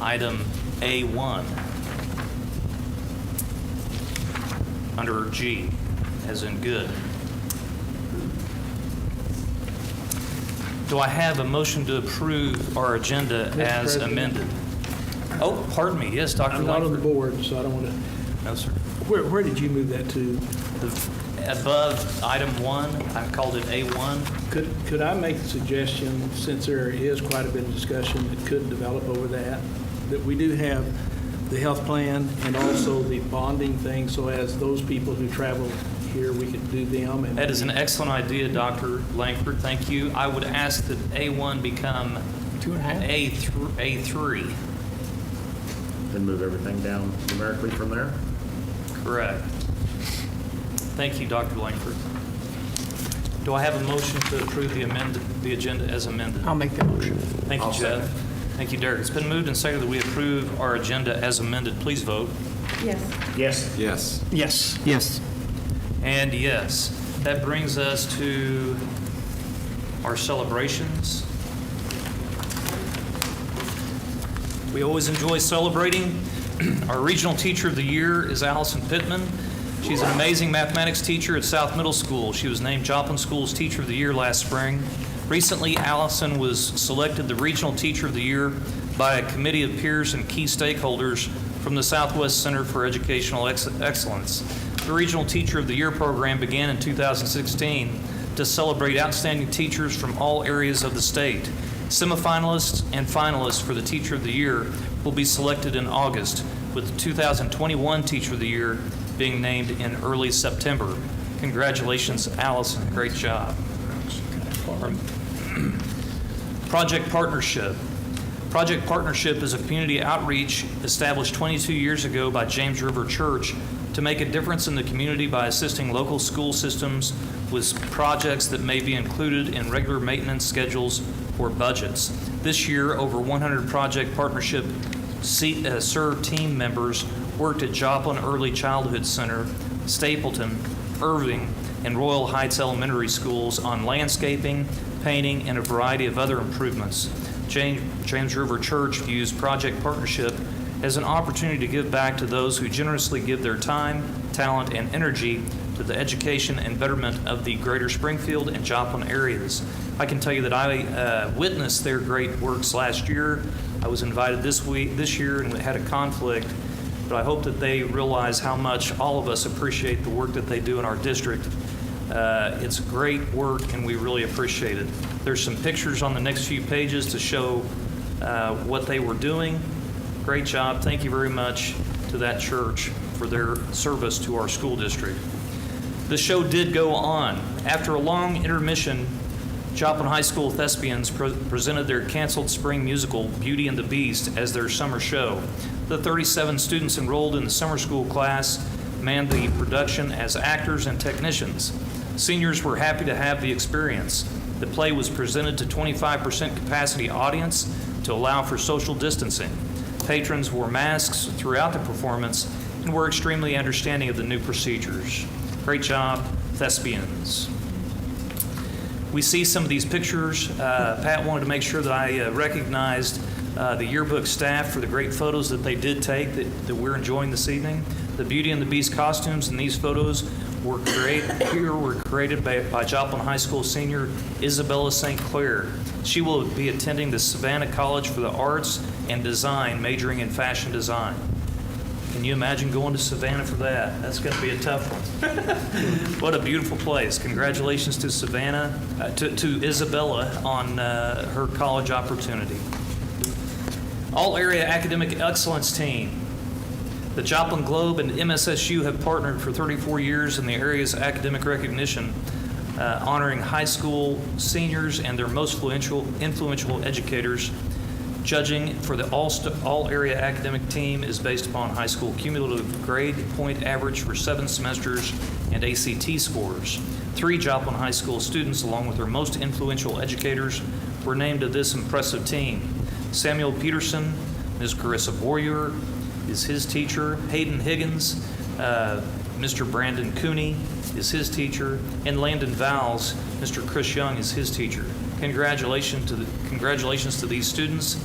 item A1 under G, as in good. Do I have a motion to approve our agenda Mr. as President. amended? Oh, pardon me. Yes, Dr. I'm not on the Langford. board, so I don't want to, No, sir. where did you move that to? Above item 1, I called it A1. Could I make a suggestion, since there is quite a bit of discussion that could develop over that we do have the health plan and also the bonding thing, so as those people who travel here, we could do them. And That is an excellent idea, Dr. Langford. Thank you. I would ask that A1 become 2.5. A3. Then move everything down numerically from there. Correct. Thank you, Dr. Langford. Do I have a motion to approve the agenda as amended? I'll make that motion. Thank you, I'll Jeff. second. Thank you, Derek. It's been moved and seconded that we approve our agenda as amended. Please vote. Yes. Yes. Yes. Yes. Yes. And yes, that brings us to our celebrations. We always enjoy celebrating. Our regional teacher of the year is Allison Pittman. She's an amazing mathematics teacher at South Middle School. She was named Joplin School's Teacher of the Year last spring. Recently, Allison was selected the Regional Teacher of the Year by a committee of peers and key stakeholders from the Southwest Center for Educational Excellence. The Regional Teacher of the Year program began in 2016 to celebrate outstanding teachers from all areas of the state. Semifinalists and finalists for the Teacher of the Year will be selected in August, with the 2021 Teacher of the Year being named in early September. Congratulations, Allison. Great job. Project Partnership. Project Partnership is a community outreach established 22 years ago by James River Church to make a difference in the community by assisting local school systems with projects that may be included in regular maintenance schedules or budgets. This year, over 100 Project Partnership served team members worked at Joplin Early Childhood Center, Stapleton, Irving, and Royal Heights Elementary Schools on landscaping, painting, and a variety of other improvements. James River Church views Project Partnership as an opportunity to give back to those who generously give their time, talent, and energy to the education and betterment of the greater Springfield and Joplin areas. I can tell you that I witnessed their great works last year. I was invited this year and had a conflict, but I hope that they realize how much all of us appreciate the work that they do in our district. It's great work, and we really appreciate it. There's some pictures on the next few pages to show what they were doing. Great job. Thank you very much to that church for their service to our school district. The show did go on. After a long intermission, Joplin High School Thespians presented their canceled spring musical, Beauty and the Beast, as their summer show. The 37 students enrolled in the summer school class manned the production as actors and technicians. Seniors were happy to have the experience. The play was presented to 25% capacity audience to allow for social distancing. Patrons wore masks throughout the performance and were extremely understanding of the new procedures. Great job, Thespians. We see some of these pictures. Pat wanted to make sure that I recognized the yearbook staff for the great photos that they did take that we're enjoying this evening. The Beauty and the Beast costumes in these photos were created by Joplin High School senior Isabella St. Clair. She will be attending the Savannah College for the Arts and Design, majoring in fashion design. Can you imagine going to Savannah for that? That's going to be a tough one. What a beautiful place. Congratulations to Savannah, to Isabella on her college opportunity. All Area Academic Excellence Team. The Joplin Globe and MSSU have partnered for 34 years in the area's academic recognition, honoring high school seniors and their most influential educators. Judging for the all-area academic team is based upon high school cumulative grade point average for 7 semesters and ACT scores. 3 Joplin High School students, along with their most influential educators, were named to this impressive team. Samuel Peterson, Ms. Carissa Boyer is his teacher. Hayden Higgins, Mr. Brandon Cooney is his teacher. And Landon Vowles, Mr. Chris Young is his teacher. Congratulations to these students.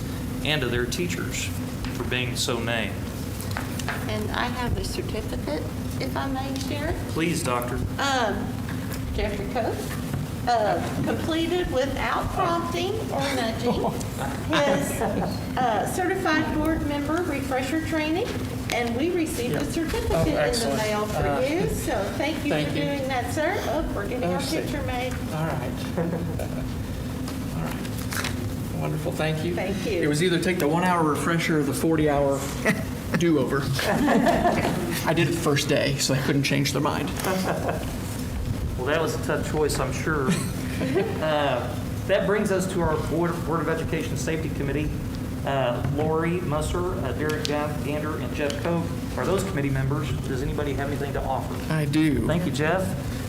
and to their teachers for being so named. And I have the certificate, if I may share it. Please, Doctor. Jeffrey Coates, completed without prompting or nudging his certified board member refresher training, and we received a certificate in the excellent. mail for you. So thank you Thank for you. doing that, sir. Oh, we're getting our picture made. All right. All right. Wonderful, thank you. Thank you. It was either take the 1 hour refresher or the 40-hour do-over. I did it the first day, so I couldn't change their mind. Well, that was a tough choice, I'm sure. That brings us to our Board of Education Safety Committee. Lori Musser, Derek Gander, and Jeff Koch are those committee members. Does anybody have anything to offer? I do. Thank you, Jeff.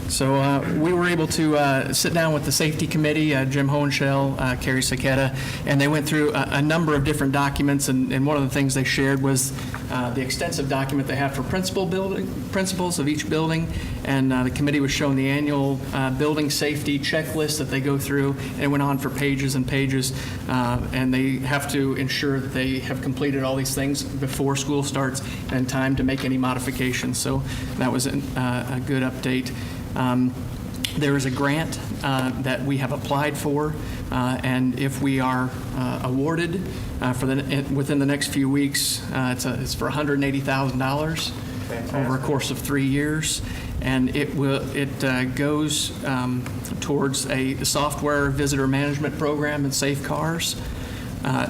So we were able to sit down with the safety committee, Jim Hohenschel, Carrie Saketa, and they went through a number of different documents, and one of the things they shared was the extensive document they have for principals of each building, and the committee was shown the annual building safety checklist that they go through, and it went on for pages and pages, and they have to ensure that they have completed all these things before school starts and time to make any modifications. So that was a good update. There is a grant that we have applied for, and if we are awarded within the next few weeks, it's for $180,000 over a course of 3 years, and it goes towards a software visitor management program and safe cars.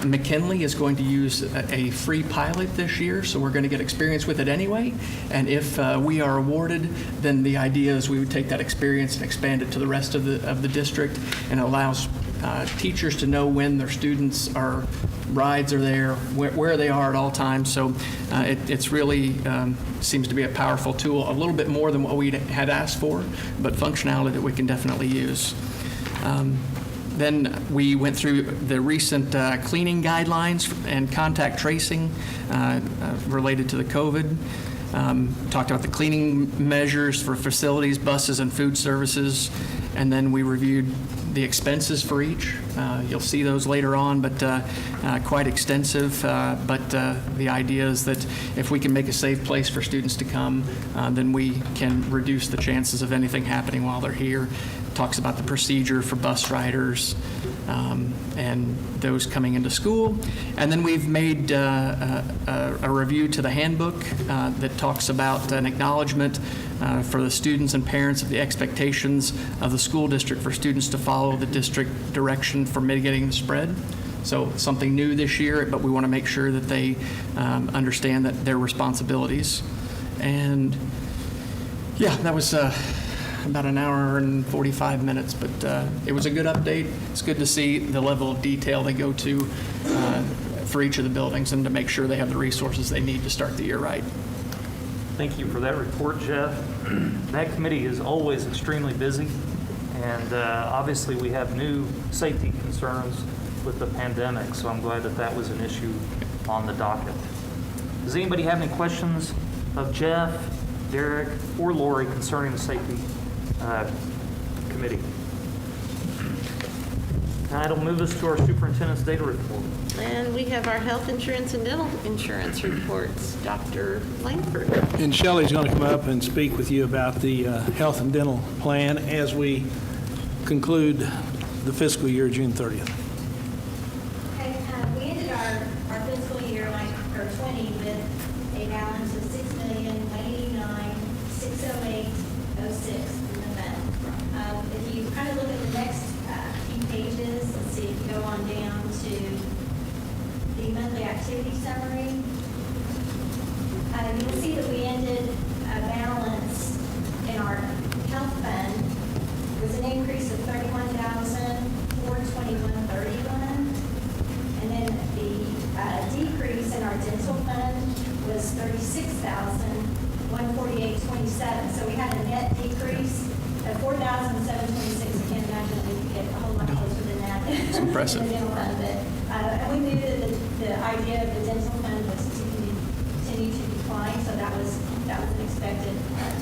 McKinley is going to use a free pilot this year, so we're going to get experience with it anyway. And if we are awarded, then the idea is we would take that experience and expand it to the rest of the district, and it allows teachers to know when their students' rides are there, where they are at all times. So it's really seems to be a powerful tool, a little bit more than what we had asked for, but functionality that we can definitely use. Then we went through the recent cleaning guidelines and contact tracing related to the COVID. Talked about the cleaning measures for facilities, buses, and food services. And then we reviewed the expenses for each. You'll see those later on, but quite extensive. But the idea is that if we can make a safe place for students to come, then we can reduce the chances of anything happening while they're here. Talks about the procedure for bus riders and those coming into school. And then we've made a review to the handbook that talks about an acknowledgement for the students and parents of the expectations of the school district for students to follow the district direction for mitigating the spread. So something new this year, but we want to make sure that they understand that their responsibilities. And yeah, that was about an hour and 45 minutes, but it was a good update. It's good to see the level of detail they go to for each of the buildings and to make sure they have the resources they need to start the year right. Thank you for that report, Jeff. That committee is always extremely busy, and obviously we have new safety concerns with the pandemic, so I'm glad that that was an issue on the docket. Does anybody have any questions of Jeff, Derek, or Lori concerning the safety committee? That'll move us to our superintendent's data report. And we have our health insurance and dental insurance reports. Dr. Langford. And Shelley's going to come up and speak with you about the health and dental plan as we conclude the fiscal year June 30th. Okay, we ended our fiscal year 20 with a balance of $6,189,608.06 in the fund. If you kind of look at the next few pages, let's see, if you go on down to the monthly activity summary, you'll see that we ended a balance in our health fund was an increase of $31,421.31, and then the decrease in our dental fund was $36,148.27. So we had a net decrease of $4,726. I can't imagine that we could get a whole lot closer than that. It's impressive. In the dental fund, but and we knew that the idea of the dental fund was to continue to decline, so that was an expected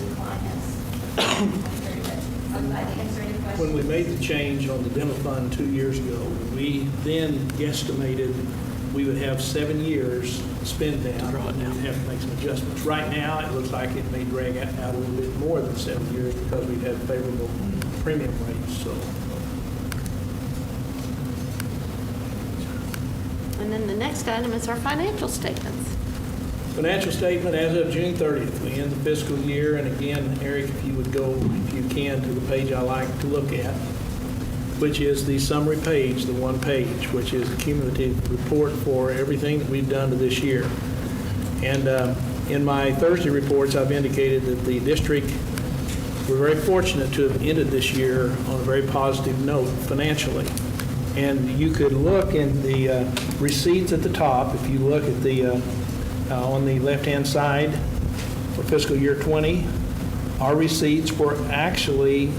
decline. I'm glad to answer any questions. When we made the change on the dental fund 2 years ago, we then guesstimated we would have 7 years to spend down, and then we'd have to make some adjustments. Right now, it looks like it may drag out a little bit more than 7 years because we've had favorable premium rates, so. And then the next item is our financial statements. Financial statement as of June 30th. We end the fiscal year, and again, Eric, if you would go, if you can, to the page I like to look at, which is the summary page, the one page, which is a cumulative report for everything that we've done to this year. And in my Thursday reports, I've indicated that the district, we're very fortunate to have ended this year on a very positive note financially. And you could look in the receipts at the top, if you look at the on the left-hand side for fiscal year 20, our receipts were actually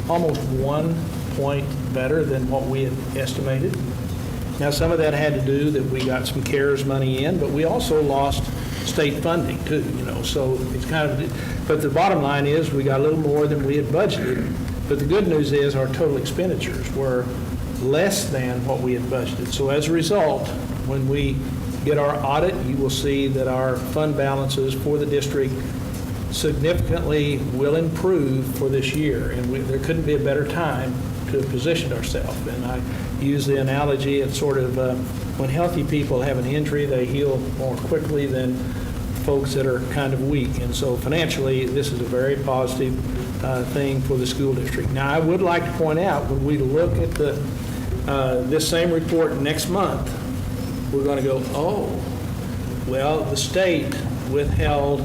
almost 1 point better than what we had estimated. Now, some of that had to do that we got some CARES money in, but we also lost state funding too, so it's kind of, but the bottom line is we got a little more than we had budgeted. But the good news is our total expenditures were less than what we had budgeted. So as a result, when we get our audit, you will see that our fund balances for the district significantly will improve for this year. And there couldn't be a better time to have positioned ourselves. And I use the analogy, it's sort of when healthy people have an injury, they heal more quickly than folks that are kind of weak. And so financially, this is a very positive thing for the school district. Now, I would like to point out, when we look at this same report next month, we're going to go, oh, well, the state withheld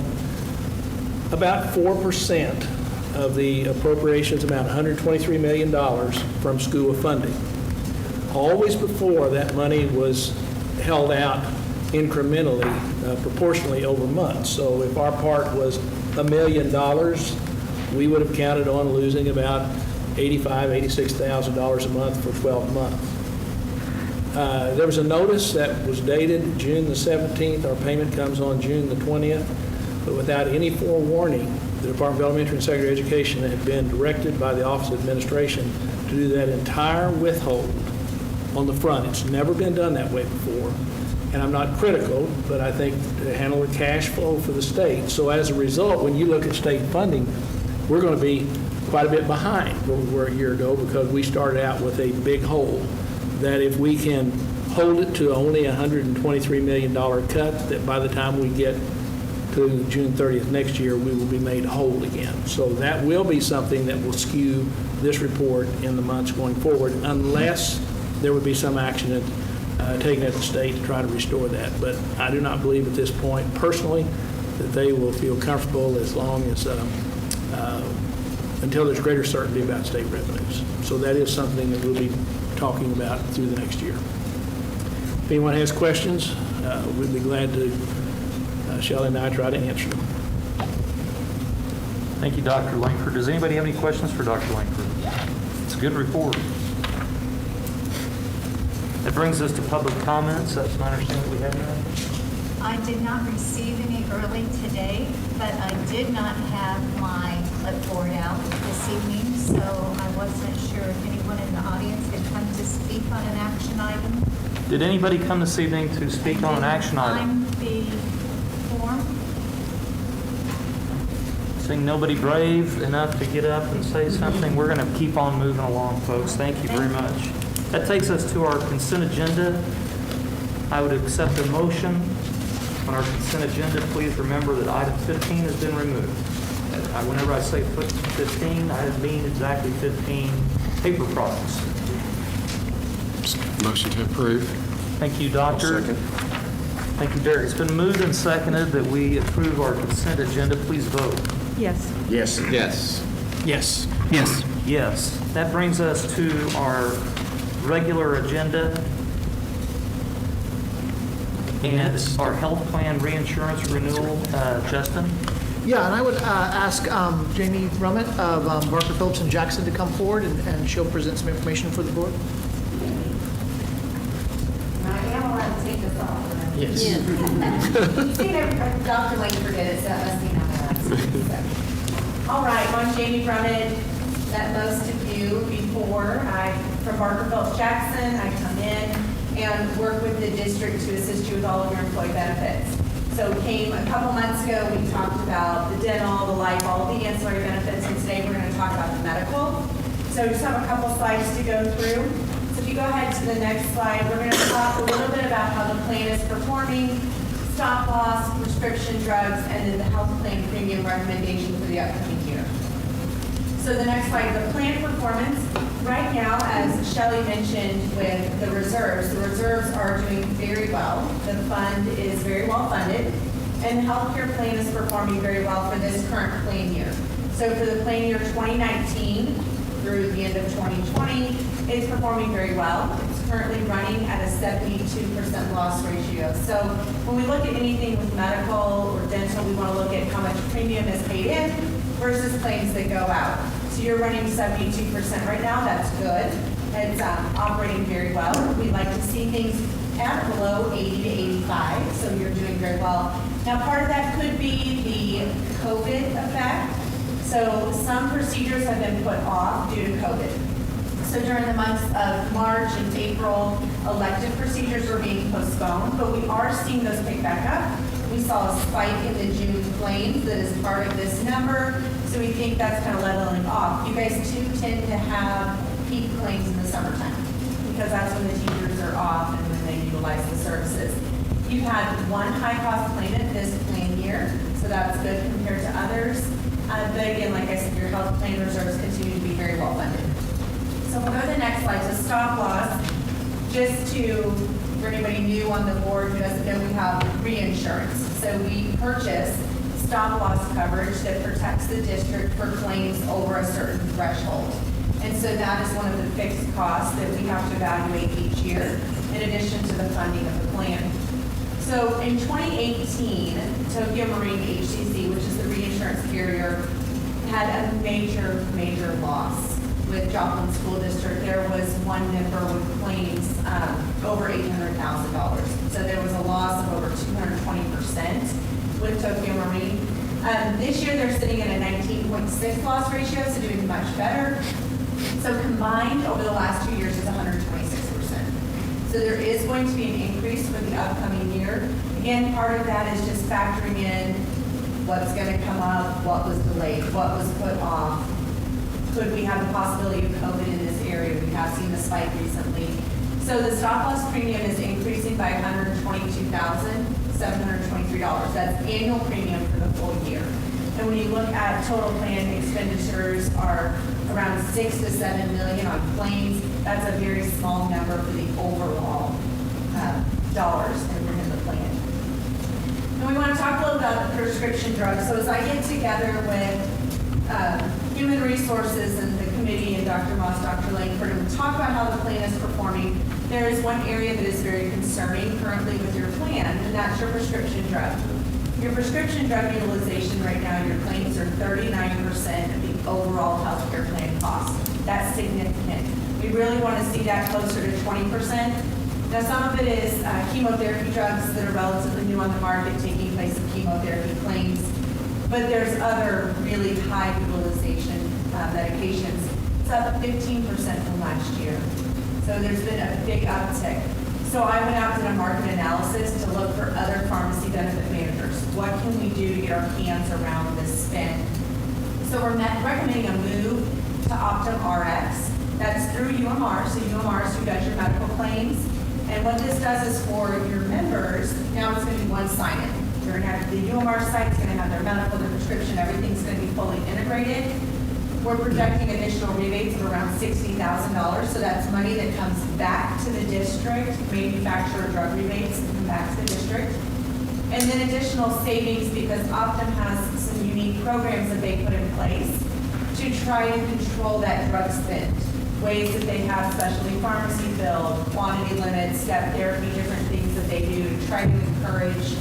about 4% of the appropriations amount, $123 million, from school funding. Always before, that money was held out incrementally, proportionally over months. So if our part was $1 million, we would have counted on losing about $85,000, $86,000 a month for 12 months. There was a notice that was dated June the 17th. Our payment comes on June the 20th. But without any forewarning, the Department of Elementary and Secondary Education had been directed by the Office of Administration to do that entire withhold on the front. It's never been done that way before. And I'm not critical, but I think to handle the cash flow for the state. So as a result, when you look at state funding, we're going to be quite a bit behind where we were a year ago because we started out with a big hole. That if we can hold it to only a $123 million cut, that by the time we get to June 30th next year, we will be made whole again. So that will be something that will skew this report in the months going forward, unless there would be some action taken at the state to try to restore that. But I do not believe at this point, personally, that they will feel comfortable as long as, until there's greater certainty about state revenues. So that is something that we'll be talking about through the next year. If anyone has questions, we'd be glad to, Shelley and I, try to answer them. Thank you, Dr. Langford. Does anybody have any questions for Dr. Langford? It's a good report. That brings us to public comments. That's my understanding we have none. I did not receive any early today, but I did not have my clipboard out this evening, so I wasn't sure if anyone in the audience had come to speak on an action item. Did anybody come this evening to speak on an action item? Find the form. Seeing nobody brave enough to get up and say something, we're going to keep on moving along, folks. Thank you very much. That takes us to our consent agenda. I would accept a motion on our consent agenda. Please remember that item 15 has been removed. Whenever I say 15, I mean exactly 15 paper products. Motion to approve. Thank you, Doctor. Second. Thank you, Derek. It's been moved and seconded that we approve our consent agenda. Please vote. Yes. Yes. Yes. Yes. Yes. Yes. That brings us to our regular agenda and our health plan reinsurance renewal. Justin? Yeah, and I would ask Jamie Rummett of Barker, Phillips, and Jackson to come forward, and she'll present some information for the board. I am allowed to take this off. Right? Yes. You've seen every, Dr. Langford did it, so that must mean I'm allowed to. All right, I'm Jamie Rummett. Met most of you before. I'm from Barker, Phillips, Jackson. I come in and work with the district to assist you with all of your employee benefits. So came a couple months ago, we talked about the dental, the life, all of the ancillary benefits, and today we're going to talk about the medical. So just have a couple slides to go through. So if you go ahead to the next slide, we're going to talk a little bit about how the plan is performing, stop loss, prescription drugs, and then the health plan premium recommendation for the upcoming year. So the next slide, the plan performance. Right now, as Shelley mentioned with the reserves are doing very well. The fund is very well funded, and the healthcare plan is performing very well for this current plan year. So for the plan year 2019 through the end of 2020, it's performing very well. It's currently running at a 72% loss ratio. So when we look at anything with medical or dental, we want to look at how much premium is paid in versus claims that go out. So you're running 72% right now. That's good. It's operating very well. We'd like to see things at below 80 to 85, so you're doing very well. Now, part of that could be the COVID effect. So some procedures have been put off due to COVID. So during the months of March and April, elective procedures were being postponed, but we are seeing those pick back up. We saw a spike in the June claims that is part of this number, so we think that's kind of leveling off. You guys too tend to have peak claims in the summertime because that's when the teachers are off and when they utilize the services. You've had one high-cost claimant this plan year, so that's good compared to others. But again, like I said, your health plan reserves continue to be very well funded. So we'll go to the next slide. So stop loss, just for anybody new on the board who doesn't know, we have reinsurance. So we purchase stop loss coverage that protects the district for claims over a certain threshold. And so that is one of the fixed costs that we have to evaluate each year, in addition to the funding of the plan. So in 2018, Tokyo Marine HCC, which is the reinsurance carrier, had a major loss with Joplin School District. There was one member with claims over $800,000. So there was a loss of over 220% with Tokyo Marine. This year they're sitting at a 19.6 loss ratio, so doing much better. So combined over the last 2 years is 126%. So there is going to be an increase for the upcoming year. Again, part of that is just factoring in what's going to come up, what was delayed, what was put off. Could we have the possibility of COVID in this area? We have seen a spike recently. So the stop loss premium is increasing by $122,723. That's annual premium for the full year. And when you look at total plan expenditures are around 6 to 7 million on claims, that's a very small number for the overall dollars in the plan. And we want to talk a little about the prescription drugs. So as I get together with Human Resources and the committee and Dr. Moss, Dr. Langford, and we'll talk about how the plan is performing, there is one area that is very concerning currently with your plan, and that's your prescription drug. Your prescription drug utilization right now, your claims are 39% of the overall healthcare plan cost. That's significant. We really want to see that closer to 20%. Now, some of it is chemotherapy drugs that are relatively new on the market taking place of chemotherapy claims, but there's other really high utilization medications. It's up 15% from last year. So there's been a big uptick. So I went out and did a market analysis to look for other pharmacy benefit managers. What can we do to get our hands around this spend? So we're recommending a move to Optum RX. That's through UMR, so UMR is who does your medical claims. And what this does is for your members, now it's going to be one sign-in. You're going to have the UMR site's going to have their medical, their prescription, everything's going to be fully integrated. We're projecting additional rebates of around $60,000, so that's money that comes back to the district, manufacturer drug rebates that come back to the district. And then additional savings because Optum has some unique programs that they put in place to try to control that drug spend. Ways that they have specialty pharmacy filled, quantity limits, step therapy, different things that they do to try to encourage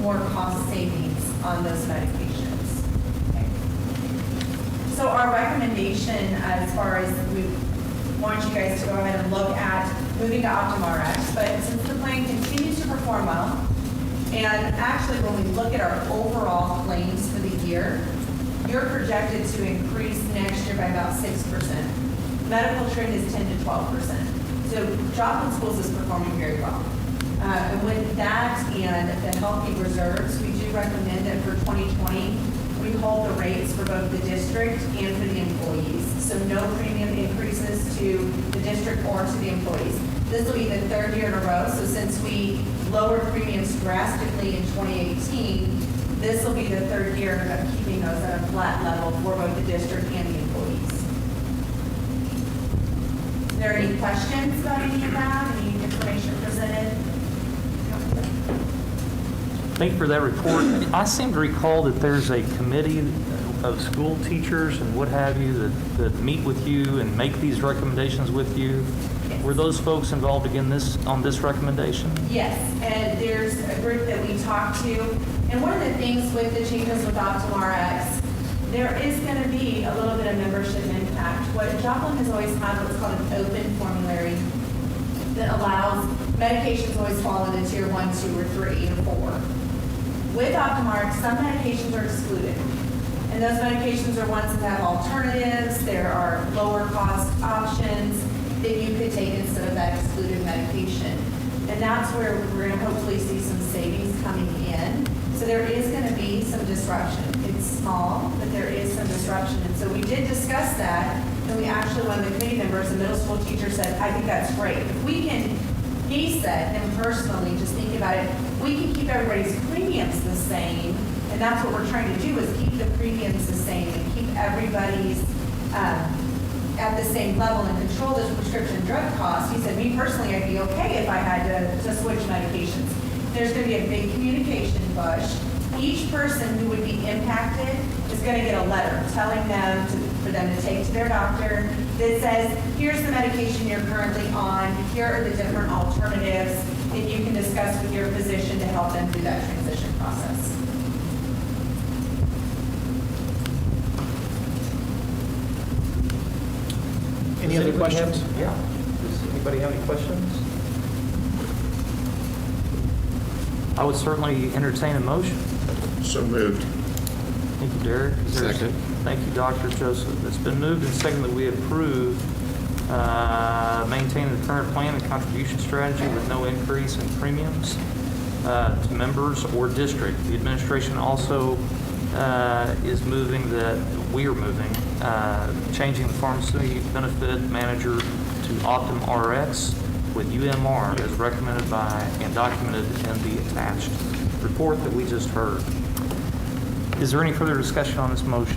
more cost savings on those medications. Okay. So our recommendation as far as we want you guys to go ahead and look at moving to Optum RX, but since the plan continues to perform well, and actually when we look at our overall claims for the year, you're projected to increase next year by about 6%. Medical trend is 10 to 12%. So Joplin Schools is performing very well. And with that and the healthy reserves, we do recommend that for 2020, we hold the rates for both the district and for the employees. So no premium increases to the district or to the employees. This will be the third year in a row. So since we lowered premiums drastically in 2018, this will be the third year of keeping those at a flat level for both the district and the employees. Are there any questions about any of that? Any information presented? Thank you for that report. I seem to recall that there's a committee of school teachers and what have you that meet with you and make these recommendations with you. Yes. Were those folks involved again on this recommendation? Yes, and there's a group that we talked to. And one of the things with the changes with OptumRx, there is going to be a little bit of membership impact. What Joplin has always had what's called an open formulary that allows medications always fall into tier 1, 2, or 3, or 4. With OptumRx, some medications are excluded. And those medications are ones that have alternatives. There are lower cost options that you could take instead of that excluded medication. And that's where we're going to hopefully see some savings coming in. So there is going to be some disruption. It's small, but there is some disruption. And so we did discuss that. And we actually, one of the committee members, a middle school teacher, said, I think that's great. If we can, he said, him personally, just think about it, we can keep everybody's premiums the same. And that's what we're trying to do, is keep the premiums the same and keep everybody's at the same level and control the prescription drug costs. He said, me personally, I'd be okay if I had to switch medications. There's going to be a big communication push. Each person who would be impacted is going to get a letter telling them for them to take to their doctor that says, here's the medication you're currently on, here are the different alternatives that you can discuss with your physician to help them through that transition process. Any other questions? Yeah. Does anybody have any questions? I would certainly entertain a motion. So moved. Thank you, Derek. Is there a- Second. Thank you, Dr. Joseph. It's been moved and seconded that we approve maintaining the current plan and contribution strategy with no increase in premiums to members or district. The administration also is moving that, we are moving, changing the pharmacy benefit manager to OptumRx with UMR as recommended by and documented in the attached report that we just heard. Is there any further discussion on this motion?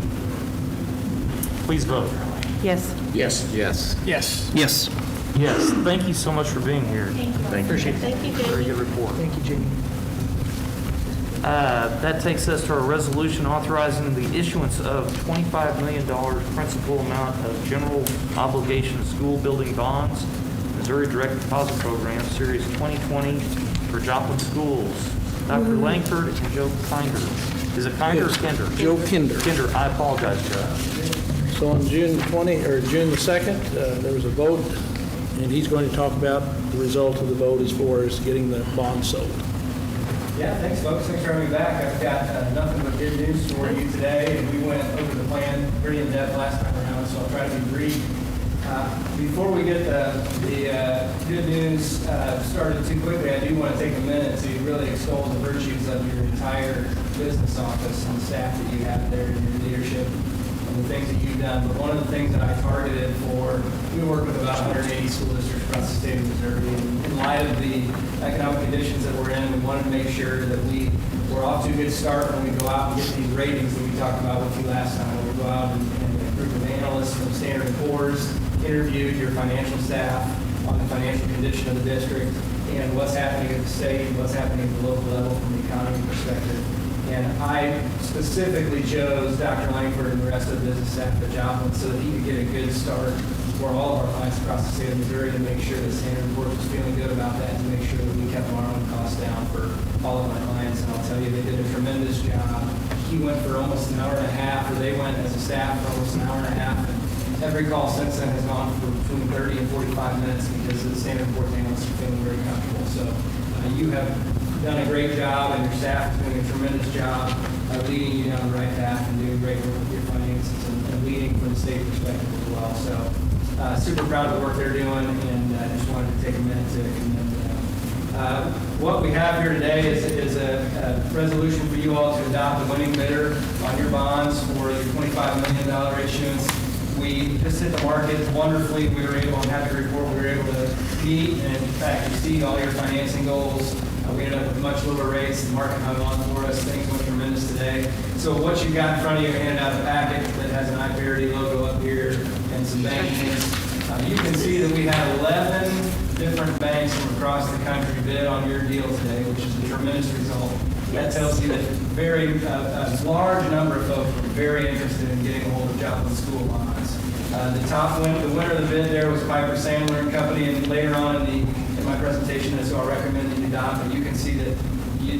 Please vote. Yes. Yes. Yes. Yes. Yes. Yes. Thank you so much for being here. Thank you. Appreciate it. Thank you, Very Jamie. good report. Thank you, Jamie. That takes us to our resolution authorizing the issuance of $25 million principal amount of general obligation school building bonds, Missouri Direct Deposit Program, Series 2020 for Joplin schools. Dr. Langford and Joe Kinder. Is it Kinder or Kinder? Joe Kinder. Kinder, I apologize, Joe. So on June the 2nd, there was a vote, and he's going to talk about the result of the vote as far as getting the bond sold. Yeah, thanks, folks. Thanks for having me back. I've got nothing but good news for you today, and we went over the plan pretty in depth last time around, so I'll try to be brief. Before we get the good news started too quickly, I do want to take a minute to really extol the virtues of your entire business office and the staff that you have there and your leadership and the things that you've done. But one of the things that I targeted for, we work with about 180 school districts across the state of Missouri. And in light of the economic conditions that we're in, we wanted to make sure that we're off to a good start when we go out and get these ratings that we talked about with you last time. When we go out and a group of analysts from Standard & Poor's interviewed your financial staff on the financial condition of the district and what's happening at the state, what's happening at the local level from the economy perspective. And I specifically chose Dr. Langford and the rest of the business staff at Joplin so that he could get a good start for all of our clients across the state of Missouri to make sure that Standard & Poor's was feeling good about that, to make sure that we kept our own costs down for all of my clients. And I'll tell you, they did a tremendous job. He went for almost an hour and a half, or they went as a staff for almost an hour and a half. And every call since then has gone for between 30 and 45 minutes because the Standard & Poor's analysts are feeling very comfortable. So you have done a great job, and your staff is doing a tremendous job leading you down the right path and doing great work with your finances and leading from the state perspective as well. So Super proud of the work they're doing, and I just wanted to take a minute to commend them. What we have here today is a resolution for you all to adopt the winning bidder on your bonds for your $25 million issuance. We just hit the market wonderfully. We were able, I'm happy to report, we were able to meet and in fact exceed all your financing goals. We ended up with much lower rates. The market hung on for us. Things went tremendous today. So what you got in front of you, handed out a packet that has an iParity logo up here and some banking. You can see that we had 11 different banks from across the country bid on your deal today, which is a tremendous result. That tells you that a large number of folks were very interested in getting a hold of Joplin school bonds. The winner of the bid there was Piper Sandler and Company, and later on in my presentation, so I recommend that you adopt, but you can see that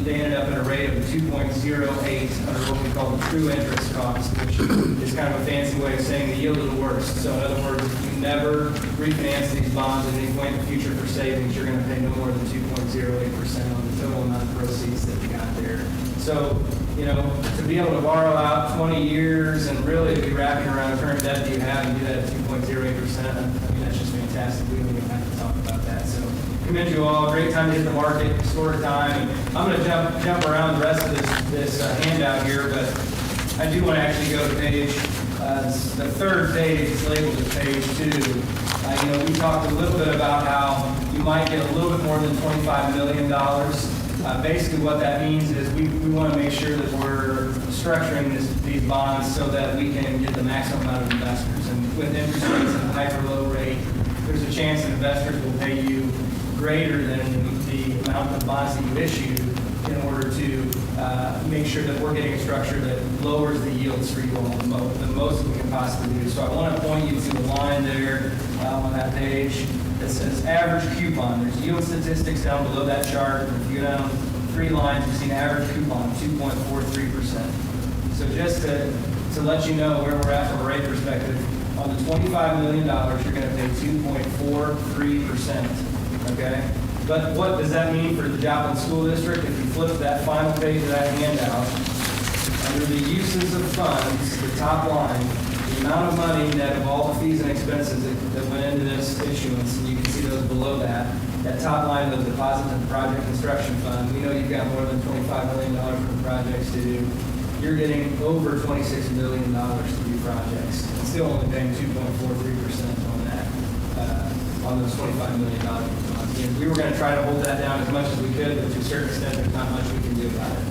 they ended up at a rate of 2.08 under what we call the true interest cost, which is kind of a fancy way of saying the yield of the worst. So in other words, if you never refinance these bonds at any point in the future for savings, you're going to pay no more than 2.08% on the total amount of proceeds that you got there. So, to be able to borrow out 20 years and really be wrapping around current debt that you have and do that at 2.08%, I mean, that's just fantastic. We don't even have to talk about that. So commend you all. Great time to hit the market, historic time. And I'm going to jump around the rest of this handout here, but I do want to actually go to page, the third page is labeled as page 2. We talked a little bit about how you might get a little bit more than $25 million. Basically what that means is we want to make sure that we're structuring these bonds so that we can get the maximum amount of investors. And with interest rates at a hyper low rate, there's a chance that investors will pay you greater than the amount of bonds that you issued in order to make sure that we're getting a structure that lowers the yields for you all the most we can possibly do. So I want to point you to the line there on that page that says average coupon. There's yield statistics down below that chart. If you go down 3 lines, you see an average coupon, 2.43%. So just to let you know where we're at from a rate perspective, on the $25 million, you're going to pay 2.43%, okay? But what does that mean for the Joplin School District? If you flip that final page of that handout, under the uses of funds, the top line, the amount of money net of all the fees and expenses that went into this issuance, and you can see those below that top line of the deposit and project construction fund, we know you've got more than $25 million for the projects to do. You're getting over $26 million to do projects, and still only paying 2.43% on that, on those $25 million bonds. And we were going to try to hold that down as much as we could, but to a certain extent, there's not much we can do about it.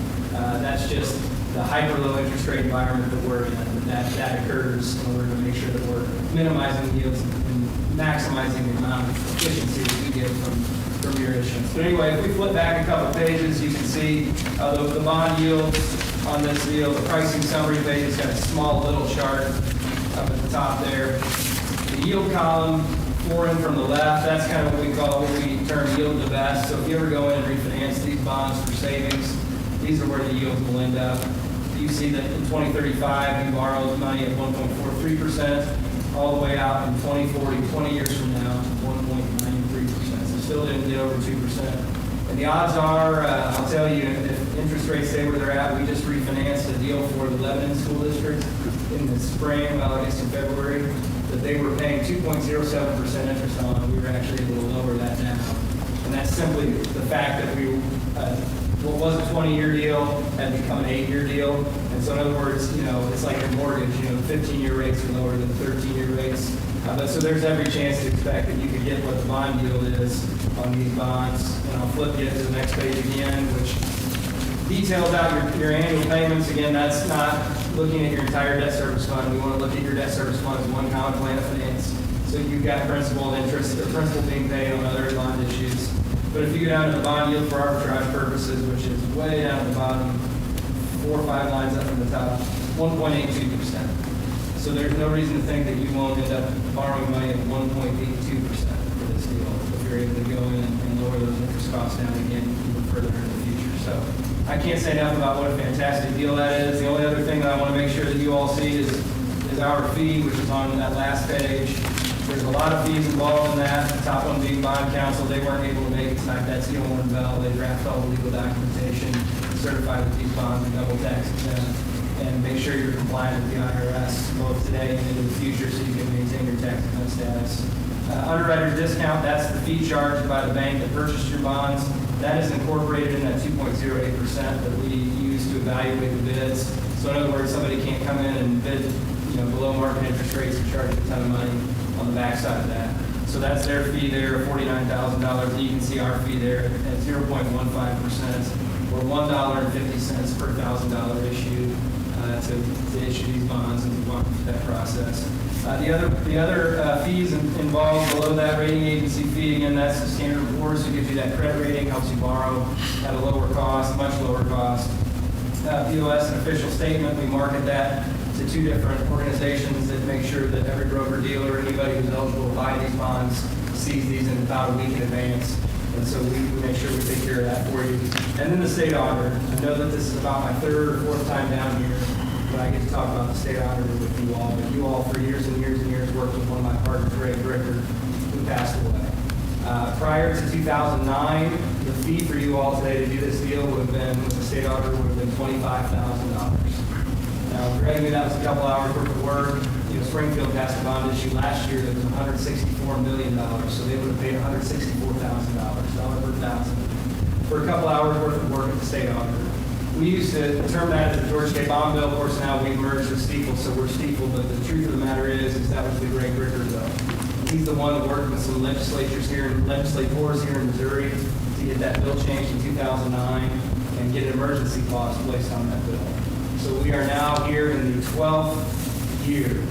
That's just the hyper low interest rate environment that we're in, and that occurs in order to make sure that we're minimizing yields and maximizing the amount of efficiency that we get from your issuance. But anyway, if we flip back a couple pages, you can see the bond yields on this deal. The pricing summary page has got a small little chart up at the top there. The yield column, in from the left, that's kind of what we term yield the best. So if you ever go in and refinance these bonds for savings, these are where the yields will end up. You see that in 2035, you borrowed money at 1.43%, all the way out in 2040, 20 years from now, to 1.93%. So still didn't get over 2%. And the odds are, I'll tell you, if interest rates stay where they're at, we just refinanced a deal for the Lebanon School District in the spring, well, I guess in February, that they were paying 2.07% interest on. We were actually able to lower that now. And that's simply the fact that what was a 20-year deal had become an 8-year deal. And so in other words, it's like a mortgage, 15-year rates are lower than 13-year rates. But so there's every chance to expect that you could get what the bond yield is on these bonds. And I'll flip you to the next page again, which details out your annual payments. Again, that's not looking at your entire debt service fund. We want to look at your debt service fund as one common plan of finance. So you've got principal and interest, or principal being paid on other bond issues. But if you go down to the bond yield for arbitrage purposes, which is way down at the bottom, 4 or 5 lines up from the top, 1.82%. So there's no reason to think that you won't end up borrowing money at 1.82% for this deal if you're able to go in and lower those interest costs down again even further in the future. So I can't say enough about what a fantastic deal that is. The only other thing that I want to make sure that you all see is our fee, which is on that last page. There's a lot of fees involved in that. The top one being bond counsel. They weren't able to make it tonight. That's the only one bell. They draft all the legal documentation, certify that these bonds are double tax exempt. and make sure you're compliant with the IRS both today and into the future so you can maintain your tax exempt status. Underwriter's discount, that's the fee charged by the bank that purchased your bonds. That is incorporated in that 2.08% that we use to evaluate the bids. So in other words, somebody can't come in and bid, below market interest rates and charge a ton of money on the backside of that. So that's their fee there, $49,000. And you can see our fee there at 0.15%, or $1.50 per $1,000 issued to issue these bonds and to walk through that process. The other fees involved below that rating agency fee, again, that's the Standard & Poor's, who gives you that credit rating, helps you borrow at a lower cost, much lower cost. POS and official statement, we market that to two different organizations that make sure that every broker dealer, anybody who's eligible to buy these bonds, sees these in about a week in advance. And so we make sure we take care of that for you. And then the state auditor. I know that this is about my third or fourth time down here, but I get to talk about the state auditor with you all. But you all, for years and years and years, worked with one of my partners, Greg Ricker, who passed away. Prior to 2009, the fee for you all today to do this deal would have been, with the state auditor, would have been $25,000. Now, Greg knew that was a couple hours worth of work. Springfield passed a bond issue last year that was $164 million, so they would have paid $164,000, dollar per thousand, for a couple hours worth of work at the state auditor. We used to term that as the Georgia State Bond Bill. Of course, now we've merged with Stiefel, so we're Stiefel, but the truth of the matter is that was the Greg Ricker bill. He's the one that worked with some legislators here in Missouri to get that bill changed in 2009 and get an emergency clause placed on that bill. So we are now here in the 12th year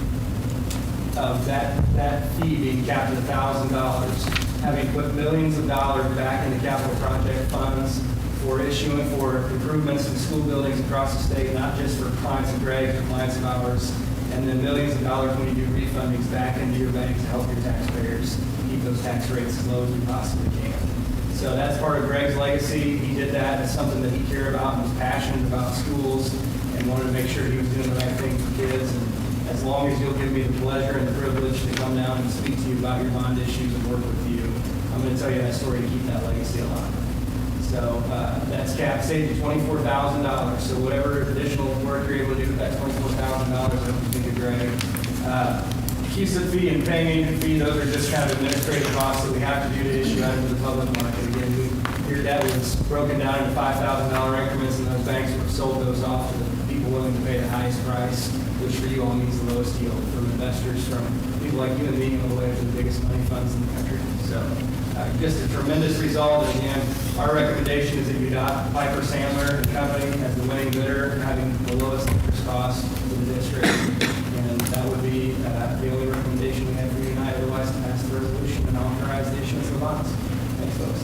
of that fee being capped at $1,000, having put millions of dollars back into capital project funds for improvements in school buildings across the state, not just for clients of Greg's, but clients of ours, and then millions of dollars when you do refundings back into your bank to help your taxpayers keep those tax rates as low as we possibly can. So that's part of Greg's legacy. He did that. It's something that he cared about and was passionate about schools and wanted to make sure he was doing the right thing for kids. And as long as you'll give me the pleasure and the privilege to come down and speak to you about your bond issues and work with you, I'm going to tell you that story to keep that legacy alive. So that's capped, saved you $24,000. So whatever additional work you're able to do with that $24,000, I hope you think of Greg. CUSIP fee and paying agent fee, those are just kind of administrative costs that we have to do to issue out into the public market. Again, your debt was broken down into $5,000 increments, and those banks would have sold those off to the people willing to pay the highest price, which for you all means the lowest yield from investors, from people like you and me, all the way to the biggest money funds in the country. So just a tremendous result. And again, our recommendation is that you adopt Piper Sandler and Company as the winning bidder, having the lowest interest cost for the district. And that would be the only recommendation we have for you tonight. Otherwise, to pass the resolution and authorize the issuance of bonds. Thanks, folks.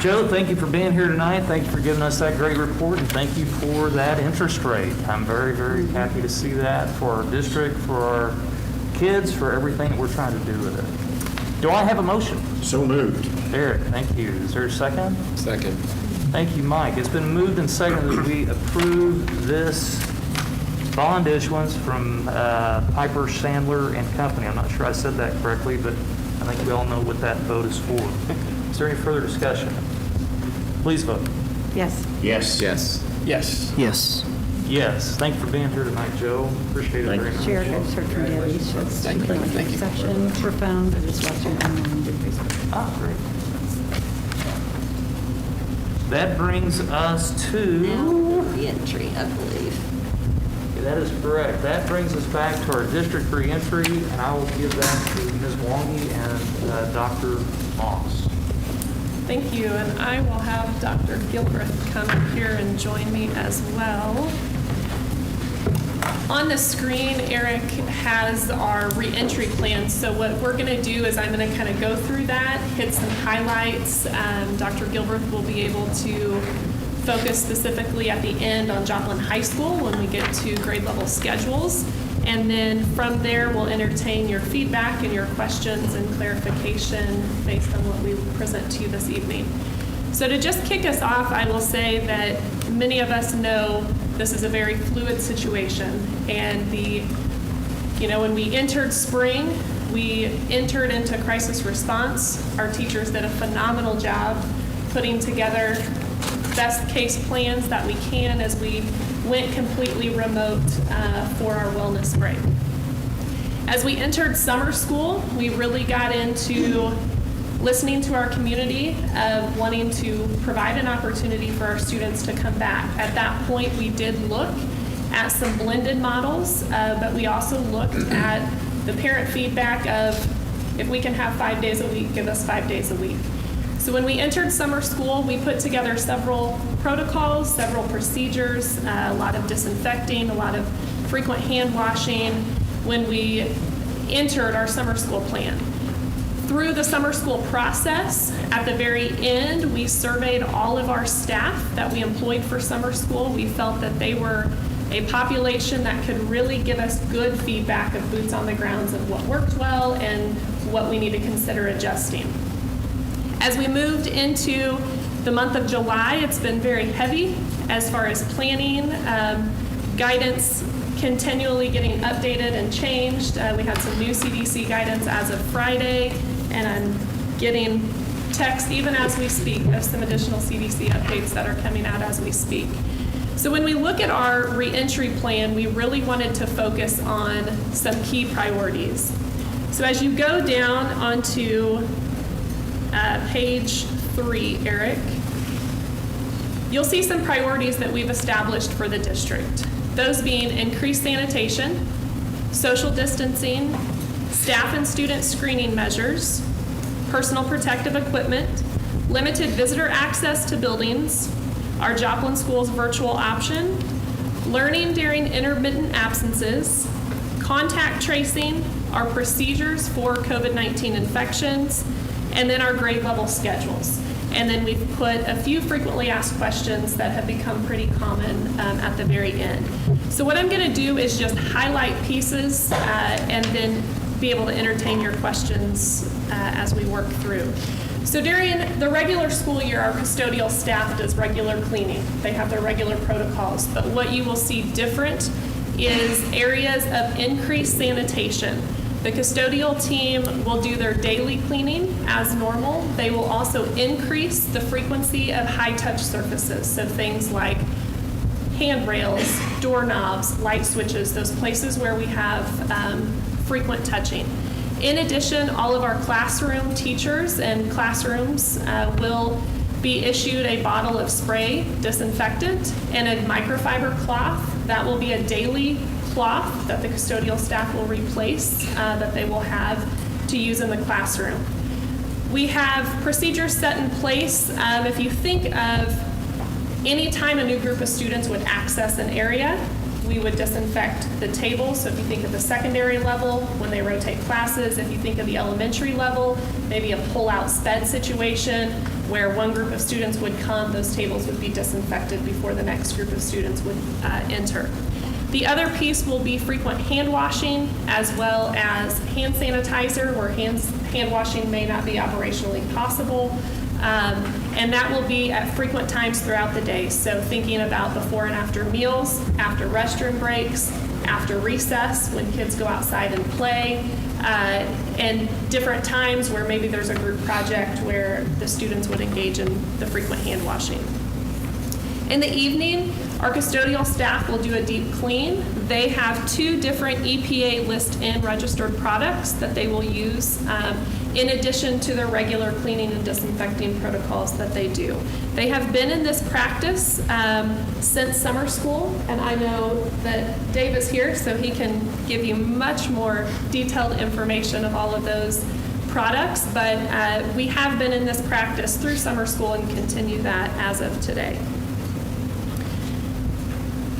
Joe, thank you for being here tonight. Thank you for giving us that great report, and thank you for that interest rate. I'm very, very happy to see that for our district, for our kids, for everything that we're trying to do with it. Do I have a motion? So moved. Eric, thank you. Is there a second? Second. Thank you, Mike. It's been moved and seconded that we approve this bond issuance from Piper Sandler and Company. I'm not sure I said that correctly, but I think we all know what that vote is for. Is there any further discussion? Please vote. Yes. Yes. Yes. Yes. Yes. Yes. Thank you for being here tonight, Joe. Appreciate it very much. Shared, I've heard from Debbie. She was Thank you. section profound. I just watched her online. Did Facebook. Ah, great. That brings us to... Now, reentry, I believe. That is correct. That brings us back to our district reentry, and I will give that to Ms. Wongi and Dr. Moss. Thank you, and I will have Dr. Gilbreth come up here and join me as well. On the screen, Eric has our reentry plan, so what we're going to do is I'm going to kind of go through that, hit some highlights. Dr. Gilbreth will be able to focus specifically at the end on Joplin High School when we get to grade level schedules. And then from there, we'll entertain your feedback and your questions and clarification based on what we present to you this evening. So to just kick us off, I will say that many of us know this is a very fluid situation, and the When we entered spring, we entered into crisis response. Our teachers did a phenomenal job putting together best case plans that we can as we went completely remote for our wellness break. As we entered summer school, we really got into listening to our community of wanting to provide an opportunity for our students to come back. At that point, we did look at some blended models, but we also looked at the parent feedback of if we can have 5 days a week, give us 5 days a week. So when we entered summer school, we put together several protocols, several procedures, a lot of disinfecting, a lot of frequent hand washing when we entered our summer school plan. Through the summer school process, at the very end, we surveyed all of our staff that we employed for summer school. We felt that they were a population that could really give us good feedback of boots on the grounds of what worked well and what we need to consider adjusting. As we moved into the month of July, it's been very heavy as far as planning, guidance continually getting updated and changed. We had some new CDC guidance as of Friday, and I'm getting text even as we speak of some additional CDC updates that are coming out as we speak. So when we look at our reentry plan, we really wanted to focus on some key priorities. So as you go down onto page 3, Eric, you'll see some priorities that we've established for the district. Those being increased sanitation, social distancing, staff and student screening measures, personal protective equipment, limited visitor access to buildings, our Joplin Schools virtual option, learning during intermittent absences, contact tracing, our procedures for COVID-19 infections, and then our grade level schedules. And then we've put a few frequently asked questions that have become pretty common at the very end. So what I'm going to do is just highlight pieces and then be able to entertain your questions as we work through. So during the regular school year, our custodial staff does regular cleaning. They have their regular protocols. But what you will see different is areas of increased sanitation. The custodial team will do their daily cleaning as normal. They will also increase the frequency of high-touch surfaces, so things like handrails, doorknobs, light switches, those places where we have frequent touching. In addition, all of our classroom teachers and classrooms will be issued a bottle of spray disinfectant and a microfiber cloth. That will be a daily cloth that the custodial staff will replace that they will have to use in the classroom. We have procedures set in place. If you think of any time a new group of students would access an area, we would disinfect the tables. So if you think of the secondary level, when they rotate classes, if you think of the elementary level, maybe a pull-out sped situation where one group of students would come, those tables would be disinfected before the next group of students would enter. The other piece will be frequent hand washing as well as hand sanitizer where hand washing may not be operationally possible. And that will be at frequent times throughout the day. So thinking about before and after meals, after restroom breaks, after recess, when kids go outside and play, and different times where maybe there's a group project where the students would engage in the frequent hand washing. In the evening, our custodial staff will do a deep clean. They have 2 different EPA list in registered products that they will use in addition to their regular cleaning and disinfecting protocols that they do. They have been in this practice since summer school, and I know that Dave is here, so he can give you much more detailed information of all of those products, but we have been in this practice through summer school and continue that as of today.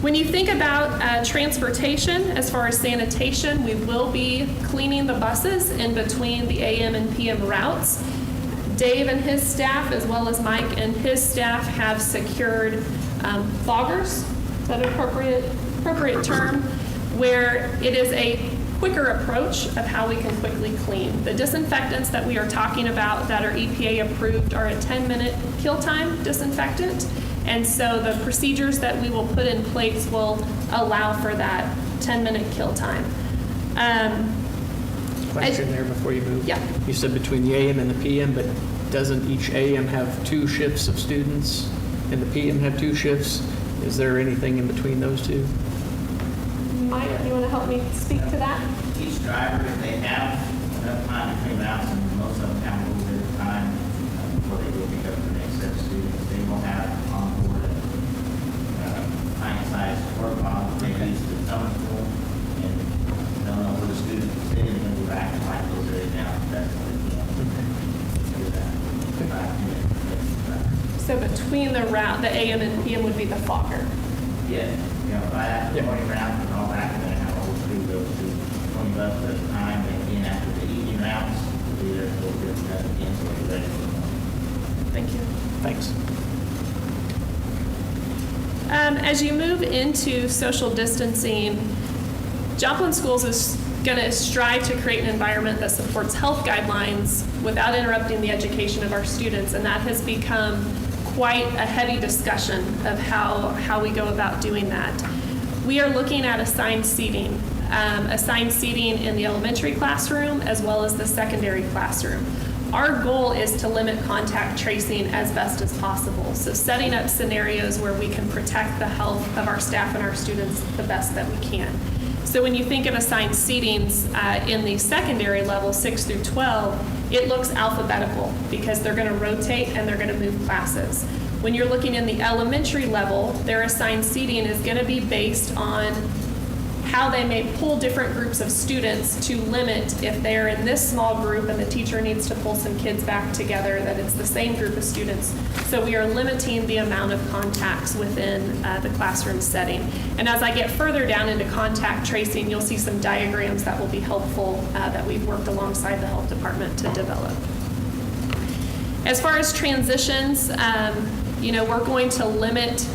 When you think about transportation, as far as sanitation, we will be cleaning the buses in between the AM and PM routes. Dave and his staff, as well as Mike and his staff, have secured foggers, is that an appropriate term, where it is a quicker approach of how we can quickly clean. The disinfectants that we are talking about that are EPA approved are a 10-minute kill time disinfectant. And so the procedures that we will put in place will allow for that 10-minute kill time. Question there before you move. Yeah. You said between the AM and the PM, but doesn't each AM have 2 shifts of students and the PM have 2 shifts? Is there anything in between those two? Maya, you want to help me speak to that? Each driver, if they have enough time between routes, and most of them have a little bit of time before they go pick up the next set of students, they will have on board a pint-sized work bottle they use to summer school, and they'll know where the students are sitting, and then go back and wipe those areas down. That's what they can do that. 5 minutes. So between the route, the AM and PM would be the fogger. Yeah, you know, right after the morning round and all that, and then have a whole crew go to 20 bucks at a time, and then after the evening rounds, we'll be there for a bit again, so we're ready for the morning. Thank you. Thanks. As you move into social distancing, Joplin Schools is going to strive to create an environment that supports health guidelines without interrupting the education of our students, and that has become quite a heavy discussion of how we go about doing that. We are looking at assigned seating in the elementary classroom as well as the secondary classroom. Our goal is to limit contact tracing as best as possible. So setting up scenarios where we can protect the health of our staff and our students the best that we can. So when you think of assigned seatings in the secondary level, 6 through 12, it looks alphabetical because they're going to rotate and they're going to move classes. When you're looking in the elementary level, their assigned seating is going to be based on how they may pull different groups of students to limit if they're in this small group and the teacher needs to pull some kids back together, that it's the same group of students. So we are limiting the amount of contacts within the classroom setting. And as I get further down into contact tracing, you'll see some diagrams that will be helpful that we've worked alongside the health department to develop. As far as transitions, we're going to limit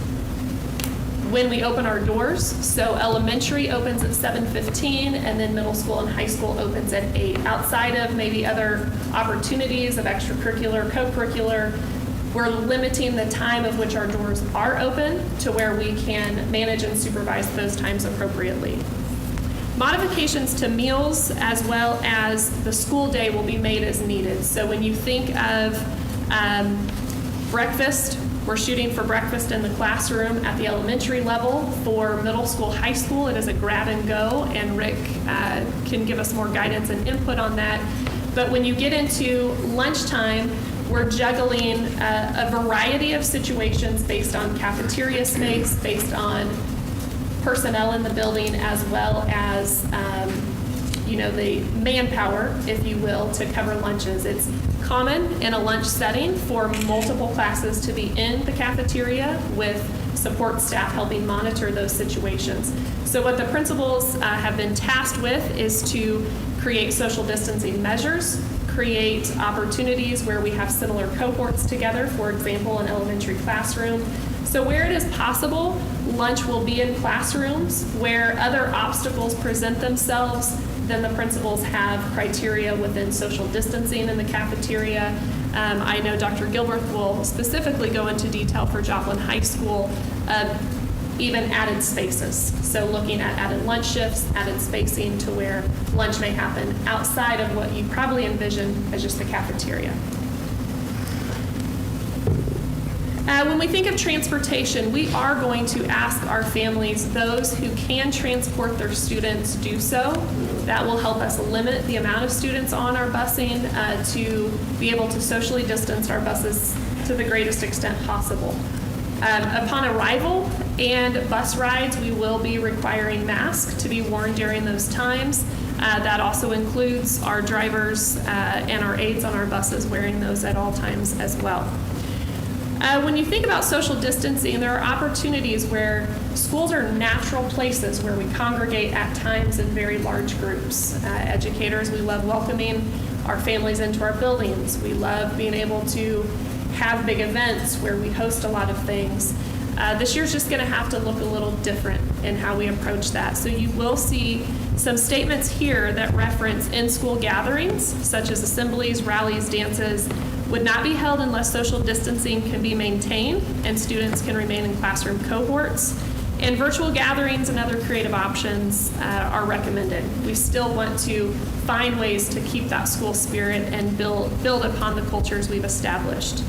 when we open our doors. So elementary opens at 7:15, and then middle school and high school opens at 8. Outside of maybe other opportunities of extracurricular, co-curricular, we're limiting the time of which our doors are open to where we can manage and supervise those times appropriately. Modifications to meals as well as the school day will be made as needed. So when you think of breakfast, we're shooting for breakfast in the classroom at the elementary level. For middle school, high school, it is a grab and go, and Rick can give us more guidance and input on that. But when you get into lunchtime, we're juggling a variety of situations based on cafeteria space, based on personnel in the building, as well as the manpower, if you will, to cover lunches. It's common in a lunch setting for multiple classes to be in the cafeteria with support staff helping monitor those situations. So what the principals have been tasked with is to create social distancing measures, create opportunities where we have similar cohorts together, for example, an elementary classroom. So where it is possible, lunch will be in classrooms. Where other obstacles present themselves, then the principals have criteria within social distancing in the cafeteria. I know Dr. Gilbert will specifically go into detail for Joplin High School, even added spaces. So looking at added lunch shifts, added spacing to where lunch may happen outside of what you probably envision as just the cafeteria. When we think of transportation, we are going to ask our families, those who can transport their students, do so. That will help us limit the amount of students on our busing to be able to socially distance our buses to the greatest extent possible. Upon arrival and bus rides, we will be requiring masks to be worn during those times. That also includes our drivers and our aides on our buses wearing those at all times as well. When you think about social distancing, there are opportunities where schools are natural places where we congregate at times in very large groups. Educators, we love welcoming our families into our buildings. We love being able to have big events where we host a lot of things. This year's just going to have to look a little different in how we approach that. So you will see some statements here that reference in-school gatherings, such as assemblies, rallies, dances, would not be held unless social distancing can be maintained and students can remain in classroom cohorts. And virtual gatherings and other creative options are recommended. We still want to find ways to keep that school spirit and build upon the cultures we've established.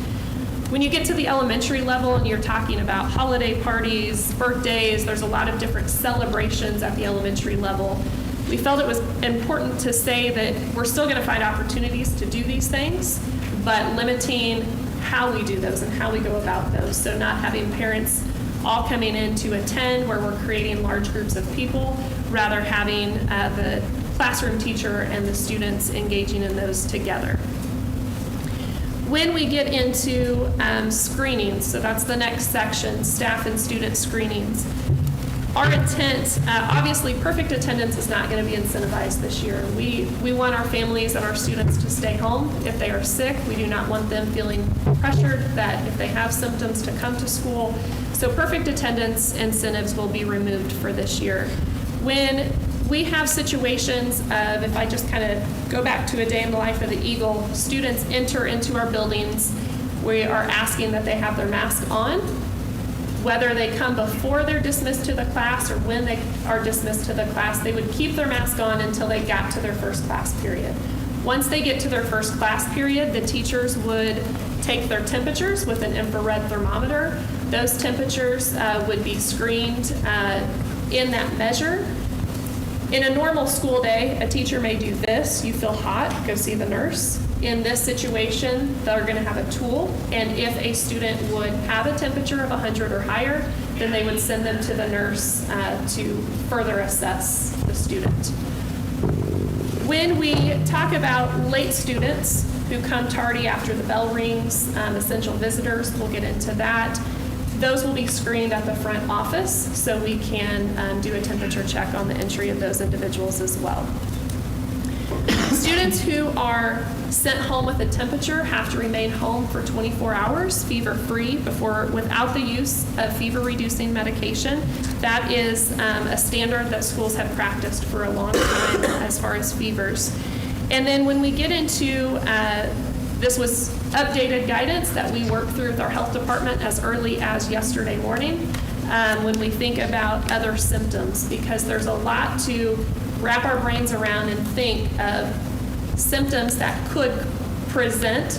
When you get to the elementary level and you're talking about holiday parties, birthdays, there's a lot of different celebrations at the elementary level. We felt it was important to say that we're still going to find opportunities to do these things, but limiting how we do those and how we go about those. So not having parents all coming in to attend where we're creating large groups of people, rather having the classroom teacher and the students engaging in those together. When we get into screenings, so that's the next section, staff and student screenings. Our intent, obviously perfect attendance is not going to be incentivized this year. We want our families and our students to stay home if they are sick. We do not want them feeling pressured that if they have symptoms to come to school. So perfect attendance incentives will be removed for this year. When we have situations of, if I just kind of go back to a day in the life of the Eagle, students enter into our buildings, we are asking that they have their mask on, whether they come before they're dismissed to the class or when they are dismissed to the class, they would keep their mask on until they got to their first class period. Once they get to their first class period, the teachers would take their temperatures with an infrared thermometer. Those temperatures would be screened in that measure. In a normal school day, a teacher may do this. You feel hot, go see the nurse. In this situation, they're going to have a tool, and if a student would have a temperature of 100 or higher, then they would send them to the nurse to further assess the student. When we talk about late students who come tardy after the bell rings, essential visitors, we'll get into that. Those will be screened at the front office, so we can do a temperature check on the entry of those individuals as well. Students who are sent home with a temperature have to remain home for 24 hours, fever-free, without the use of fever-reducing medication. That is a standard that schools have practiced for a long time as far as fevers. And then when we get into this was updated guidance that we worked through with our health department as early as yesterday morning when we think about other symptoms, because there's a lot to wrap our brains around and think of symptoms that could present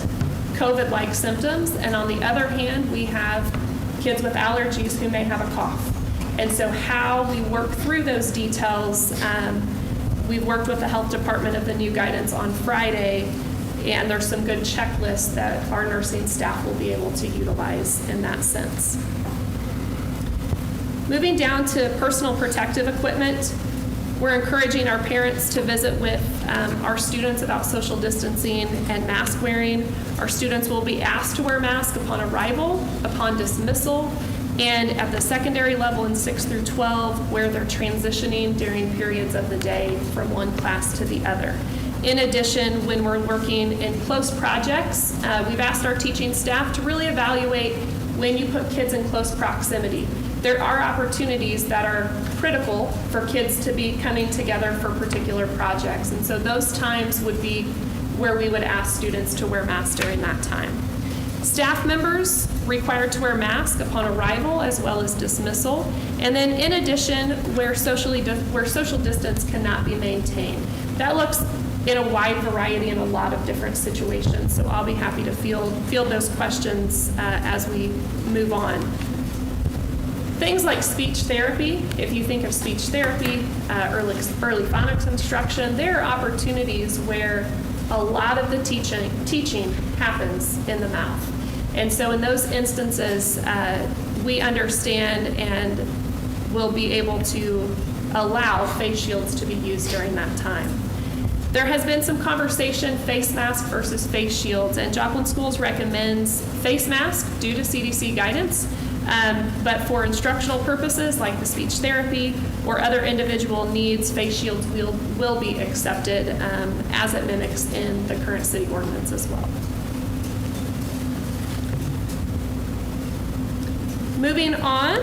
COVID-like symptoms. And on the other hand, we have kids with allergies who may have a cough. And so how we work through those details, we worked with the health department of the new guidance on Friday, and there's some good checklists that our nursing staff will be able to utilize in that sense. Moving down to personal protective equipment, we're encouraging our parents to visit with our students about social distancing and mask wearing. Our students will be asked to wear masks upon arrival, upon dismissal, and at the secondary level in 6 through 12, where they're transitioning during periods of the day from one class to the other. In addition, when we're working in close projects, we've asked our teaching staff to really evaluate when you put kids in close proximity. There are opportunities that are critical for kids to be coming together for particular projects, and so those times would be where we would ask students to wear masks during that time. Staff members required to wear masks upon arrival as well as dismissal, and then in addition, where social distance cannot be maintained. That looks in a wide variety in a lot of different situations, so I'll be happy to field those questions as we move on. Things like speech therapy, if you think of speech therapy, early phonics instruction, there are opportunities where a lot of the teaching happens in the mouth. And so in those instances, we understand and will be able to allow face shields to be used during that time. There has been some conversation, face mask versus face shields, and Joplin Schools recommends face mask due to CDC guidance. But for instructional purposes like the speech therapy or other individual needs, face shields will be accepted as it mimics in the current city ordinance as well. Moving on,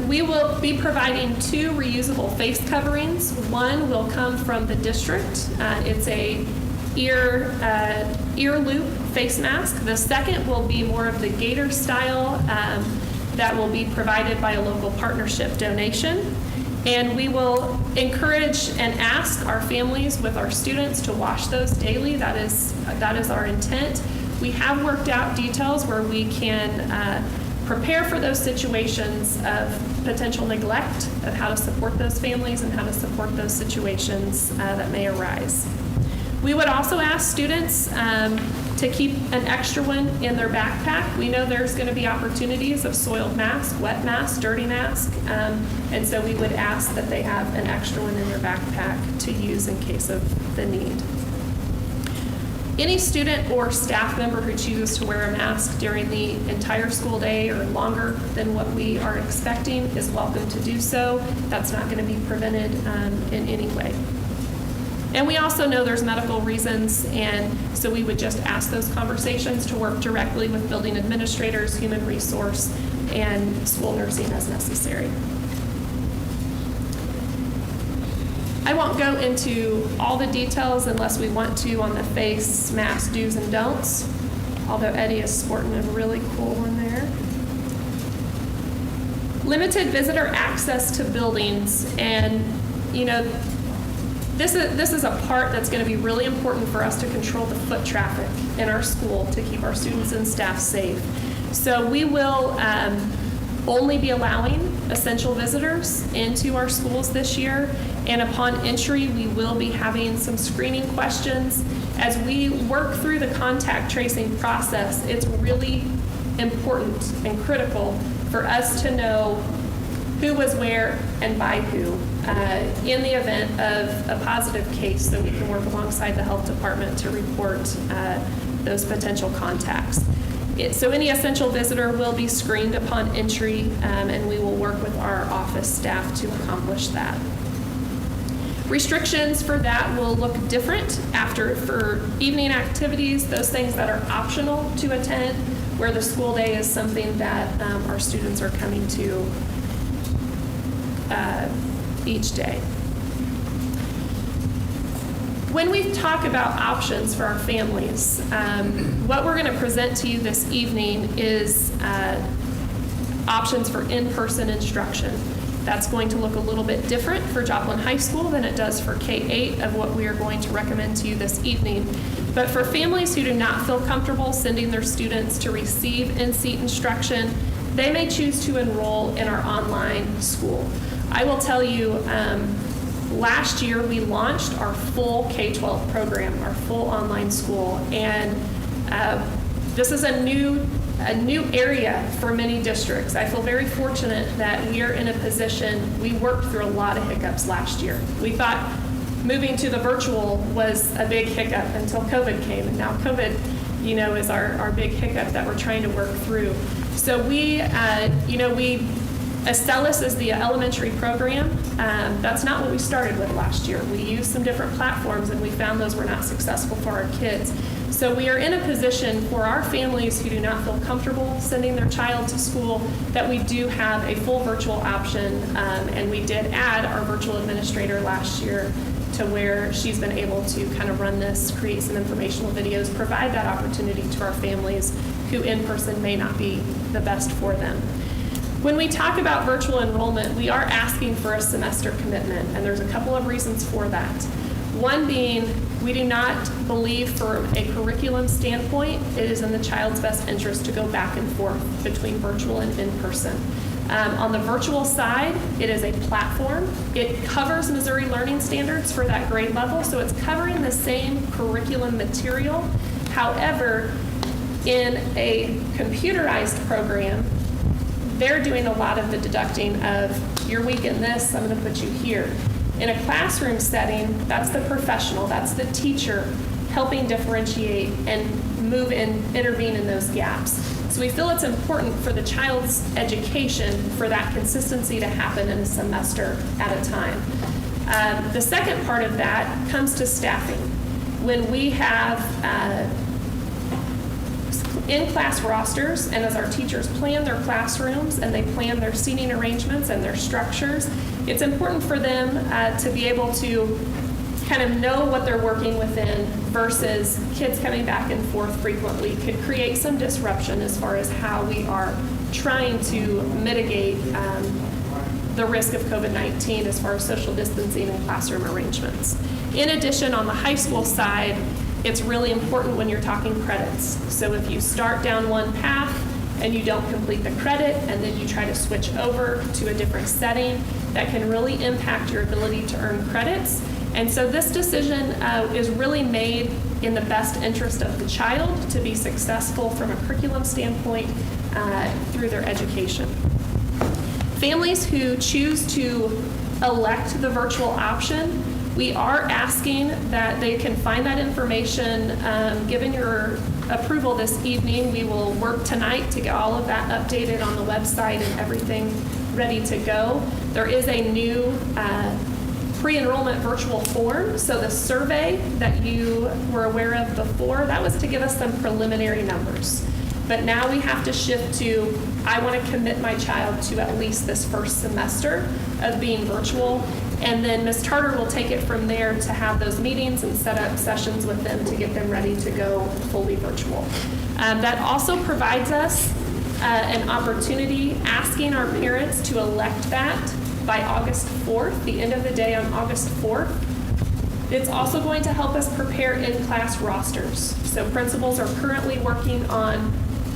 we will be providing 2 reusable face coverings. One will come from the district. It's a ear loop face mask. The second will be more of the gator style that will be provided by a local partnership donation. And we will encourage and ask our families with our students to wash those daily. That is our intent. We have worked out details where we can prepare for those situations of potential neglect, of how to support those families and how to support those situations that may arise. We would also ask students to keep an extra one in their backpack. We know there's going to be opportunities of soiled mask, wet mask, dirty mask, and so we would ask that they have an extra one in their backpack to use in case of the need. Any student or staff member who chooses to wear a mask during the entire school day or longer than what we are expecting is welcome to do so. That's not going to be prevented in any way. And we also know there's medical reasons, and so we would just ask those conversations to work directly with building administrators, human resource, and school nursing as necessary. I won't go into all the details unless we want to on the face mask do's and don'ts, although Eddie is sporting a really cool one there. Limited visitor access to buildings, and this is a part that's going to be really important for us to control the foot traffic in our school to keep our students and staff safe. So we will only be allowing essential visitors into our schools this year, and upon entry we will be having some screening questions. As we work through the contact tracing process, it's really important and critical for us to know who was where and by who in the event of a positive case, so we can work alongside the health department to report those potential contacts. So any essential visitor will be screened upon entry, and we will work with our office staff to accomplish that. Restrictions for that will look different for evening activities, those things that are optional to attend, where the school day is something that our students are coming to each day. When we talk about options for our families, what we're going to present to you this evening is options for in-person instruction. That's going to look a little bit different for Joplin High School than it does for K-8 of what we are going to recommend to you this evening. But for families who do not feel comfortable sending their students to receive in-seat instruction, they may choose to enroll in our online school. I will tell you, last year we launched our full K-12 program, our full online school, and this is a new area for many districts. I feel very fortunate that we are in a position, we worked through a lot of hiccups last year. We thought moving to the virtual was a big hiccup until COVID came, and now COVID, is our big hiccup that we're trying to work through. So Acellus is the elementary program. That's not what we started with last year. We used some different platforms, and we found those were not successful for our kids. So we are in a position for our families who do not feel comfortable sending their child to school that we do have a full virtual option, and we did add our virtual administrator last year to where she's been able to kind of run this, create some informational videos, provide that opportunity to our families who in person may not be the best for them. When we talk about virtual enrollment, we are asking for a semester commitment, and there's a couple of reasons for that. One being, we do not believe from a curriculum standpoint it is in the child's best interest to go back and forth between virtual and in-person. On the virtual side, it is a platform. It covers Missouri Learning Standards for that grade level, so it's covering the same curriculum material. However, in a computerized program, they're doing a lot of the deducting of, you're weak in this, I'm going to put you here. In a classroom setting, that's the professional, that's the teacher helping differentiate and intervene in those gaps. So we feel it's important for the child's education for that consistency to happen in a semester at a time. The second part of that comes to staffing. When we have in-class rosters, and as our teachers plan their classrooms and they plan their seating arrangements and their structures, it's important for them to be able to kind of know what they're working within versus kids coming back and forth frequently could create some disruption as far as how we are trying to mitigate the risk of COVID-19 as far as social distancing and classroom arrangements. In addition, on the high school side, it's really important when you're talking credits. So if you start down one path and you don't complete the credit, and then you try to switch over to a different setting, that can really impact your ability to earn credits. And so this decision is really made in the best interest of the child to be successful from a curriculum standpoint through their education. Families who choose to elect the virtual option, we are asking that they can find that information. Given your approval this evening, we will work tonight to get all of that updated on the website and everything ready to go. There is a new pre-enrollment virtual form. So the survey that you were aware of before, that was to give us some preliminary numbers. But now we have to shift to, I want to commit my child to at least this first semester of being virtual. And then Ms. Tarter will take it from there to have those meetings and set up sessions with them to get them ready to go fully virtual. That also provides us an opportunity asking our parents to elect that by August 4th, the end of the day on August 4th. It's also going to help us prepare in-class rosters. So principals are currently working on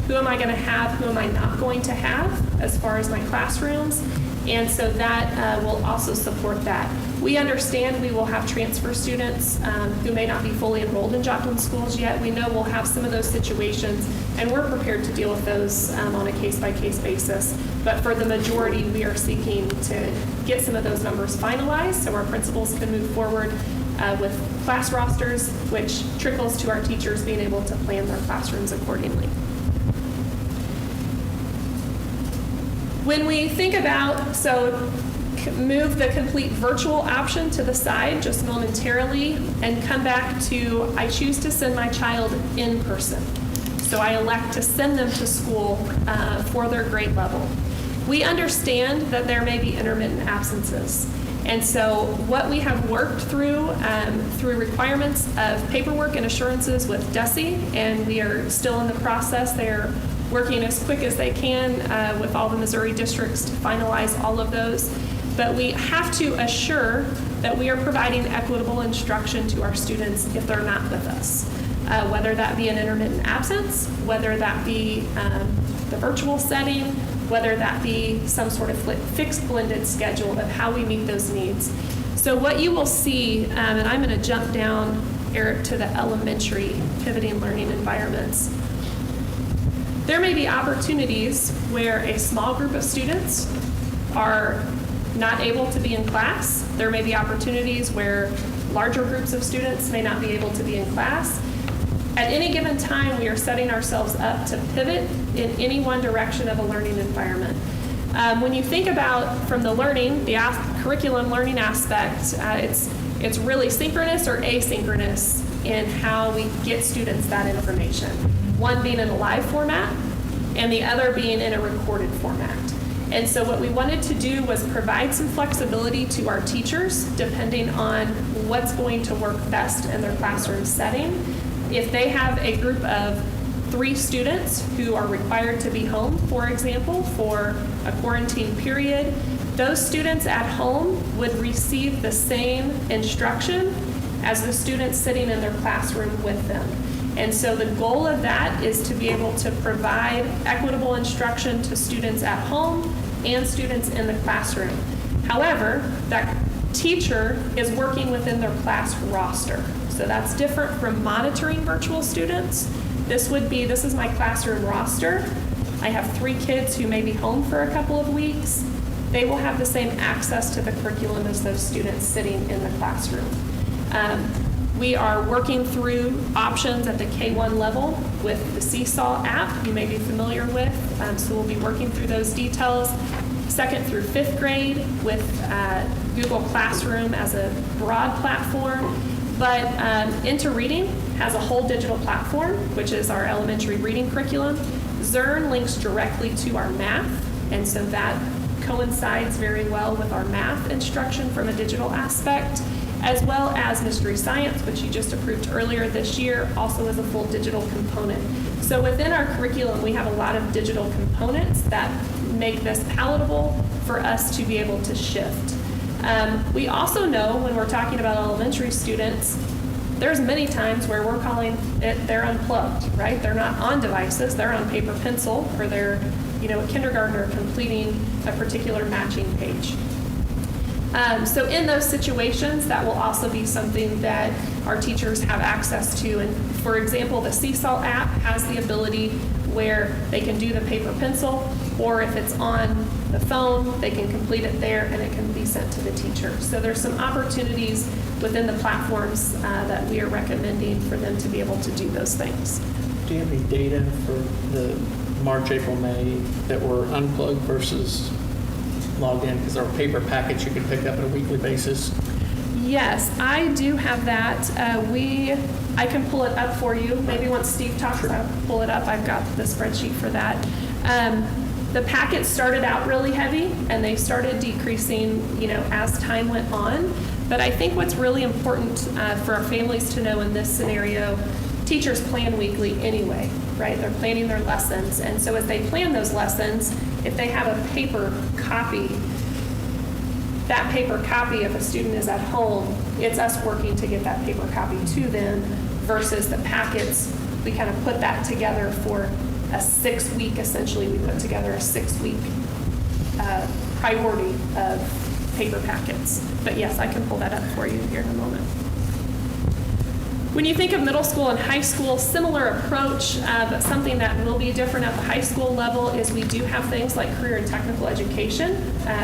who am I going to have, who am I not going to have as far as my classrooms. And so that will also support that. We understand we will have transfer students who may not be fully enrolled in Joplin schools yet. We know we'll have some of those situations, and we're prepared to deal with those on a case-by-case basis. But for the majority, we are seeking to get some of those numbers finalized so our principals can move forward with class rosters, which trickles to our teachers being able to plan their classrooms accordingly. When we think about, so move the complete virtual option to the side just momentarily and come back to, I choose to send my child in person. So I elect to send them to school for their grade level. We understand that there may be intermittent absences. And so what we have worked through requirements of paperwork and assurances with DESE, and we are still in the process. They're working as quick as they can with all the Missouri districts to finalize all of those. But we have to assure that we are providing equitable instruction to our students if they're not with us, whether that be an intermittent absence, whether that be the virtual setting, whether that be some sort of fixed blended schedule of how we meet those needs. So what you will see, and I'm going to jump down, Eric, to the elementary pivoting learning environments. There may be opportunities where a small group of students are not able to be in class. There may be opportunities where larger groups of students may not be able to be in class. At any given time, we are setting ourselves up to pivot in any one direction of a learning environment. When you think about from the learning, the curriculum learning aspect, it's really synchronous or asynchronous in how we get students that information. One being in a live format and the other being in a recorded format. And so what we wanted to do was provide some flexibility to our teachers depending on what's going to work best in their classroom setting. If they have a group of 3 students who are required to be home, for example, for a quarantine period, those students at home would receive the same instruction as the students sitting in their classroom with them. And so the goal of that is to be able to provide equitable instruction to students at home and students in the classroom. However, that teacher is working within their class roster. So that's different from monitoring virtual students. This is my classroom roster. I have 3 kids who may be home for a couple of weeks. They will have the same access to the curriculum as those students sitting in the classroom. We are working through options at the K-1 level with the Seesaw app you may be familiar with. So we'll be working through those details. 2nd through 5th grade with Google Classroom as a broad platform. But Into Reading has a whole digital platform, which is our elementary reading curriculum. Zern links directly to our math, and so that coincides very well with our math instruction from a digital aspect. as well as Mystery Science, which you just approved earlier this year, also as a full digital component. So within our curriculum, we have a lot of digital components that make this palatable for us to be able to shift. We also know when we're talking about elementary students, there's many times where we're calling it they're unplugged, right? They're not on devices, they're on paper pencil, or they're, a kindergartner completing a particular matching page. So in those situations, that will also be something that our teachers have access to. And for example, the Seesaw app has the ability where they can do the paper pencil, or if it's on the phone, they can complete it there and it can be sent to the teacher. So there's some opportunities within the platforms that we are recommending for them to be able to do those things. Do you have any data for the March, April, May that were unplugged versus logged in? Because there are paper packets you can pick up on a weekly basis. Yes, I do have that. I can pull it up for you. Maybe once Steve talks, Sure. I'll pull it up. I've got the spreadsheet for that. The packets started out really heavy, and they started decreasing, as time went on. But I think what's really important for our families to know in this scenario, teachers plan weekly anyway, right? They're planning their lessons. And so as they plan those lessons, if they have a paper copy, that paper copy, if a student is at home, it's us working to get that paper copy to them versus the packets. We kind of put that together for a 6-week, essentially, we put together a 6-week priority of paper packets. But yes, I can pull that up for you here in a moment. When you think of middle school and high school, similar approach, but something that will be different at the high school level is we do have things like career and technical education.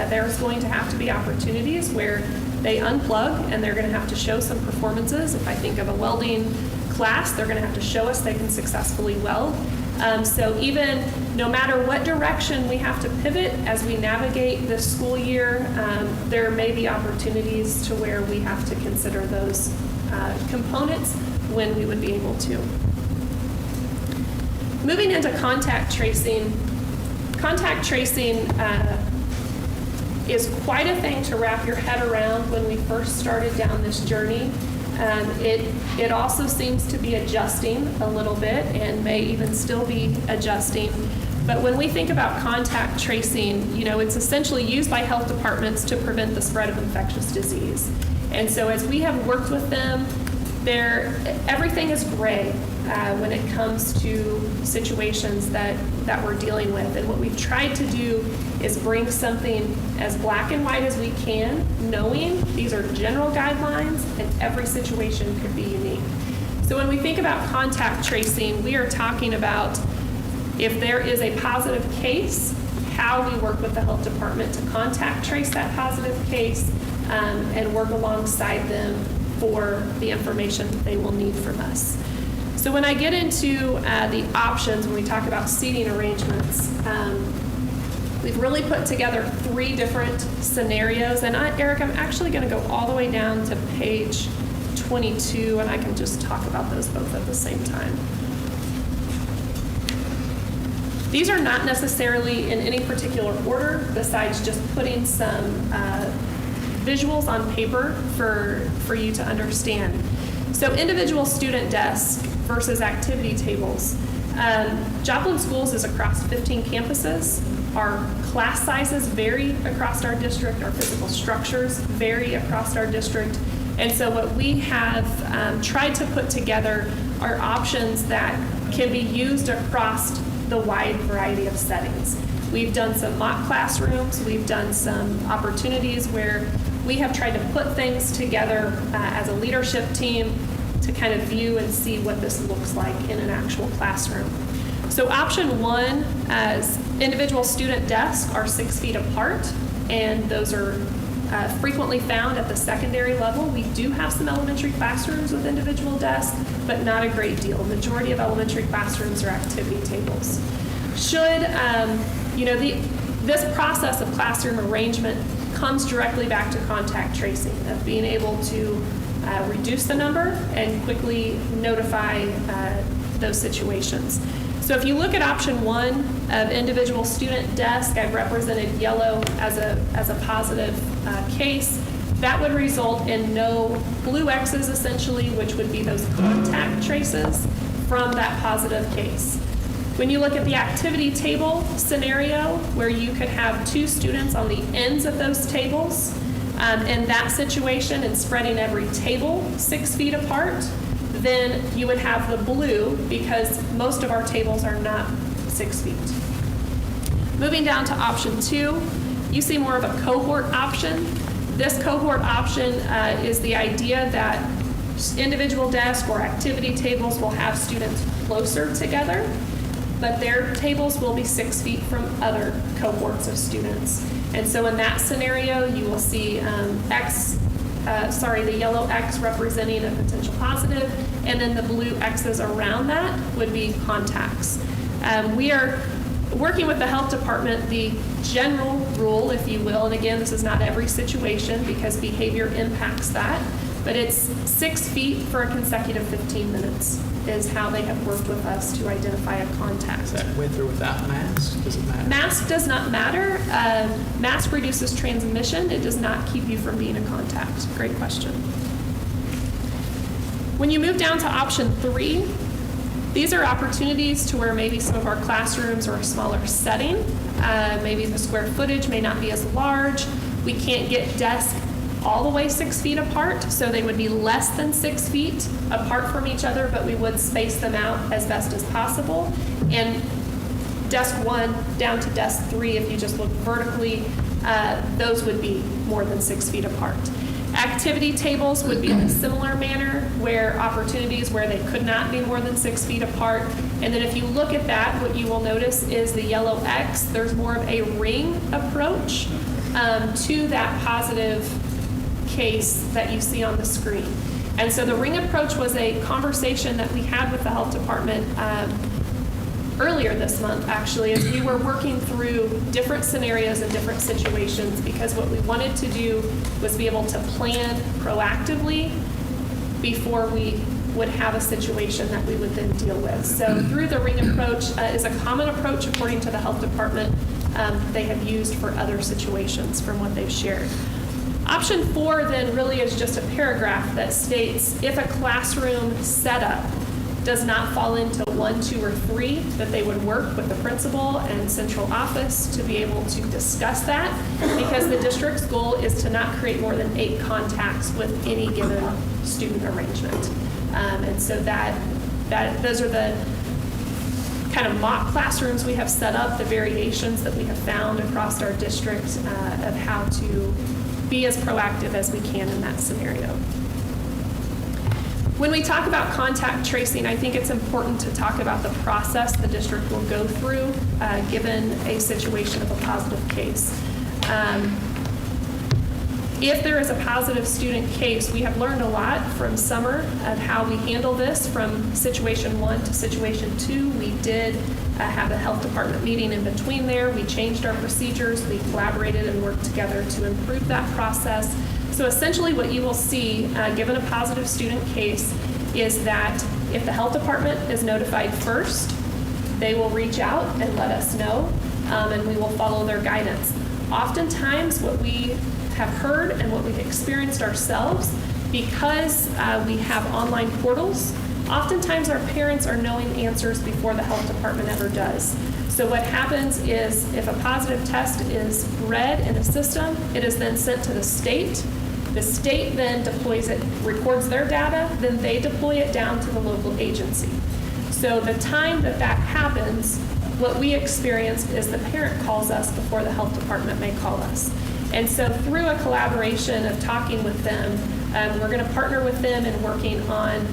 There's going to have to be opportunities where they unplug and they're going to have to show some performances. If I think of a welding class, they're going to have to show us they can successfully weld. So even no matter what direction we have to pivot as we navigate this school year, there may be opportunities to where we have to consider those components when we would be able to. Moving into contact tracing. Contact tracing is quite a thing to wrap your head around when we first started down this journey. It also seems to be adjusting a little bit and may even still be adjusting. But when we think about contact tracing, it's essentially used by health departments to prevent the spread of infectious disease. And so as we have worked with them, everything is gray when it comes to situations that we're dealing with. And what we've tried to do is bring something as black and white as we can, knowing these are general guidelines and every situation could be unique. So when we think about contact tracing, we are talking about if there is a positive case, how we work with the health department to contact trace that positive case and work alongside them for the information that they will need from us. So when I get into the options, when we talk about seating arrangements, we've really put together 3 different scenarios. And Eric, I'm actually going to go all the way down to page 22, and I can just talk about those both at the same time. These are not necessarily in any particular order, besides just putting some visuals on paper for you to understand. So individual student desk versus activity tables. Joplin Schools is across 15 campuses. Our class sizes vary across our district. Our physical structures vary across our district. And so what we have tried to put together are options that can be used across the wide variety of settings. We've done some mock classrooms. We've done some opportunities where we have tried to put things together as a leadership team to kind of view and see what this looks like in an actual classroom. So option 1, as individual student desks are 6 feet apart, and those are frequently found at the secondary level. We do have some elementary classrooms with individual desks, but not a great deal. Majority of elementary classrooms are activity tables. Should, this process of classroom arrangement comes directly back to contact tracing, of being able to reduce the number and quickly notify those situations. So if you look at option 1 of individual student desk, I've represented yellow as a positive case. that would result in no blue X's essentially, which would be those contact traces from that positive case. When you look at the activity table scenario, where you could have 2 students on the ends of those tables, in that situation and spreading every table 6 feet apart, then you would have the blue because most of our tables are not 6 feet. Moving down to option 2, you see more of a cohort option. This cohort option is the idea that individual desks or activity tables will have students closer together, but their tables will be 6 feet from other cohorts of students. And so in that scenario, you will see the yellow X representing a potential positive, and then the blue X's around that would be contacts. We are working with the health department, the general rule, if you will, and again, this is not every situation because behavior impacts that, but it's 6 feet for a consecutive 15 minutes is how they have worked with us to identify a contact. Is that with or without mask? Does it matter? Mask does not matter. Mask reduces transmission. It does not keep you from being in contact. Great question. When you move down to option 3, these are opportunities to where maybe some of our classrooms are a smaller setting. Maybe the square footage may not be as large. We can't get desks all the way 6 feet apart, so they would be less than 6 feet apart from each other, but we would space them out as best as possible. And desk 1 down to desk 3, if you just look vertically, those would be more than 6 feet apart. Activity tables would be in a similar manner, where opportunities where they could not be more than 6 feet apart. And then if you look at that, what you will notice is the yellow X, there's more of a ring approach to that positive case that you see on the screen. And so the ring approach was a conversation that we had with the health department earlier this month, actually, as we were working through different scenarios and different situations, because what we wanted to do was be able to plan proactively before we would have a situation that we would then deal with. So through the ring approach is a common approach according to the health department they have used for other situations from what they've shared. Option 4 then really is just a paragraph that states if a classroom setup does not fall into 1, 2, or 3, that they would work with the principal and central office to be able to discuss that, because the district's goal is to not create more than 8 contacts with any given student arrangement. And so those are the kind of mock classrooms we have set up, the variations that we have found across our district of how to be as proactive as we can in that scenario. When we talk about contact tracing, I think it's important to talk about the process the district will go through given a situation of a positive case. If there is a positive student case, we have learned a lot from summer of how we handle this from situation 1 to situation 2. We did have a health department meeting in between there. We changed our procedures. We collaborated and worked together to improve that process. So essentially what you will see, given a positive student case, is that if the health department is notified first, they will reach out and let us know, and we will follow their guidance. Oftentimes what we have heard and what we've experienced ourselves, because we have online portals, oftentimes our parents are knowing answers before the health department ever does. So what happens is if a positive test is read in the system, it is then sent to the state. The state then deploys it, records their data, then they deploy it down to the local agency. So the time that that happens, what we experience is the parent calls us before the health department may call us. And so through a collaboration of talking with them, we're going to partner with them in working on,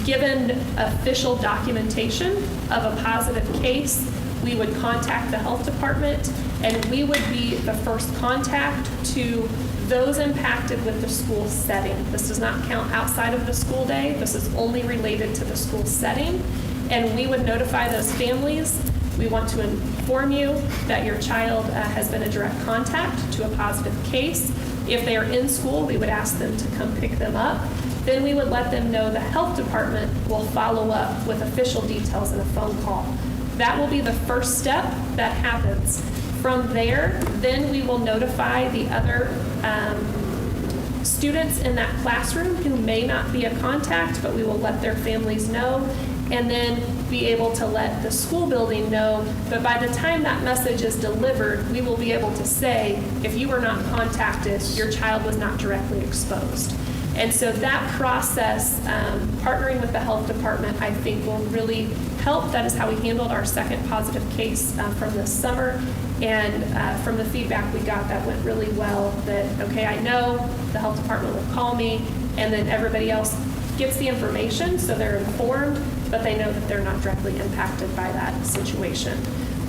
given official documentation of a positive case, we would contact the health department, and we would be the first contact to those impacted with the school setting. This does not count outside of the school day. This is only related to the school setting. And we would notify those families. We want to inform you that your child has been a direct contact to a positive case. If they are in school, we would ask them to come pick them up. Then we would let them know the health department will follow up with official details in a phone call. That will be the first step that happens. From there, then we will notify the other students in that classroom who may not be a contact, but we will let their families know, and then be able to let the school building know. But by the time that message is delivered, we will be able to say, if you were not contacted, your child was not directly exposed. And so that process, partnering with the health department, I think will really help. That is how we handled our second positive case from this summer. And from the feedback we got, that went really well. That, okay, I know the health department will call me, and then everybody else gets the information, so they're informed, but they know that they're not directly impacted by that situation.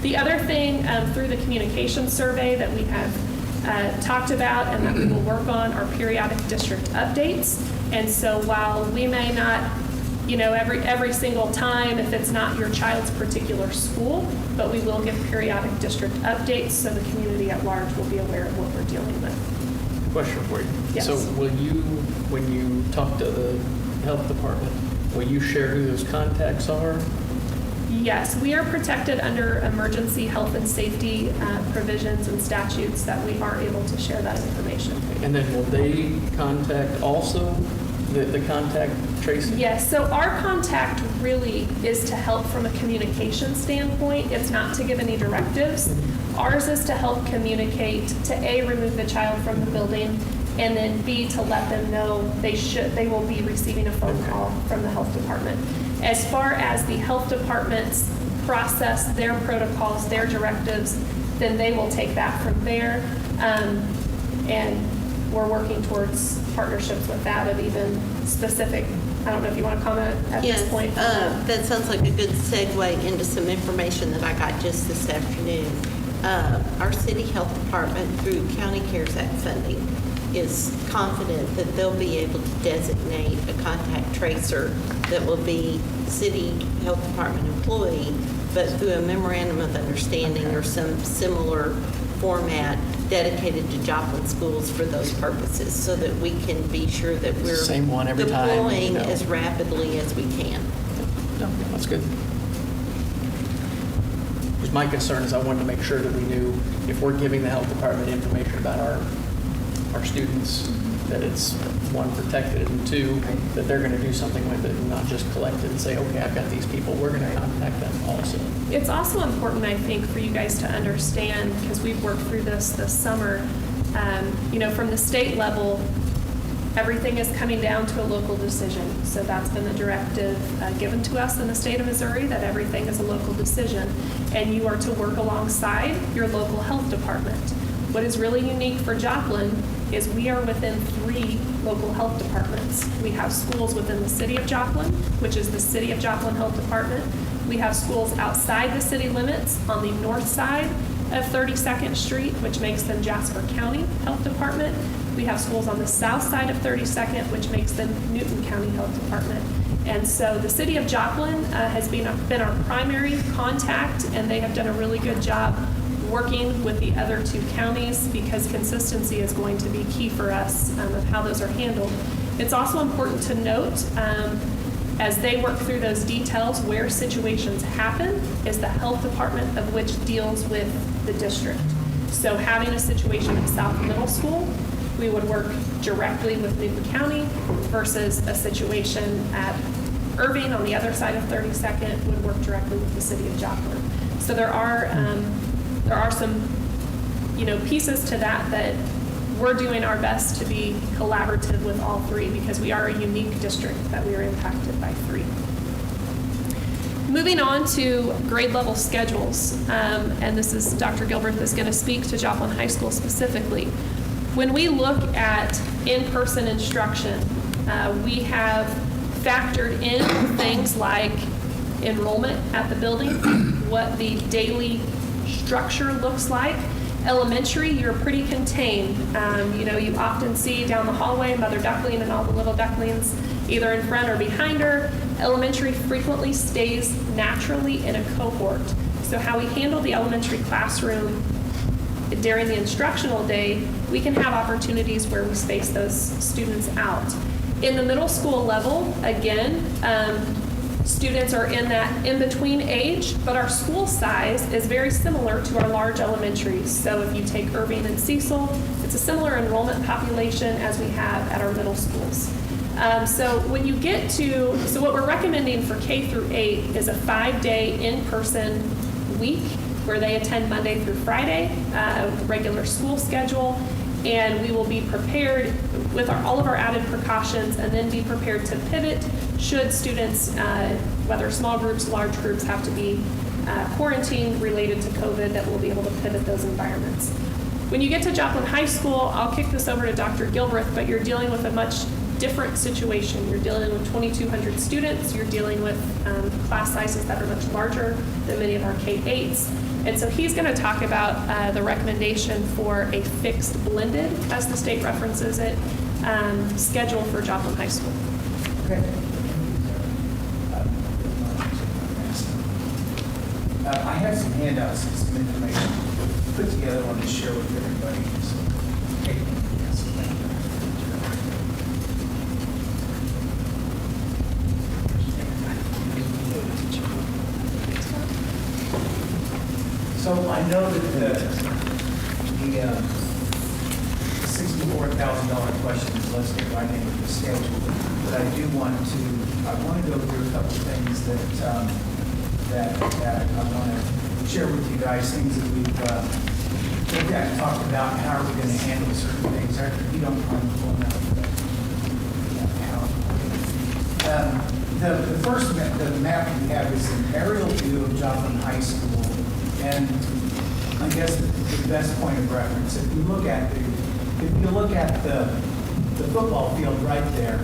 The other thing through the communication survey that we have talked about and that we will work on are periodic district updates. And so while we may not, every single time if it's not your child's particular school, but we will give periodic district updates so the community at large will be aware of what we're dealing with. Question for you. Yes. So will you, when you talk to the health department, will you share who those contacts are? Yes, we are protected under emergency health and safety provisions and statutes that we are able to share that information. And then will they contact also the contact tracing? Yes, so our contact really is to help from a communication standpoint. It's not to give any directives. Ours is to help communicate, to A, remove the child from the building, and then B, to let them know they will be receiving a phone call from the health department. As far as the health department's process, their protocols, their directives, then they will take that from there. And we're working towards partnerships with that of even specific, I don't know if you want to comment at this point. That sounds like a good segue into some information that I got just this afternoon. Our city health department, through County CARES Act funding, is confident that they'll be able to designate a contact tracer that will be city health department employee, but through a memorandum of understanding or some similar format dedicated to Joplin schools for those purposes, so that we can be sure that we're Same one every time, deploying as rapidly as we can. No, that's good. Because my concern is I wanted to make sure that we knew if we're giving the health department information about our students, that it's, one, protected, and two, that they're going to do something with it and not just collect it and say, okay, I've got these people, we're going to contact them also. It's also important, I think, for you guys to understand, because we've worked through this summer, from the state level, everything is coming down to a local decision. So that's been the directive given to us in the state of Missouri, that everything is a local decision, and you are to work alongside your local health department. What is really unique for Joplin is we are within 3 local health departments. We have schools within the city of Joplin, which is the City of Joplin Health Department. We have schools outside the city limits on the north side of 32nd Street, which makes them Jasper County Health Department. We have schools on the south side of 32nd, which makes them Newton County Health Department. And so the City of Joplin has been our primary contact, and they have done a really good job working with the other 2 counties, because consistency is going to be key for us of how those are handled. It's also important to note, as they work through those details, where situations happen is the health department of which deals with the district. So having a situation at South Middle School, we would work directly with Newton County, versus a situation at Irving on the other side of 32nd would work directly with the City of Joplin. So there are some, pieces to that we're doing our best to be collaborative with all 3, because we are a unique district that we are impacted by 3. Moving on to grade level schedules, and this is Dr. Gilbert is going to speak to Joplin High School specifically. When we look at in-person instruction, we have factored in things like enrollment at the building, what the daily structure looks like. Elementary, you're pretty contained. You often see down the hallway Mother Duckling and all the little ducklings either in front or behind her. Elementary frequently stays naturally in a cohort. So how we handle the elementary classroom during the instructional day, we can have opportunities where we space those students out. In the middle school level, again, Students are in that in-between age, but our school size is very similar to our large elementaries. So if you take Irving and Cecil, it's a similar enrollment population as we have at our middle schools. So when you get to, so what we're recommending for K through 8 is a 5-day in-person week where they attend Monday through Friday with a regular school schedule. And we will be prepared with all of our added precautions and then be prepared to pivot should students, whether small groups, large groups, have to be quarantined related to COVID, that we'll be able to pivot those environments. When you get to Joplin High School, I'll kick this over to Dr. Gilbreth, but you're dealing with a much different situation. You're dealing with 2,200 students. You're dealing with class sizes that are much larger than many of our K-8s. And so he's going to talk about the recommendation for a fixed blended, as the state references it, schedule for Joplin High School. Okay. I have some handouts and some information put together I want to share with everybody. So, okay. Yes, thank you. So I know that the $64,000 question is, let's get right into the schedule. But I do want to go through a couple of things that I want to share with you guys, things that we've looked at and talked about, how are we going to handle certain things. If you don't mind pulling out the first the map we have is an aerial view of Joplin High School. And I guess the best point of reference, if you look at the football field right there,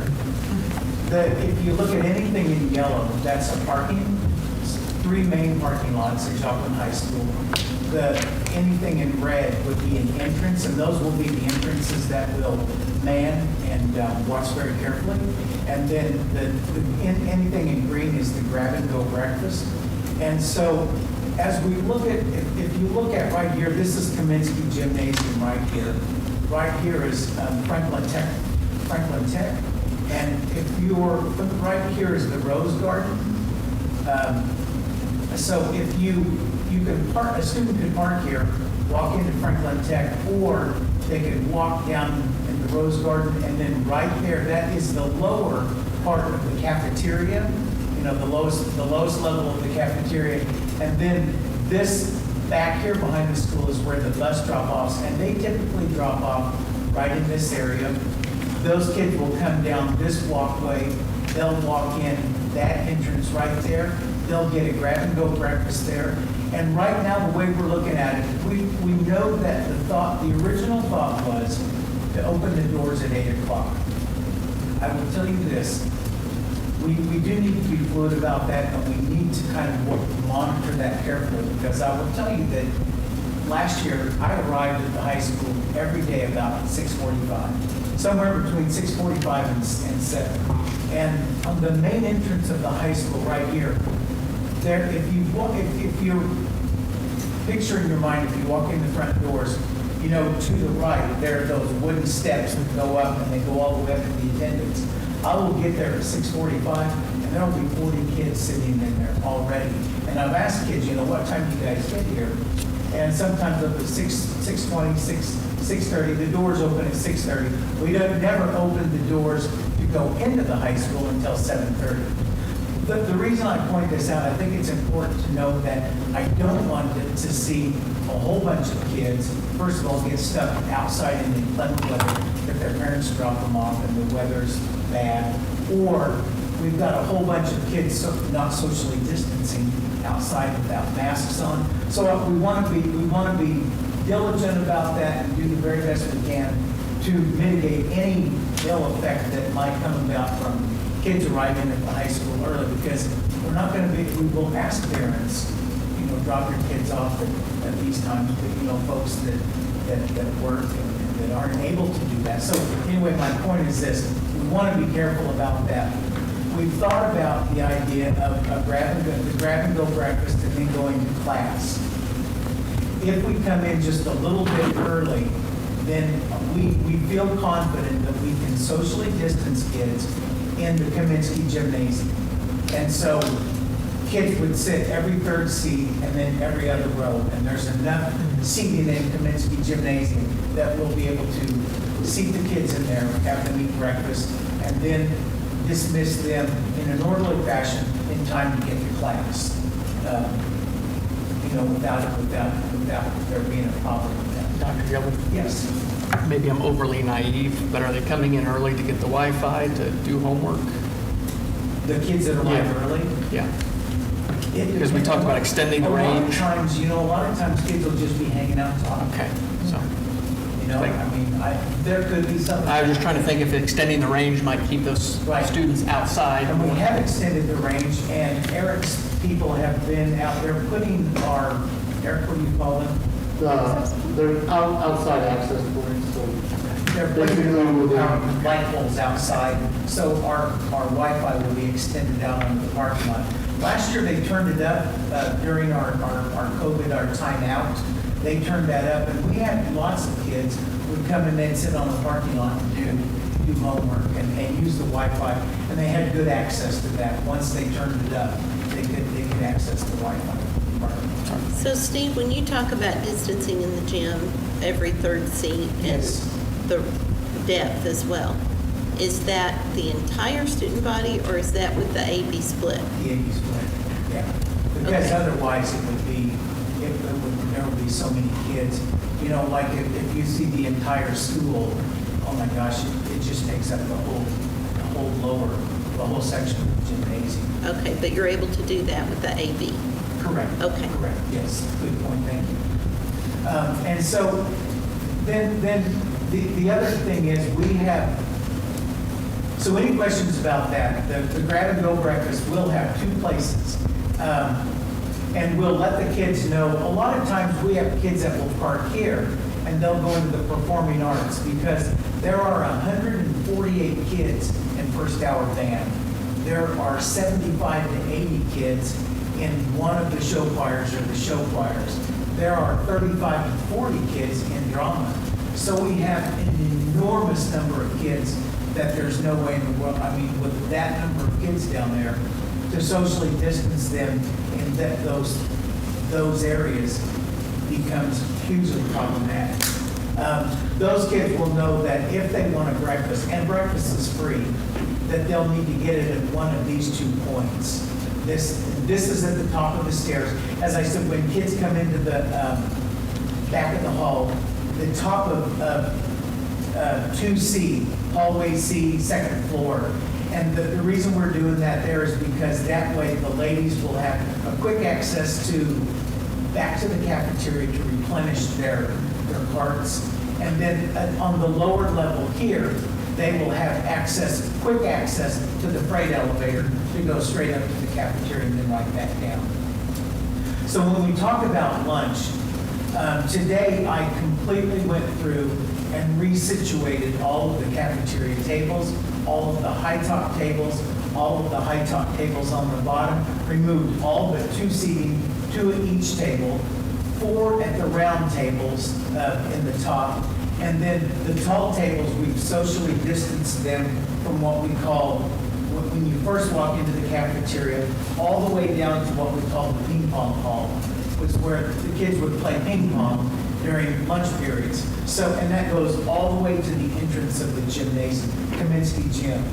if you look at anything in yellow, that's a parking. 3 main parking lots at Joplin High School. Anything in red would be an entrance, and those will be the entrances that will man and watch very carefully. And then anything in green is the grab-and-go breakfast. And so as we look at, if you look at right here, this is Kaminsky Gymnasium right here. Right here is Franklin Tech. And if you're, right here is the Rose Garden. So if you can park, a student could park here, walk into Franklin Tech, or they could walk down in the Rose Garden, and then right there, that is the lower part of the cafeteria, the lowest level of the cafeteria. And then this back here behind the school is where the bus drop-offs, and they typically drop off right in this area. Those kids will come down this walkway, they'll walk in that entrance right there, they'll get a grab-and-go breakfast there. And right now, the way we're looking at it, we know that the original thought was to open the doors at 8 o'clock. I will tell you this, we do need to be fluid about that, and we need to kind of monitor that carefully, because I will tell you that last year, I arrived at the high school every day about 6:45, somewhere between 6:45 and 7. And on the main entrance of the high school right here, there, if you're picturing in your mind, if you walk in the front doors, to the right, there are those wooden steps that go up, and they go all the way up to the attendants. I will get there at 6:45, and there will be 40 kids sitting in there already. And I've asked kids, what time do you guys get here? And sometimes up at 6:20, 6:30, the doors open at 6:30. We never open the doors to go into the high school until 7:30. The reason I point this out, I think it's important to know that I don't want to see a whole bunch of kids, first of all, get stuck outside in the pleasant weather if their parents drop them off and the weather's bad, or we've got a whole bunch of kids not socially distancing outside without masks on. So we want to be diligent about that and do the very best we can to mitigate any ill effect that might come about from kids arriving at the high school early, because we will ask parents, drop your kids off at these times, but, folks that work and that aren't able to do that. So anyway, my point is this, we want to be careful about that. We've thought about the idea of the grab-and-go breakfast and then going to class. If we come in just a little bit early, then we feel confident that we can socially distance kids in the Kaminsky Gymnasium. And so kids would sit every third seat and then every other row. And there's enough seating in Kaminsky Gymnasium that we'll be able to seat the kids in there, have them eat breakfast, and then dismiss them in an orderly fashion in time to get to class. Without there being a problem with that. Dr. Gilbert? Yes. Maybe I'm overly naive, but are they coming in early to get the Wi-Fi to do homework? The kids that arrive Yeah. early? Yeah. Because we talked about extending the range. A lot of times kids will just be hanging out talking. Okay, so There could be some. I was just trying to think if extending the range might keep those Right. students outside. And we have extended the range, and Eric's people have been out there putting our, Eric, what do you call them? They're outside access points, so. They're putting our light poles outside, so our Wi-Fi will be extended out onto the parking lot. Last year, they turned it up during our COVID, our timeout. They turned that up, and we had lots of kids would come and they'd sit on the parking lot and do homework and use the Wi-Fi, and they had good access to that. Once they turned it up, they could access the Wi-Fi. So Steve, when you talk about distancing in the gym, every third seat and Yes. the depth as well, is that the entire student body or is that with the AB split? The 80 split, yeah. Because Okay. otherwise there would be so many kids. Like if you see the entire school, oh my gosh, it just takes up the whole section of the gymnasium. Okay, but you're able to do that with the AB? Correct. Okay. Correct, yes, good point, thank you. And so then the other thing is so any questions about that? The grab and go breakfast will have 2 places. And we'll let the kids know, a lot of times we have kids that will park here and they'll go into the performing arts because there are 148 kids in first hour band. There are 75 to 80 kids in one of the show choirs or the show choirs. There are 35 to 40 kids in drama. So we have an enormous number of kids that there's no way in the world, with that number of kids down there, to socially distance them in those areas becomes hugely problematic. Those kids will know that if they want a breakfast, and breakfast is free, that they'll need to get it at one of these 2 points. This is at the top of the stairs. As I said, when kids come into the back of the hall, the top of 2C, hallway C, second floor. And the reason we're doing that there is because that way the ladies will have a quick access back to the cafeteria to replenish their carts. And then on the lower level here, they will have quick access to the freight elevator to go straight up to the cafeteria and then right back down. So when we talk about lunch, today I completely went through and resituated all of the cafeteria tables, all of the high-top tables, all of the high-top tables on the bottom, removed all but 2 seating, 2 at each table, 4 at the round tables in the top, and then the tall tables, we've socially distanced them from what we call, when you first walk into the cafeteria, all the way down to what we call the ping pong hall, was where the kids would play ping pong during lunch periods. So, and that goes all the way to the entrance of the gymnasium, Kaminsky Gym,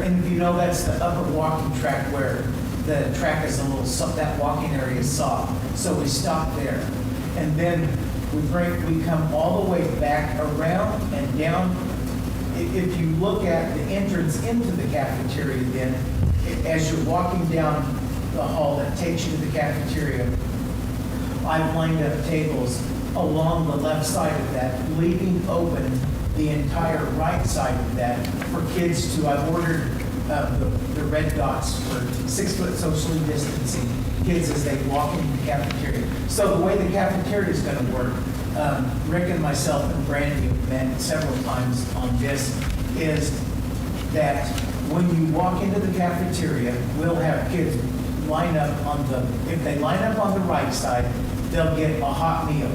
and if you know, that's the upper walking track where the track is a little soft, that walking area is soft. So we stop there. And then we come all the way back around and down. If you look at the entrance into the cafeteria then, as you're walking down the hall that takes you to the cafeteria, I've lined up tables along the left side of that, leaving open the entire right side of that for kids to, I've ordered the red dots for 6-foot socially distancing kids as they walk into the cafeteria. So the way the cafeteria is going to work, Rick and myself and Brandy have met several times on this, is that when you walk into the cafeteria, we'll have kids line up if they line up on the right side, they'll get a hot meal.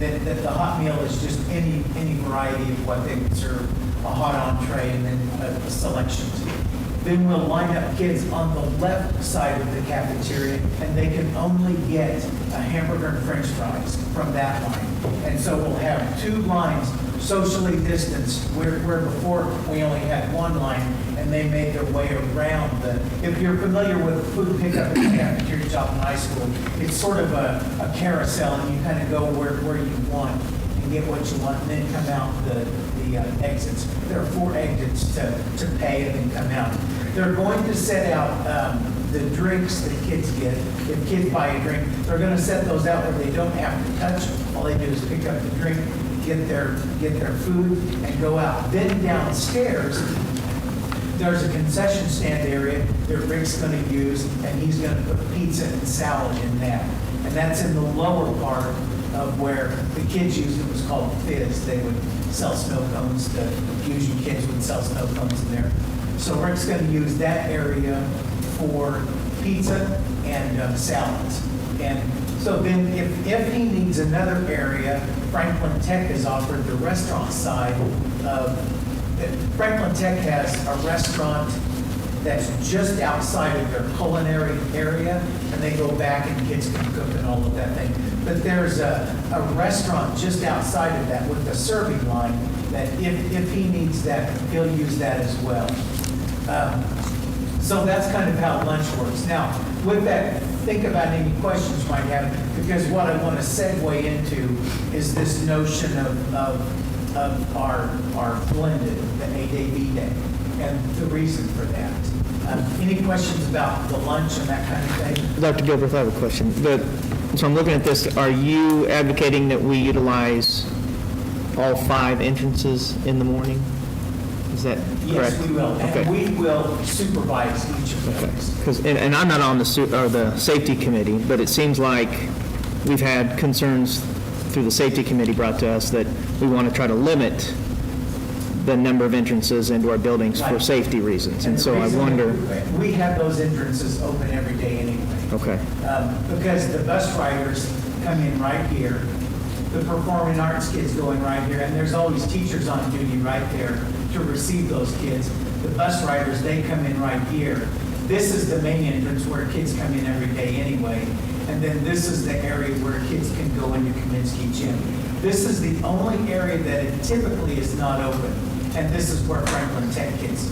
And the hot meal is just any variety of what they would serve, a hot entree and then a selection. Then we'll line up kids on the left side of the cafeteria, and they can only get a hamburger and french fries from that line. And so we'll have two lines socially distanced, where before we only had one line, and they made their way around the, if you're familiar with food pickup in the cafeteria at Joplin High School, it's sort of a carousel, and you kind of go where you want and get what you want, and then come out the exits. There are 4 exits to pay and then come out. They're going to set out the drinks that kids get. If kids buy a drink, they're going to set those out where they don't have to touch them. All they do is pick up the drink, get their food, and go out. Then downstairs, there's a concession stand area that Rick's going to use, and he's going to put pizza and salad in that. And that's in the lower part of where the kids used it was called Fizz. They would sell snow cones. The fusion kids would sell snow cones in there. So Rick's going to use that area for pizza and salads. And so then if he needs another area, Franklin Tech has offered the restaurant side of, Franklin Tech has a restaurant that's just outside of their culinary area, and they go back and kids can cook and all of that thing. But there's a restaurant just outside of that with a serving line that if he needs that, he'll use that as well. So that's kind of how lunch works. Now, with that, think about any questions you might have, because what I want to segue into is this notion of our blended, the A-Day, B-Day, and the reason for that. Any questions about the lunch and that kind of thing? Dr. Gilbert, I have a question. So I'm looking at this. Are you advocating that we utilize all 5 entrances in the morning? Is that correct? Yes, we will. Okay. And we will supervise each of those. Because, and I'm not on the safety committee, but it seems like we've had concerns through the safety committee brought to us that we want to try to limit the number of entrances into our buildings for safety reasons. And so I wonder. We have those entrances open every day anyway. Okay. Because the bus riders come in right here, the performing arts kids go in right here, and there's always teachers on duty right there to receive those kids. The bus riders, they come in right here. This is the main entrance where kids come in every day anyway. And then this is the area where kids can go into Kaminsky Gym. This is the only area that it typically is not open. And this is where Franklin Tech kids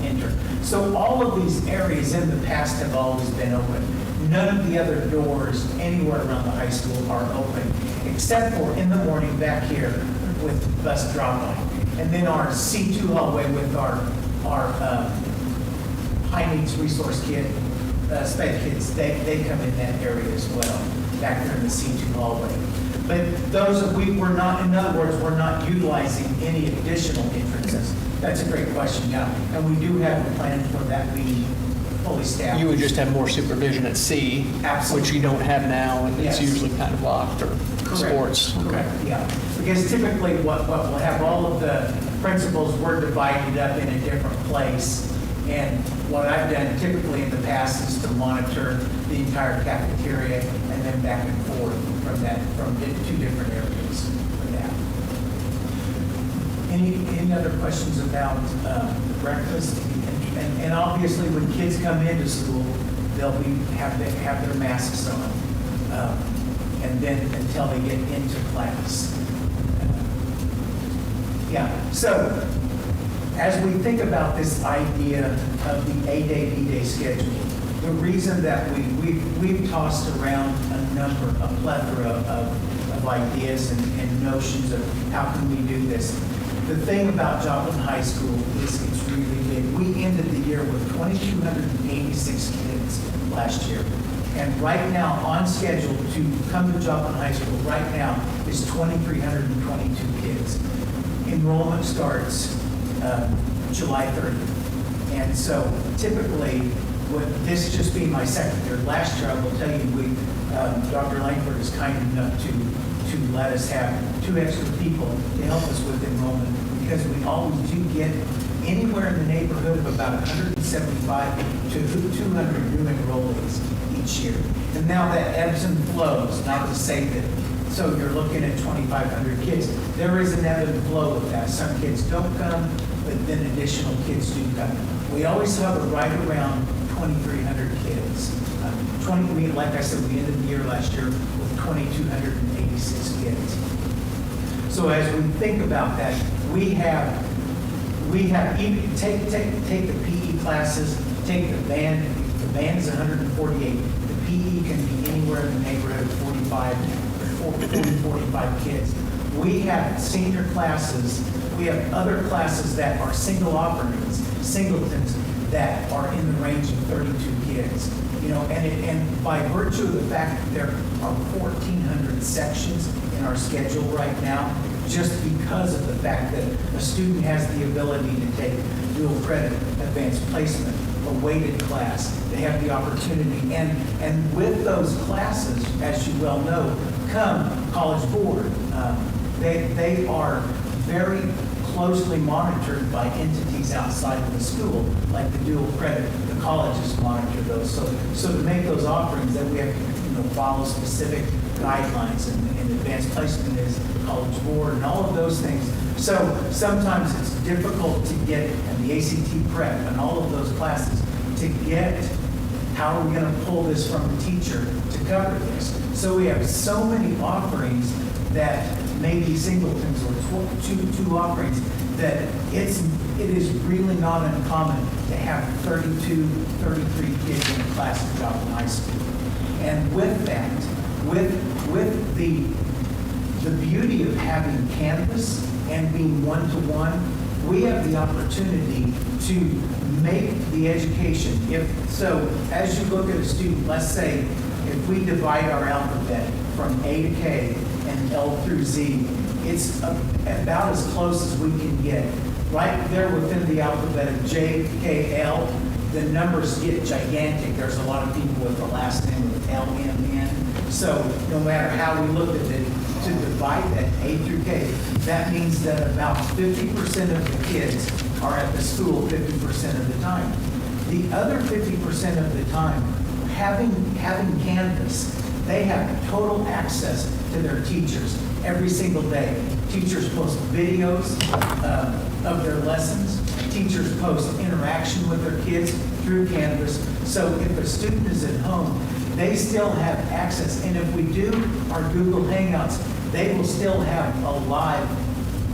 enter. So all of these areas in the past have always been open. None of the other doors anywhere around the high school are open, except for in the morning back here with bus drop-off. And then our C2 hallway with our high needs resource kid, sped kids, they come in that area as well, back there in the C2 hallway. But those, we're not, in other words, we're not utilizing any additional entrances. That's a great question, yeah. And we do have a plan for that being fully staffed. You would just have more supervision at C, Absolutely. which you don't have now, and it's Yes. usually kind of locked, or sports. Correct, yeah. Because typically what we'll have, all of the principals were divided up in a different place. And what I've done typically in the past is to monitor the entire cafeteria and then back and forth from 2 different areas for that. Any other questions about breakfast? And obviously when kids come into school, they'll have their masks on. And then until they get into class. So as we think about this idea of the A-Day, B-Day schedule, the reason that we've tossed around a plethora of ideas and notions of how can we do this. The thing about Joplin High School is it's really big. We ended the year with 2,286 kids last year. And right now, on schedule to come to Joplin High School right now is 2,322 kids. Enrollment starts July 30th. And so typically, with this just being my second year, last year I will tell you, Dr. Langford is kind enough to let us have 2 extra people to help us with enrollment, because we always do get anywhere in the neighborhood of about 175 to 200 new enrollees each year. And now that ebbs and flows, not to say that, so you're looking at 2,500 kids. There is an ebb and flow with that. Some kids don't come, but then additional kids do come. we always hover right around 2,300 kids. Like I said, we ended the year last year with 2,286 kids. So as we think about that, we have even take the PE classes, take the band. The band is 148. The PE can be anywhere in the neighborhood of 45 kids. We have senior classes. We have other classes that are single offerings, singletons, that are in the range of 32 kids. You know, and by virtue of the fact that there are 1,400 sections in our schedule right now, just because of the fact that a student has the ability to take dual credit advanced placement, a weighted class, they have the opportunity. And with those classes, as you well know, come College Board. They are very closely monitored by entities outside of the school, like the dual credit. The colleges monitor those. So to make those offerings, then we have to follow specific guidelines, and advanced placement is College Board and all of those things. So sometimes it's difficult to get, and the ACT prep and all of those classes, to get how are we going to pull this from the teacher to cover this. So we have so many offerings that maybe singletons or two offerings, that it is really not uncommon to have 32, 33 kids in a class at Joplin High School. And with that, with the beauty of having Canvas and being one-to-one, we have the opportunity to make the education. So as you look at a student, let's say if we divide our alphabet from A to K and L through Z, it's about as close as we can get. Right there within the alphabet of J, K, L, the numbers get gigantic. There's a lot of people with the last name of L, M, N. So no matter how we look at it, to divide that A through K, that means that about 50% of the kids are at the school 50% of the time. The other 50% of the time, having Canvas, they have total access to their teachers every single day. Teachers post videos of their lessons. Teachers post interaction with their kids through Canvas. So if a student is at home, they still have access. And if we do our Google Hangouts, they will still have a live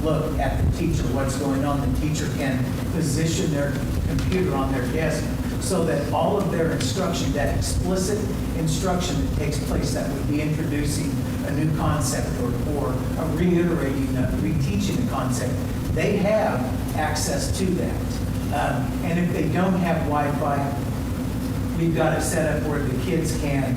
look at the teacher, what's going on. The teacher can position their computer on their desk so that all of their instruction, that explicit instruction that takes place, that would be introducing a new concept or reteaching a concept, they have access to that. And if they don't have Wi-Fi, we've got it set up where the kids can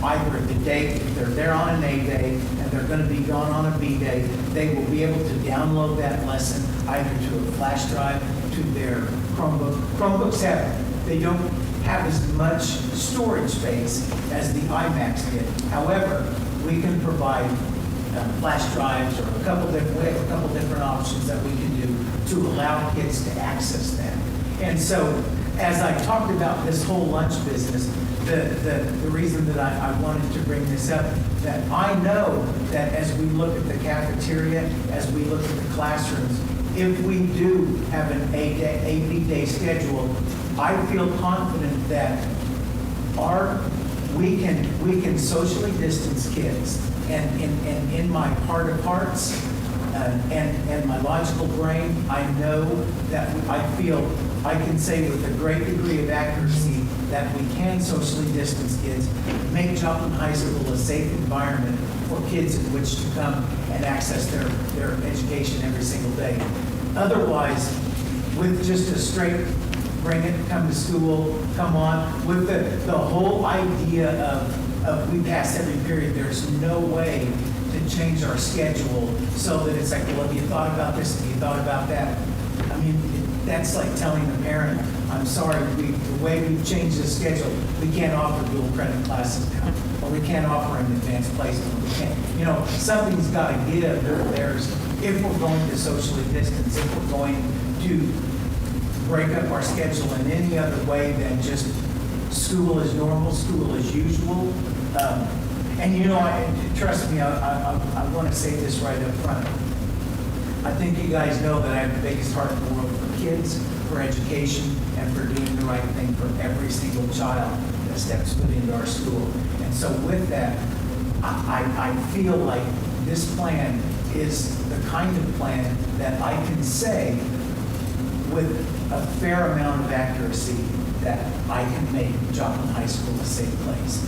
either the day, if they're there on an A day and they're going to be gone on a B day, they will be able to download that lesson either to a flash drive, to their Chromebook. Chromebooks they don't have as much storage space as the iMacs did. However, we can provide flash drives or a couple different options that we can do to allow kids to access that. And so, as I talked about this whole lunch business, the reason that I wanted to bring this up, that I know that as we look at the cafeteria, as we look at the classrooms, if we do have an AP day schedule, I feel confident that we can socially distance kids. And in my heart of hearts and my logical brain, I know that I can say with a great degree of accuracy that we can socially distance kids, make Joplin High School a safe environment for kids in which to come and access their education every single day. Otherwise, with just a straight bring it, come to school, come on, with the whole idea of we pass every period, there's no way to change our schedule so that it's like, well, have you thought about this? Have you thought about that? I mean, that's like telling the parent, I'm sorry, the way we've changed the schedule, we can't offer dual credit classes now, or we can't offer an advanced placement. We can't, something's got to give. If we're going to socially distance, if we're going to break up our schedule in any other way than just school as normal, school as usual. Trust me, I want to say this right up front. I think you guys know that I have the biggest heart in the world for kids. for education and for doing the right thing for every single child that steps foot into our school. And so with that, I feel like this plan is the kind of plan that I can say with a fair amount of accuracy that I can make Joplin High School a safe place.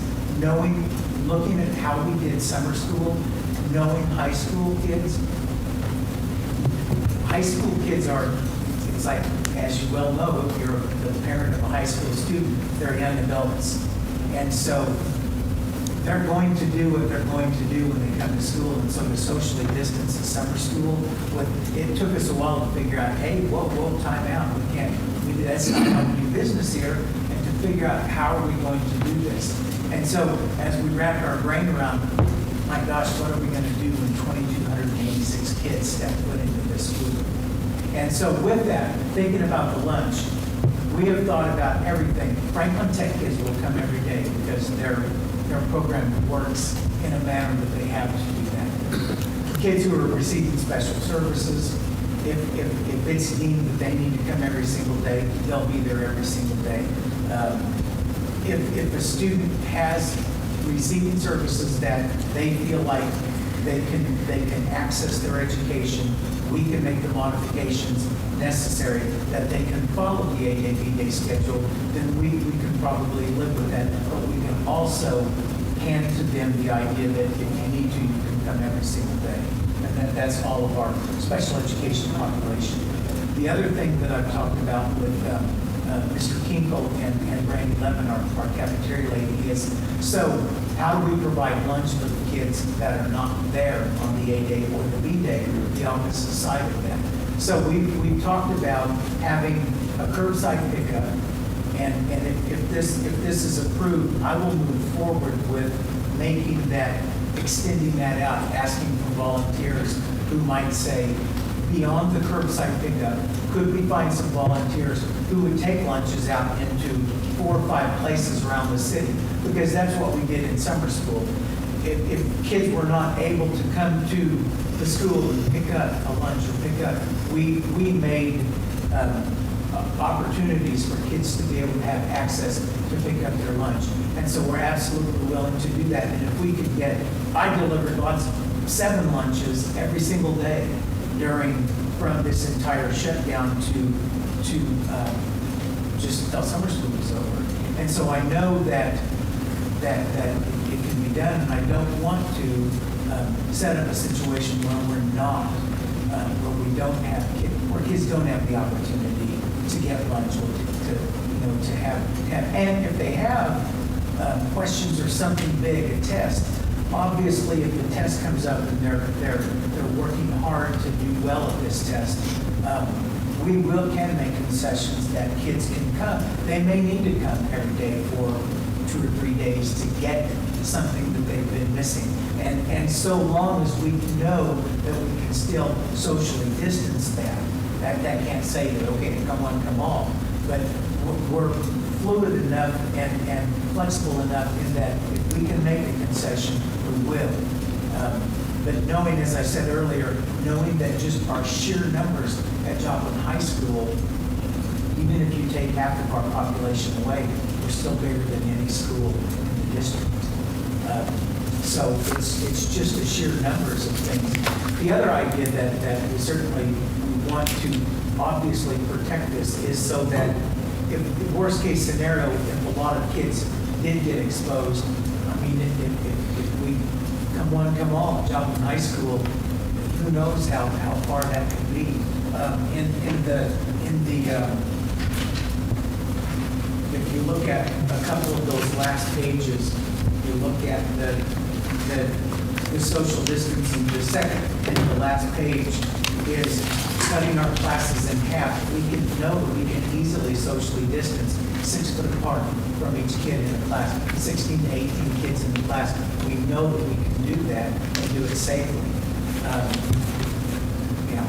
Looking at how we did summer school, knowing high school kids are, it's like, as you well know, if you're the parent of a high school student, they're young adults. And so they're going to do what they're going to do when they come to school, and so to socially distance in summer school, it took us a while to figure out, hey, whoa, time out. That's not how we do business here, and to figure out how are we going to do this. And so as we wrapped our brain around, my gosh, what are we going to do when 2,286 kids step foot into this school? And so with that, thinking about the lunch, we have thought about everything. Franklin Tech kids will come every day because their program works in a manner that they have to do that. Kids who are receiving special services, if it's deemed that they need to come every single day, they'll be there every single day. If a student has receiving services that they feel like they can access their education, we can make the modifications necessary that they can follow the 8 day schedule, then we can probably live with that. But we can also hand to them the idea that if you need to, you can come every single day. And that's all of our special education population. The other thing that I've talked about with Mr. Kinkle and Brandy Lemon, our cafeteria lady, is so how do we provide lunch for the kids that are not there on the A day or the B day, the opposite side of that? So we've talked about having a curbside pickup, and if this is approved, I will move forward with making that, extending that out, asking for volunteers who might say, beyond the curbside pickup, could we find some volunteers who would take lunches out into 4 or 5 places around the city? Because that's what we did in summer school. If kids were not able to come to the school and pick up a lunch or pick up, we made opportunities for kids to be able to have access to pick up their lunch. And so we're absolutely willing to do that. And if we could I delivered 7 lunches every single day from this entire shutdown to just until summer school was over. And so I know that it can be done, and I don't want to set up a situation where we're not, where kids don't have the opportunity to get lunch or to have, and if they have questions or something big, a test, obviously if the test comes up and they're working hard to do well at this test, we can make concessions that kids can come. They may need to come every day for 2 or 3 days to get something that they've been missing. And so long as we know that we can still socially distance that can't say that, okay, come on, come all. But we're fluid enough and flexible enough in that if we can make a concession, we will. But knowing, as I said earlier, knowing that just our sheer numbers at Joplin High School, even if you take half of our population away, we're still bigger than any school in the district. So it's just the sheer numbers of things. The other idea that we certainly want to obviously protect this is so that if worst case scenario, if a lot of kids did get exposed, I mean, if we come one, come all, Joplin High School, who knows how far that could be. If you look at a couple of those last pages, you look at the social distancing. The second and the last page is cutting our classes in half. We can know that we can easily socially distance 6 foot apart from each kid in the class, 16 to 18 kids in the class. We know that we can do that and do it safely.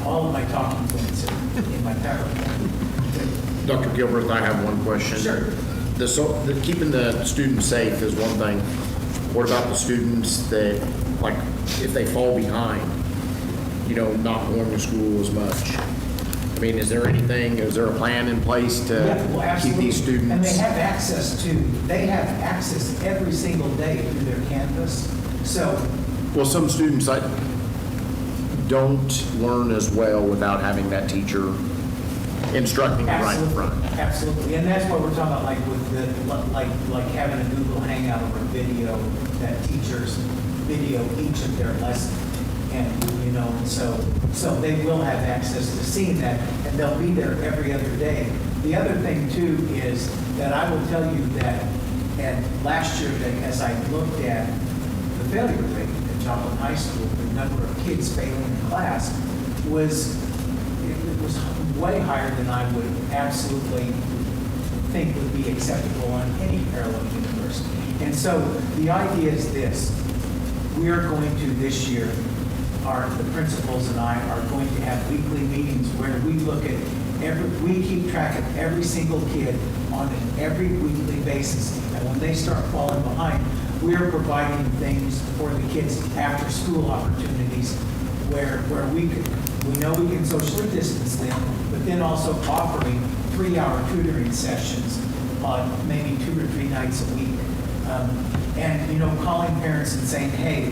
All of my talking points are in my PowerPoint. Dr. Gilbert, I have one question. Sure. Keeping the students safe is one thing. What about the students that, like, if they fall behind, not going to school as much? I mean, is there a plan in place Yeah, well, to keep absolutely. these students? And they have access every single day to their campus. So, Well, some students don't learn as well without having that teacher instructing them right in front. absolutely. And that's what we're talking about, like with like having a Google Hangout or a video that teachers video each of their lessons. And, so they will have access to seeing that, and they'll be there every other day. The other thing too is that I will tell you that, and last year, that as I looked at the failure rate at Joplin High School, the number of kids failing in class was way higher than I would absolutely think would be acceptable on any parallel university. And so the idea is this: we are going to this year, the principals and I are going to have weekly meetings where we look at we keep track of every single kid on an every weekly basis. And when they start falling behind, we are providing things for the kids after school opportunities where we know we can socially distance them, but then also offering 3-hour tutoring sessions on maybe 2 or 3 nights a week. And calling parents and saying, hey,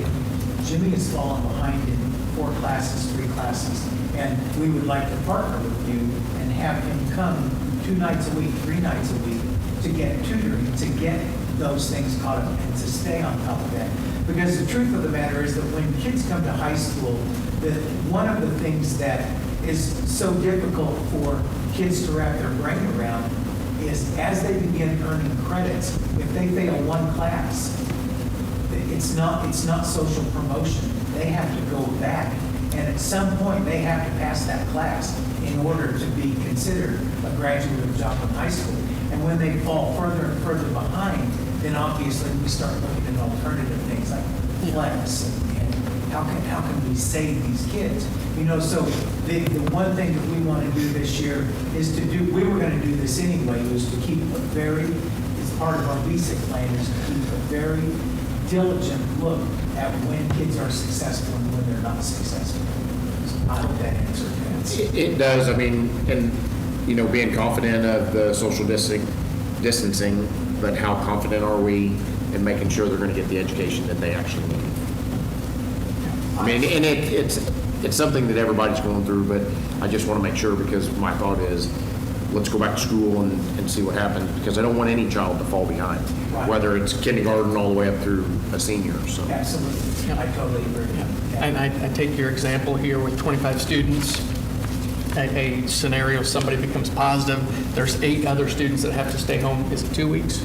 Jimmy has fallen behind in 4 classes, 3 classes, and we would like to partner with you and have him come 2 nights a week, 3 nights a week to get tutoring, to get those things caught up and to stay on top of that. Because the truth of the matter is that when kids come to high school, that one of the things that is so difficult for kids to wrap their brain around is as they begin earning credits, if they fail 1 class, it's not social promotion. They have to go back, and at some point they have to pass that class in order to be considered a graduate of Joplin High School. And when they fall further and further behind, then obviously we start looking at alternative things like flex and how can we save these kids? So the one thing that we want to do this year is we were going to do this anyway, was to keep as part of our BSIC plan, is to keep a very diligent look at when kids are successful and when they're not successful. So I hope that answered that. It does. I mean, and being confident of the social distancing, but how confident are we in making sure they're going to get the education that they actually need? I mean, and it's something that everybody's going through, but I just want to make sure, because my thought is, let's go back to school and see what happens, because I don't want any child to fall behind, Right. whether it's kindergarten all the way up through a senior. So. Absolutely. I totally agree. And I take your example here with 25 students, a scenario, somebody becomes positive, there's 8 other students that have to stay home. Is it 2 weeks?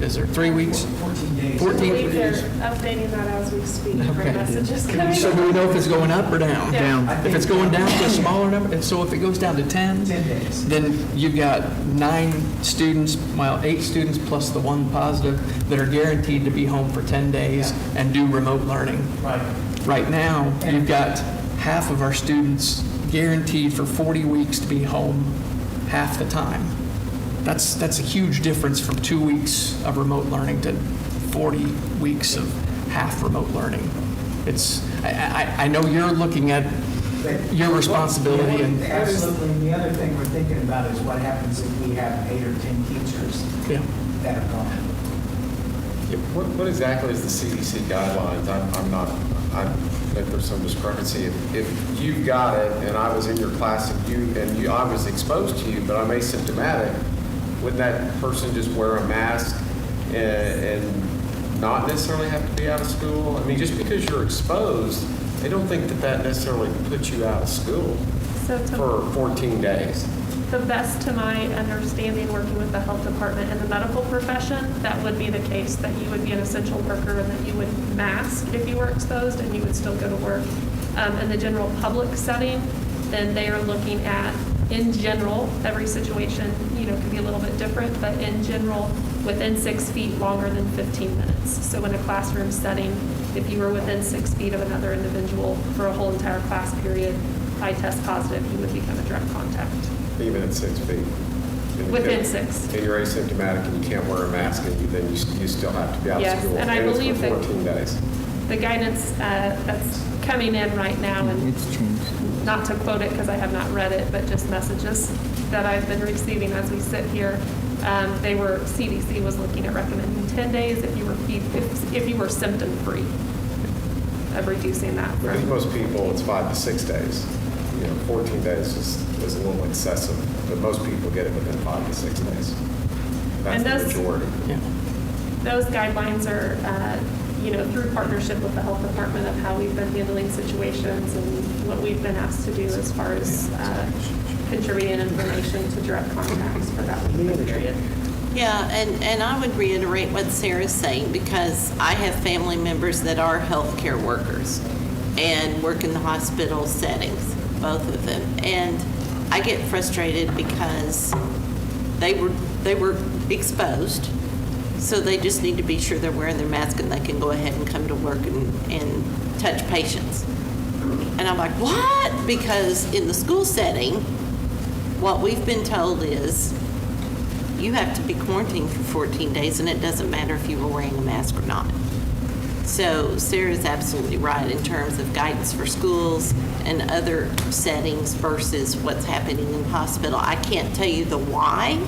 Is there 3 weeks? 14 days. 14 They're days. updating that as we speak. Okay. Messages coming. So do we know if it's going up or down? Yeah. Down. If it's going down to a smaller number, and so if it goes down to 10, 10 days. then you've got 9 students, 8 students plus the 1 positive that are guaranteed to be home for 10 days and do remote learning. Right. Right now, you've got half of our students guaranteed for 40 weeks to be home half the time. That's a huge difference from 2 weeks of remote learning to 40 weeks of half remote learning. I know you're looking at your responsibility and Absolutely. And the other thing we're thinking about is what happens if we have 8 or 10 teachers that are gone. What exactly is the CDC guidelines? I think there's some discrepancy. If you got it and I was in your class and I was exposed to you, but I'm asymptomatic, would that person just wear a mask and not necessarily have to be out of school? I mean, just because you're exposed, they don't think that necessarily puts you out of school for 14 days. The best to my understanding, working with the health department and the medical profession, that would be the case, that you would be an essential worker and that you would mask if you were exposed and you would still go to work. In the general public setting, then they are looking at, in general, every situation, could be a little bit different, but in general, within 6 feet longer than 15 minutes. So in a classroom setting, if you were within 6 feet of another individual for a whole entire class period, I test positive, you would become a direct contact. Even at 6 feet. Within 6. And you're asymptomatic and you can't wear a mask, and then you still have to be out of Yes, school. and I believe it's for that 14 days. The guidance that's coming in right now, and It's changed. not to quote it because I have not read it, but just messages that I've been receiving as we sit here. CDC was looking at recommending 10 days if you were symptom-free, of reducing that. I think most people, it's 5 to 6 days. 14 days is a little excessive, but most people get it within 5 to 6 days. That's the majority. Those guidelines are, through partnership with the health department of how we've been handling situations and what we've been asked to do as far as contributing information to direct contacts for that period. Yeah, and I would reiterate what Sarah's saying, because I have family members that are healthcare workers and work in the hospital settings, both of them. And I get frustrated because they were exposed, so they just need to be sure they're wearing their mask and they can go ahead and come to work and touch patients. And I'm like, what? Because in the school setting, what we've been told is you have to be quarantined for 14 days, and it doesn't matter if you were wearing a mask or not. So Sarah's absolutely right in terms of guidance for schools and other settings versus what's happening in the hospital. I can't tell you the why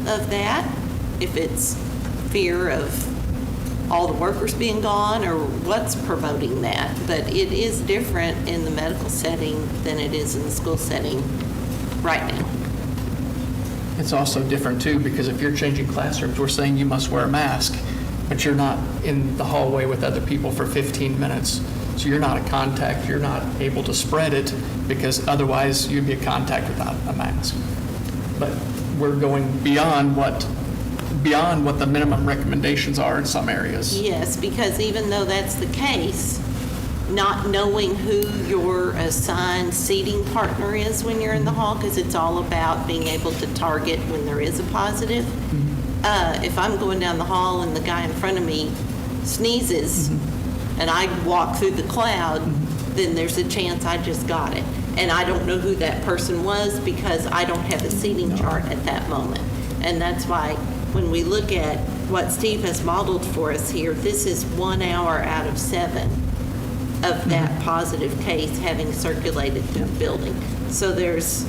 of that, if it's fear of all the workers being gone or what's promoting that, but it is different in the medical setting than it is in the school setting right now. It's also different too, because if you're changing classrooms, we're saying you must wear a mask, but you're not in the hallway with other people for 15 minutes. So you're not a contact, you're not able to spread it, because otherwise you'd be a contact without a mask. But we're going beyond what the minimum recommendations are in some areas. Yes, because even though that's the case, not knowing who your assigned seating partner is when you're in the hall, because it's all about being able to target when there is a positive. If I'm going down the hall and the guy in front of me sneezes and I walk through the cloud, then there's a chance I just got it. And I don't know who that person was because I don't have a seating chart at that moment. And that's why when we look at what Steve has modeled for us here, this is 1 hour out of 7 of that positive case having circulated through the building. So there's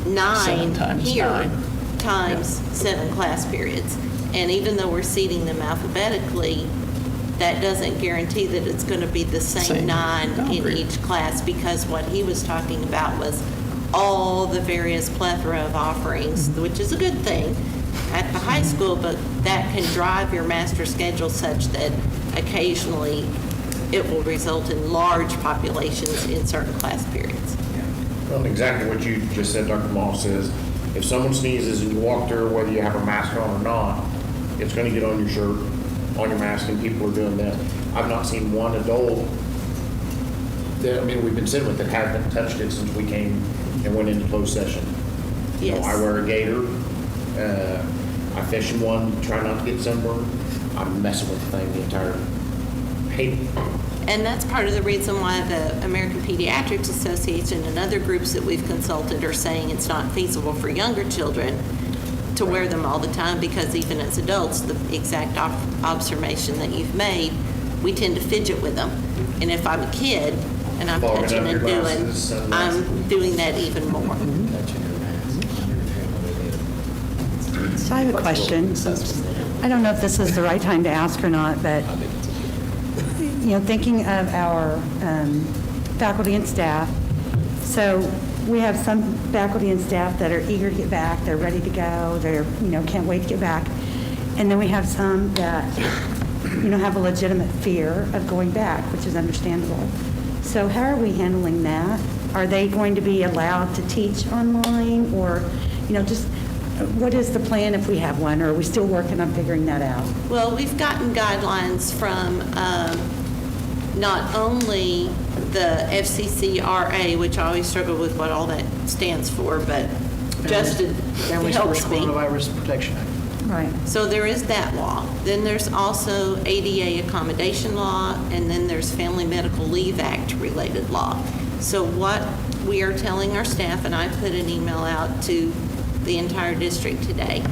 9 times here 9. times 7 class periods. And even though we're seating them alphabetically, that doesn't guarantee that it's going to be the same 9 in each class, because what he was talking about was all the various plethora of offerings, which is a good thing at the high school, but that can drive your master schedule such that occasionally it will result in large populations in certain class periods. Well, exactly what you just said, Dr. Moss, is if someone sneezes and you walk through, whether you have a mask on or not, it's going to get on your shirt, on your mask, and people are doing this. I've not seen one adult that, we've been sitting with that haven't touched it since we came and went into closed session. Yes. I wear a gaiter. I fish in one, try not to get sunburned. I'm messing with the thing the entire And that's part of the reason why the American Pediatrics Association and other groups that we've consulted are saying it's not feasible for younger children to wear them all the time, because even as adults, the exact observation that you've made, we tend to fidget with them. And if I'm a kid and I'm touching and doing, I'm doing that even more. So I have a question. I don't know if this is the right time to ask or not, but thinking of our faculty and staff, so we have some faculty and staff that are eager to get back, they're ready to go, they're, can't wait to get back. And then we have some that, have a legitimate fear of going back, which is understandable. So how are we handling that? Are they going to be allowed to teach online, or, just what is the plan if we have one, or are we still working on figuring that out? Well, we've gotten guidelines from not only the FCCRA, which I always struggle with what all that stands for, but Justin Families helps First me. Coronavirus Protection Act. Right. So there is that law. Then there's also ADA accommodation law, and then there's Family Medical Leave Act related law. So what we are telling our staff, and I put an email out to the entire district today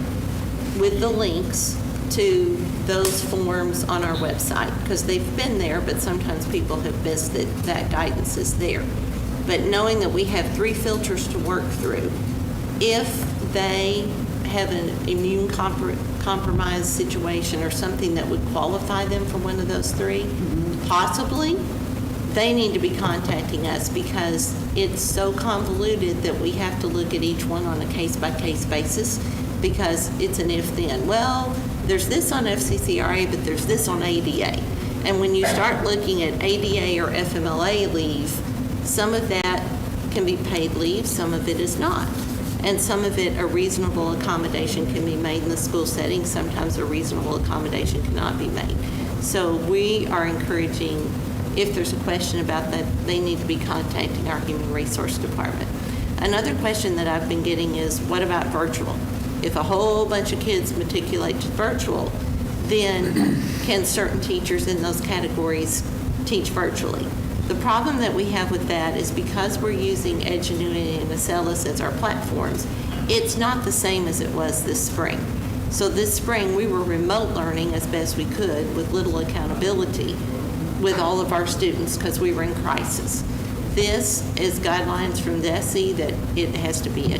with the links to those forms on our website, because they've been there, but sometimes people have missed that guidance is there. but knowing that we have 3 filters to work through. If they have an immune compromised situation or something that would qualify them for one of those 3, possibly, they need to be contacting us because it's so convoluted that we have to look at each one on a case-by-case basis because it's an if-then. Well, there's this on FCCRA, but there's this on ADA. And when you start looking at ADA or FMLA leave, some of that can be paid leave, some of it is not. And some of it, a reasonable accommodation can be made in the school setting. Sometimes a reasonable accommodation cannot be made. So we are encouraging, if there's a question about that, they need to be contacting our Human Resource Department. Another question that I've been getting is, what about virtual? If a whole bunch of kids matriculate to virtual, then can certain teachers in those categories teach virtually? The problem that we have with that is because we're using Edgenuity and Acellus as our platforms, it's not the same as it was this spring. So this spring, we were remote learning as best we could with little accountability with all of our students because we were in crisis. This is guidelines from DESE that it has to be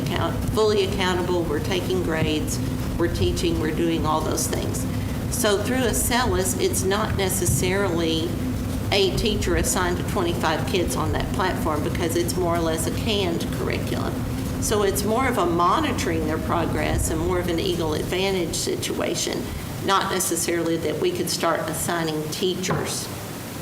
fully accountable. We're taking grades, we're teaching, we're doing all those things. So through Acellus, it's not necessarily a teacher assigned to 25 kids on that platform because it's more or less a canned curriculum. So it's more of a monitoring their progress and more of an Eagle Advantage situation, not necessarily that we could start assigning teachers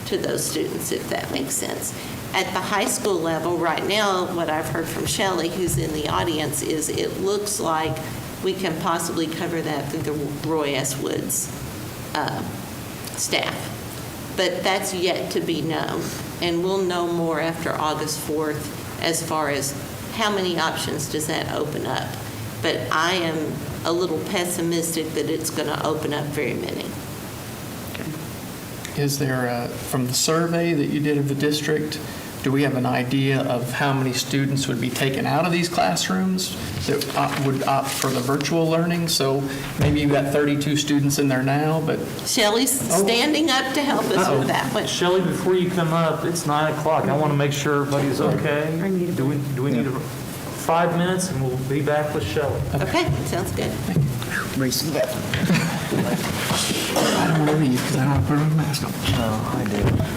to those students, if that makes sense. At the high school level, right now, what I've heard from Shelley, who's in the audience, is it looks like we can possibly cover that through the Roy S. Woods staff. But that's yet to be known, and we'll know more after August 4th as far as how many options does that open up. But I am a little pessimistic that it's going to open up very many. Is there, from the survey that you did of the district, do we have an idea of how many students would be taken out of these classrooms that would opt for the virtual learning? So maybe you've got 32 students in there now, but... Shelley's standing up to help us with that one. Shelley, before you come up, it's 9 o'clock. I want to make sure everybody's okay. Do we need 5 minutes, and we'll be back with Shelley. Okay, sounds good. I don't want to leave because I don't want to put my mask on. Oh, I do.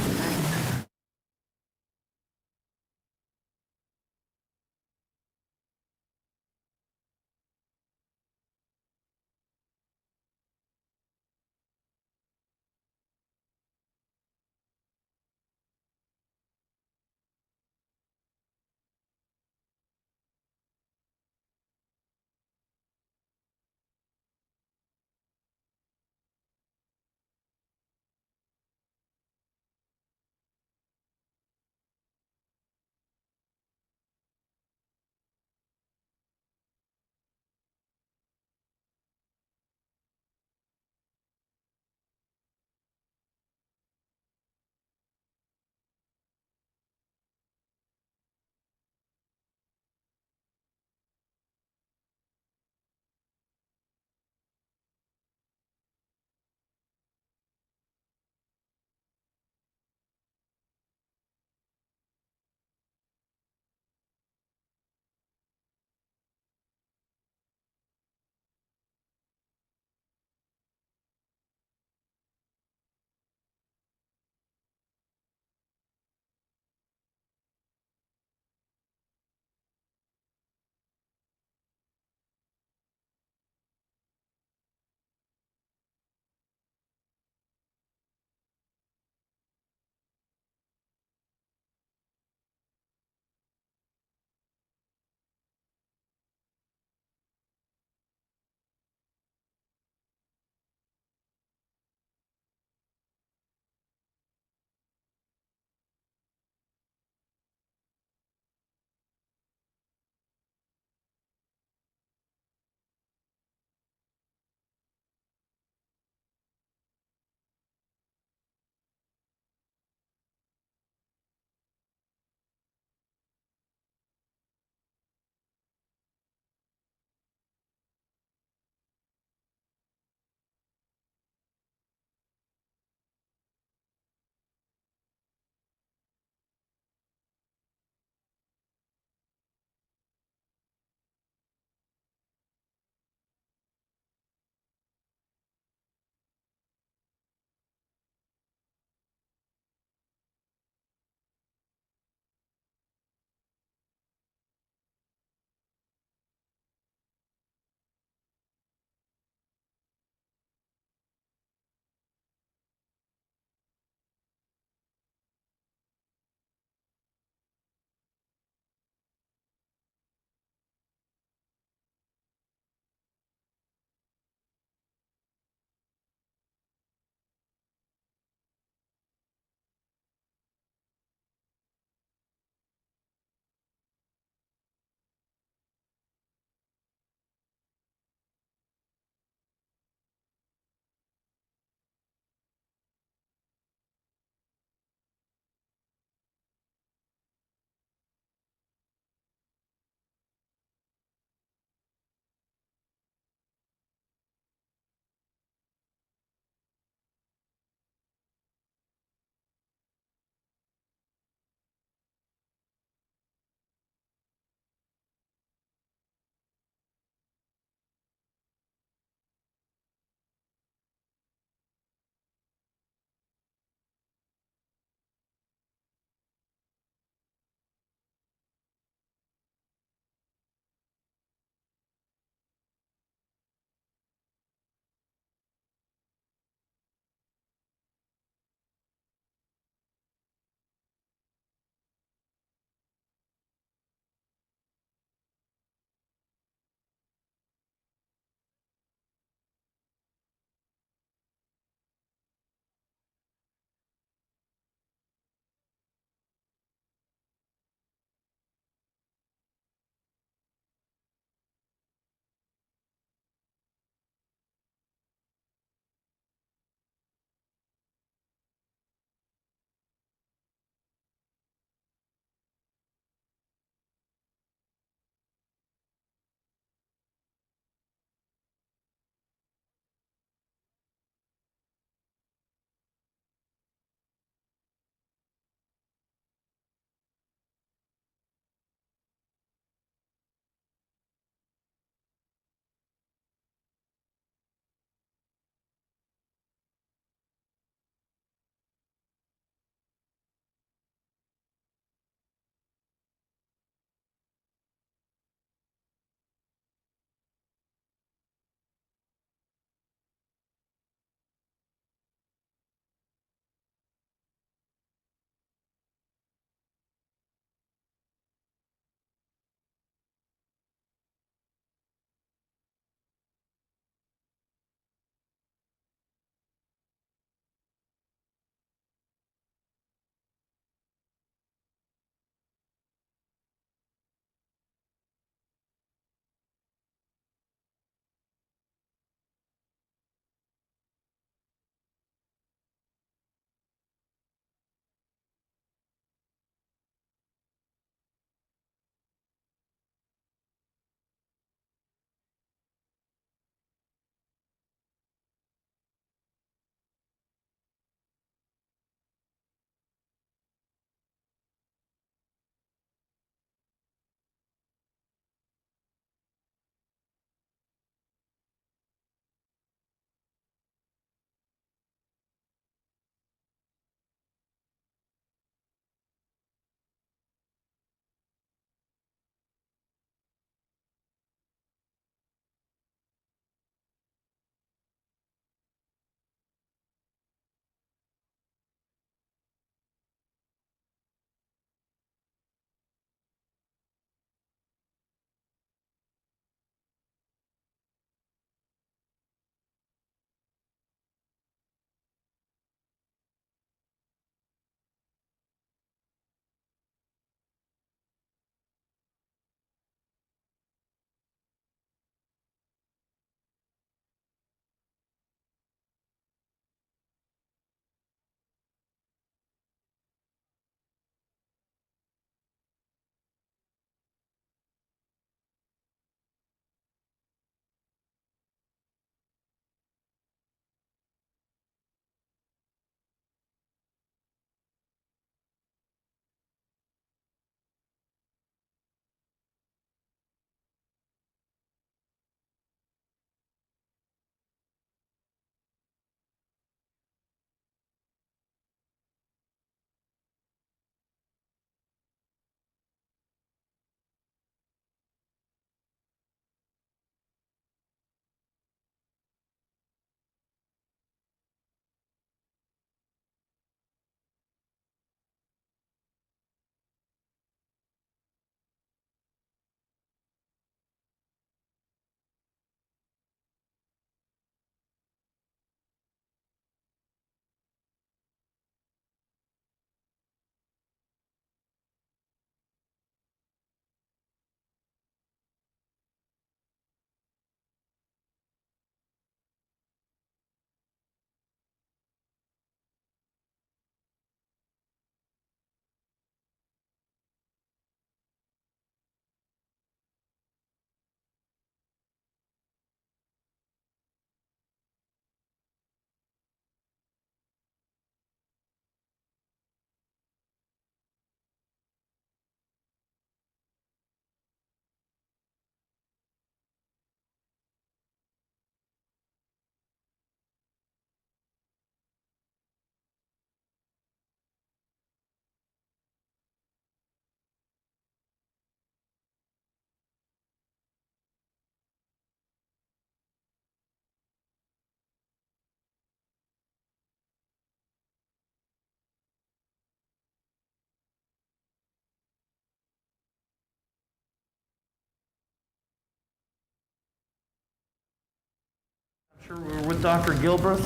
Sure, we're with Dr. Gilbreth.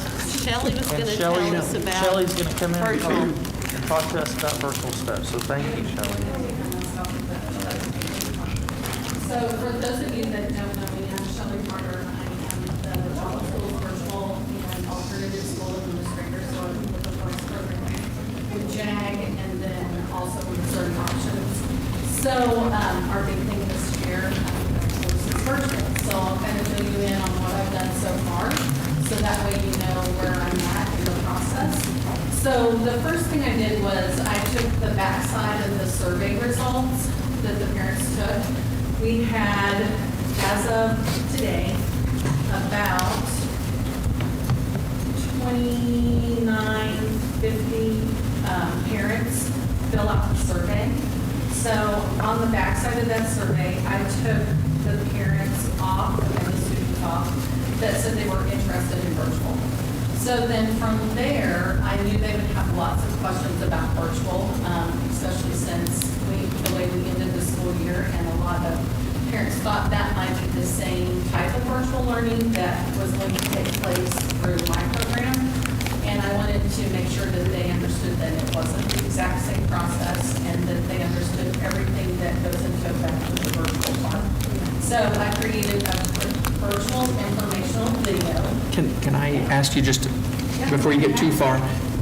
Shelley was going to tell us about Shelley's going to come in and virtual. talk to us about virtual stuff, so thank you, Shelley. So for those of you that don't know me, I'm Shelley Carter. I am the Joplin School's virtual and alternative school administrator, so I'm with the first program with JAG and then also with certain options. So our big thing this year, of course, is virtual. So I'll kind of fill you in on what I've done so far, so that way you know where I'm at in the process. So the first thing I did was I took the backside of the survey results that the parents took. We had, as of today, about 2950 parents fill out the survey. So on the backside of that survey, I took the parents off and the students off that said they were interested in virtual. So then from there, I knew they would have lots of questions about virtual, especially since the way we ended the school year, and a lot of parents thought that might be the same type of virtual learning that was going to take place through my program. And I wanted to make sure that they understood that it wasn't the exact same process and that they understood everything that goes into effect with the virtual part. So I created a virtual informational video. Can I ask you just, before you get too far,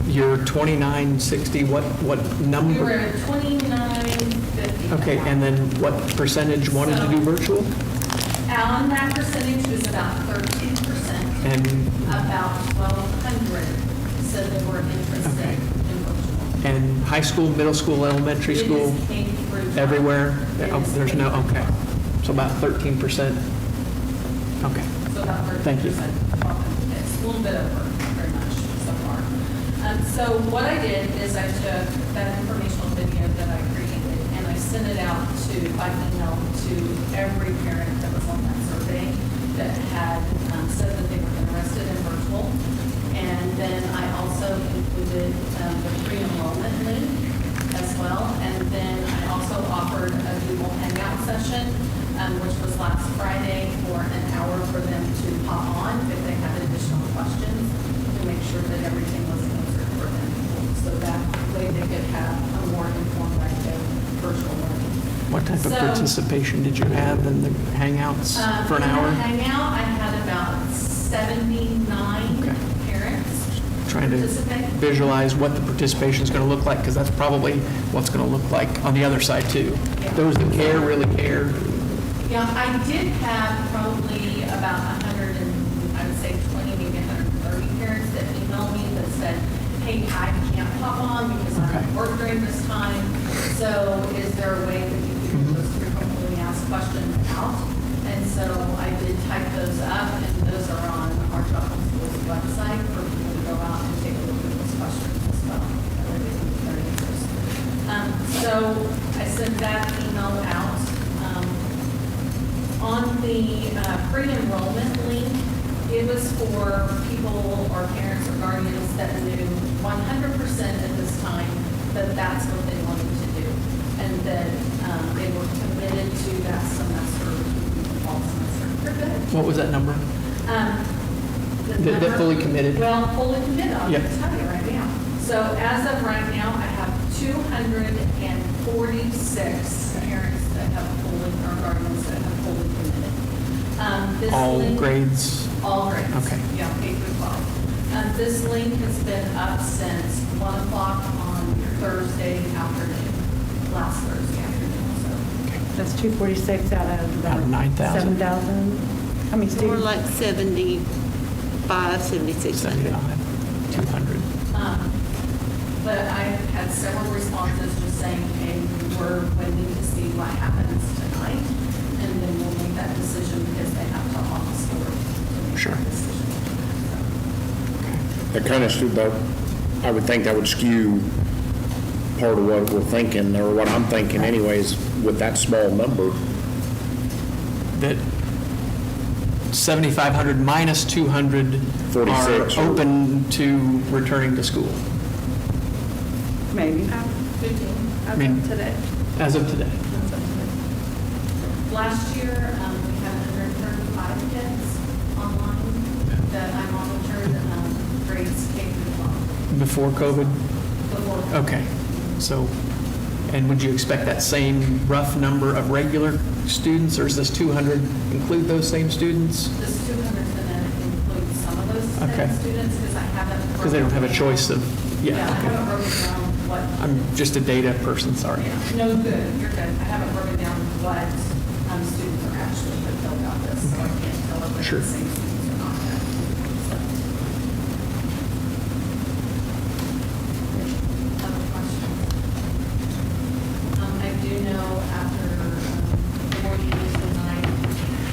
your 2960, what We number? were at 2950. Okay, and then what percentage wanted to do virtual? On that percentage was about 13%. And About 1,200 said they were interested Okay. in virtual. and high school, middle school, elementary It school, is K through 12. everywhere? It Oh, is there's K no, through okay. 12. So about 13%? Okay. So about 13%. Thank you. It's a little bit over, not very much so far. So what I did is I took that informational video that I created and I sent it out by email to every parent that was on that survey that had said that they were interested in virtual. And then I also included the pre-enrollment link as well. And then I also offered a Google Hangout session, which was last Friday, for an hour for them to pop on if they had additional questions to make sure that everything was answered for them. So that way they could have a more informed idea of virtual learning. What type of So- participation did you have in the Hangouts for an hour? In the Hangout, I had about 79 Okay. parents Trying to participate. visualize what the participation is going to look like, because that's probably what's going to look like on the other side too. Those that care really care. Yeah, I did have probably about 100 and I would say 20, maybe 130 parents that emailed me that said, hey, I can't pop on because I'm at work during this time. So is there a way that you can just frequently asked questions out? And so I did type those up, and those are on our Joplin School's website for people to go out and take a look at those questions as well. That way they can get their answers. So I sent that email out. On the pre-enrollment link, it was for people or parents or guardians that knew 100% at this time that that's what they wanted to do, and that they were committed to that semester, the fall semester. They're good. What was that number? The That number- fully committed? Well, fully committed, I'll Yeah. tell you right now. So as of right now, I have 246 parents that have fully, or guardians that have fully committed. This All link- grades? All grades. Okay. Yeah, K through 12. This link has been up since 1 o'clock on Thursday afternoon, last Thursday afternoon, so. That's 246 out of Out of 9,000. 7,000. How many More students? like 75, 7,600. 200. But I had several responses just saying, hey, we're waiting to see what happens tonight, and then we'll make that decision because they have to off the store. Sure. That kind of, I would think that would skew part of what we're thinking, or what I'm thinking anyways, with that small number. That 7,500 minus 200 46, are or- open to returning to school. Maybe. 15, I mean, today. As of today. Last year, we had 135 kids online. that I monitored grades K through 12. Before COVID? Before. Okay, so, and would you expect that same rough number of regular students, or does this 200 include those same students? This 200 is going to include some of those Okay. students because I haven't. Because they don't have a choice of, I haven't broken down what. I'm just a data person, sorry. Yeah, no, good, you're good. I haven't broken down what students are actually that filled out this, so I can't tell if they're Sure. the same students or not yet. Other questions? I do know after the board meeting tonight,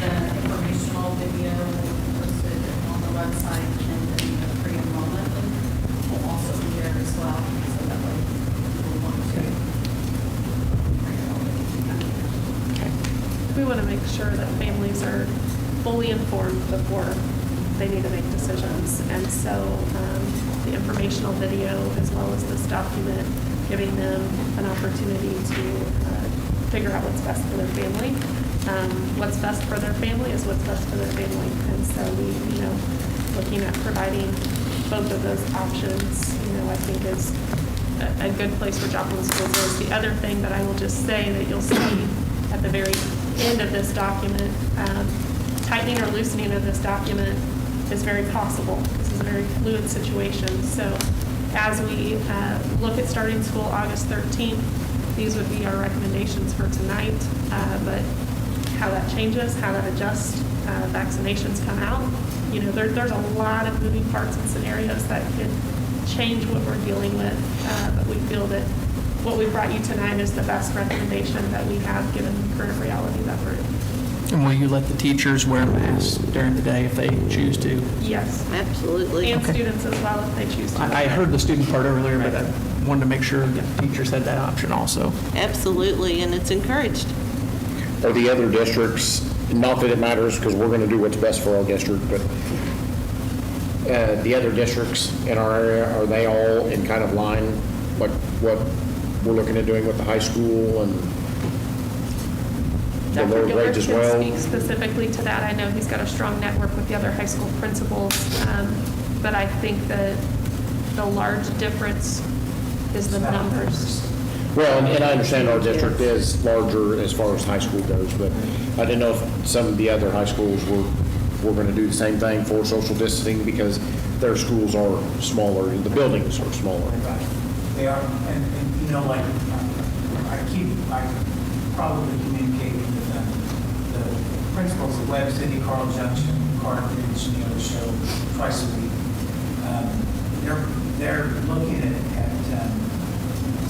the informational video will be posted on the website, and then the pre-enrollment link will also be there as well, so that way people want to. We want to make sure that families are fully informed before they need to make decisions. And so the informational video, as well as this document, giving them an opportunity to figure out what's best for their family. What's best for their family is what's best for their family. And so we, looking at providing both of those options, I think is a good place for Joplin schools is. The other thing that I will just say that you'll see at the very end of this document, tightening or loosening of this document is very possible. This is a very fluid situation. So as we look at starting school August 13th, these would be our recommendations for tonight. But how that changes, how that adjusts, vaccinations come out, there's a lot of moving parts and scenarios that could change what we're dealing with. But we feel that what we brought you tonight is the best recommendation that we have given the current reality that we're in. And will you let the teachers wear masks during the day if they choose to? Yes. Absolutely. And students as well if they choose to. I heard the student part earlier, but I wanted to make sure that teachers had that option also. Absolutely, and it's encouraged. Are the other districts, not that it matters because we're going to do what's best for our district, but the other districts in our area, are they all in kind of line, like what we're looking at doing with the high school and the Dr. lower Gilbert grades as can well? speak specifically to that. I know he's got a strong network with the other high school principals, but I think that the large difference is the numbers. Well, and I understand our district is larger as far as high school goes, but I didn't know if some of the other high schools were going to do the same thing for social distancing because their schools are smaller and the buildings are smaller. Right. They are, and like, I probably communicate with the principals at Webb City, Carl Junction, Carthage, Show twice a week. They're looking at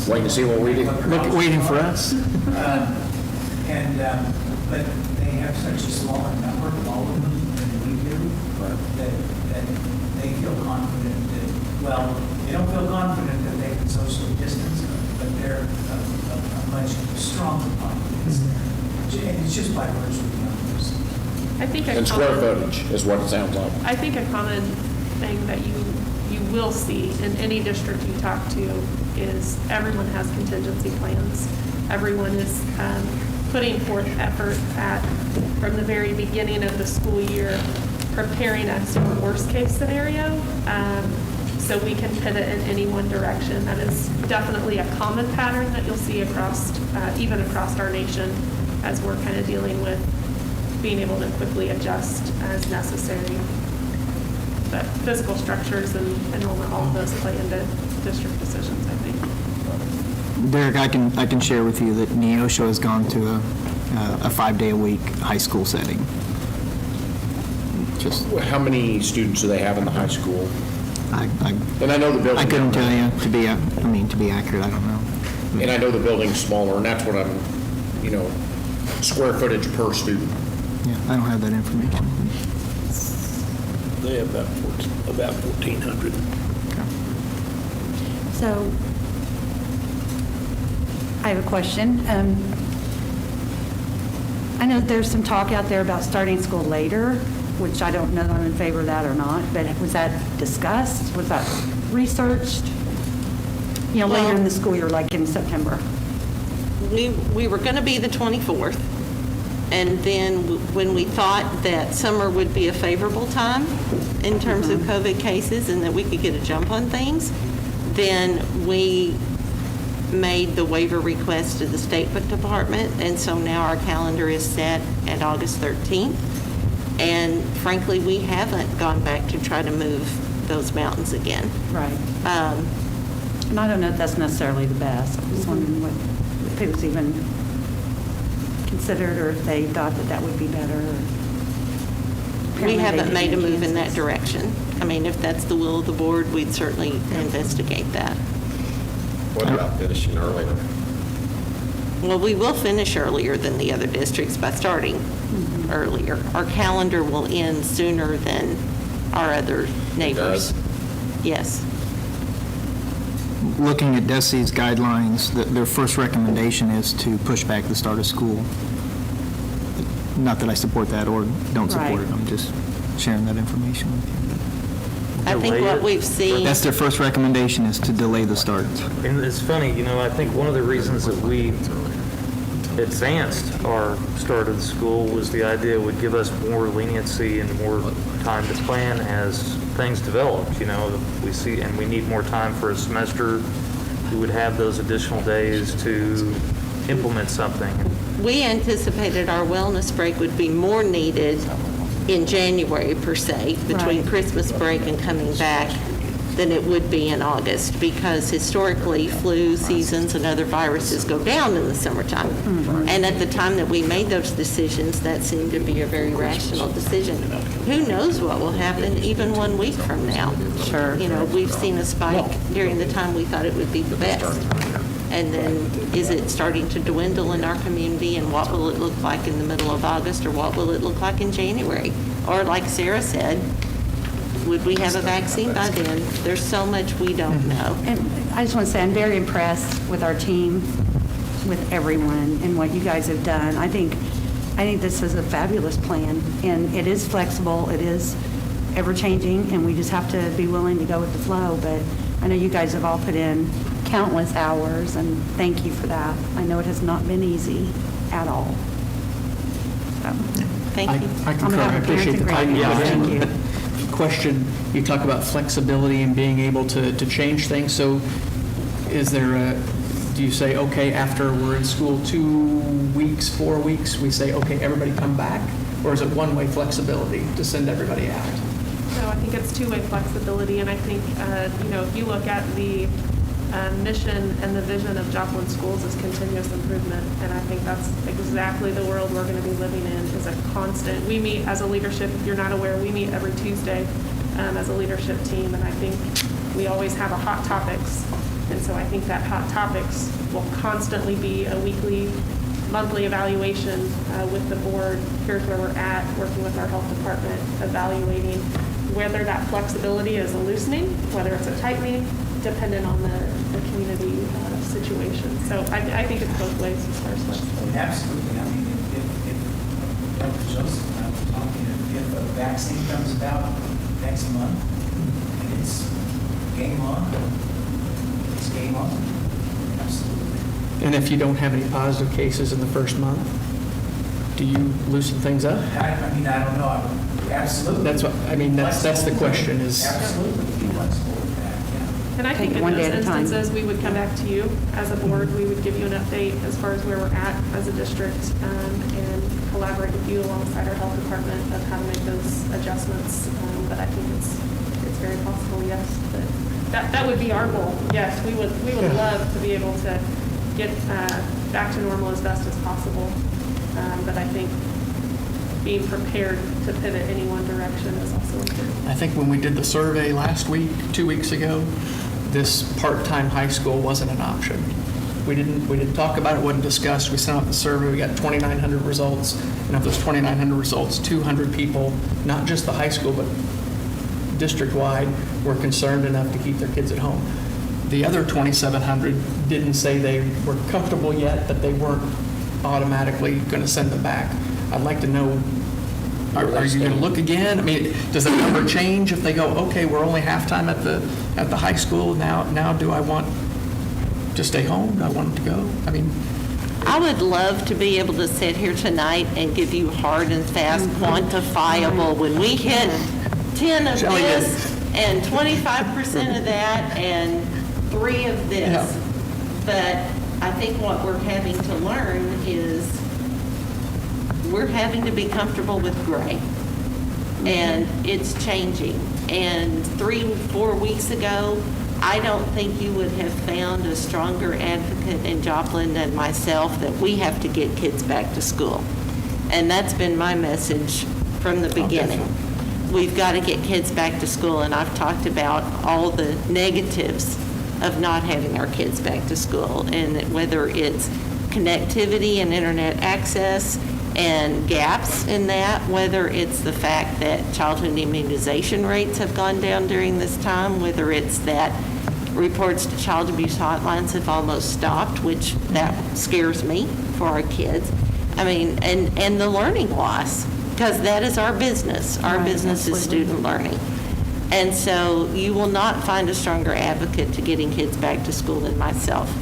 waiting to see what we do. Waiting for us. But they have such a smaller number of all of them than we do, that they feel confident that, well, they don't feel confident that they can socially distance, but they're a much stronger confidence there. And it's just by virtue of the numbers. I think And square footage is what it sounds like. I think a common thing that you will see in any district you talk to is everyone has contingency plans. Everyone is putting forth effort from the very beginning of the school year, preparing us for worst case scenario, so we can pivot in any one direction. That is definitely a common pattern that you'll see across, even across our nation, as we're kind of dealing with being able to quickly adjust as necessary. But physical structures and enrollment, all of those play into district decisions, I think. Derek, I can share with you that Neosho has gone to a 5-day-a-week high school setting. Just how many students do they have in the high school? And I know the building. I couldn't tell you to be accurate. I don't know. And I know the building's smaller, and that's what I'm, square footage per student. Yeah, I don't have that information. They have about 1,400. So I have a question. I know there's some talk out there about starting school later, which I don't know that I'm in favor of that or not, but was that discussed? Was that researched? Later in the school year, like in September? We were going to be the 24th, And then when we thought that summer would be a favorable time in terms of COVID cases and that we could get a jump on things, then we made the waiver request to the State Department, and so now our calendar is set at August 13th. And frankly, we haven't gone back to try to move those mountains again. Right. And I don't know if that's necessarily the best. I'm just wondering what if it was even considered, or if they thought that that would be better. We Apparently they haven't did made a in move in that Kansas. direction. I mean, if that's the will of the board, we'd certainly investigate that. What about finishing earlier? Well, we will finish earlier than the other districts by starting earlier. Our calendar will end sooner than our other neighbors. Yes. Looking at DESE's guidelines, their first recommendation is to push back the start of school. Not that I support that or don't support Right. it, I'm just sharing that information with you. I think what we've seen. That's their first recommendation, is to delay the start. And it's funny, I think one of the reasons that we advanced our start of the school was the idea it would give us more leniency and more time to plan as things developed. We see, and we need more time for a semester. We would have those additional days to implement something. We anticipated our wellness break would be more needed in January, per se, between Right. Christmas break and coming back, than it would be in August, because historically, flu seasons and other viruses go down in the summertime. And at the time that we made those decisions, that seemed to be a very rational decision. Who knows what will happen even 1 week from now? Sure. We've seen a spike during the time we thought it would be the best. And then, is it starting to dwindle in our community, and what will it look like in the middle of August, or what will it look like in January? Or like Sarah said, would we have a vaccine by then? There's so much we don't know. And I just want to say, I'm very impressed with our team, with everyone, and what you guys have done. I think this is a fabulous plan, and it is flexible, it is ever-changing, and we just have to be willing to go with the flow. But I know you guys have all put in countless hours, and thank you for that. I know it has not been easy at all. So, Thank you. I On concur. behalf I of appreciate the parents time you and put in. grandparents, Question, you talk about flexibility and being able to change things. So is there do you say, okay, after we're in school 2 weeks, 4 weeks, we say, okay, everybody come back? Or is it one-way flexibility to send everybody out? No, I think it's two-way flexibility, and I think, if you look at the mission and the vision of Joplin Schools is continuous improvement, and I think that's exactly the world we're going to be living in, is a constant. We meet as a leadership, if you're not aware, we meet every Tuesday as a leadership team, and I think we always have a hot topics, and so I think that hot topics will constantly be a weekly, monthly evaluation with the board. Here's where we're at, working with our health department, evaluating whether that flexibility is a loosening, whether it's a tightening, dependent on the community situation. So I think it's both ways as far as flexibility. Absolutely. I mean, if Dr. Joseph and I were talking, if a vaccine comes about next month, and it's game on, it's game on. Absolutely. And if you don't have any positive cases in the first month, do you loosen things up? I mean, I don't know. Absolutely. That's the question is. Absolutely. Be flexible with that, yeah. And I think in one those day at a time. instances, we would come back to you as a board. We would give you an update as far as where we're at as a district, and collaborate with you alongside our health department of how to make those adjustments. But I think it's very possible, yes, that would be our goal. Yes, we would love to be able to get back to normal as best as possible. But I think being prepared to pivot any one direction is also important. I think when we did the survey last week, 2 weeks ago, this part-time high school wasn't an option. We didn't talk about it, wasn't discussed. We sent out the survey, we got 2,900 results, and of those 2,900 results, 200 people, not just the high school, but district-wide, were concerned enough to keep their kids at home. The other 2,700 didn't say they were comfortable yet, but they weren't automatically going to send them back. I'd like to know, are you going to look again? I mean, does the number change if they go, okay, we're only half-time at the high school, now do I want to stay home? Do I want them to go? I mean, I would love to be able to sit here tonight and give you hard and fast quantifiable, when we hit 10 of Shelley did. this and 25% of that and 3 of this. But I think what we're having to learn is we're having to be comfortable with gray. And it's changing. And 3-4 weeks ago, I don't think you would have found a stronger advocate in Joplin than myself that we have to get kids back to school. And that's been my message from the beginning. We've got to get kids back to school, and I've talked about all the negatives of not having our kids back to school, and whether it's connectivity and internet access and gaps in that, whether it's the fact that childhood immunization rates have gone down during this time, whether it's that reports to child abuse hotlines have almost stopped, which that scares me for our kids. I mean, and the learning loss, because that is our business. Our business is student learning. And so you will not find a stronger advocate to getting kids back to school than myself.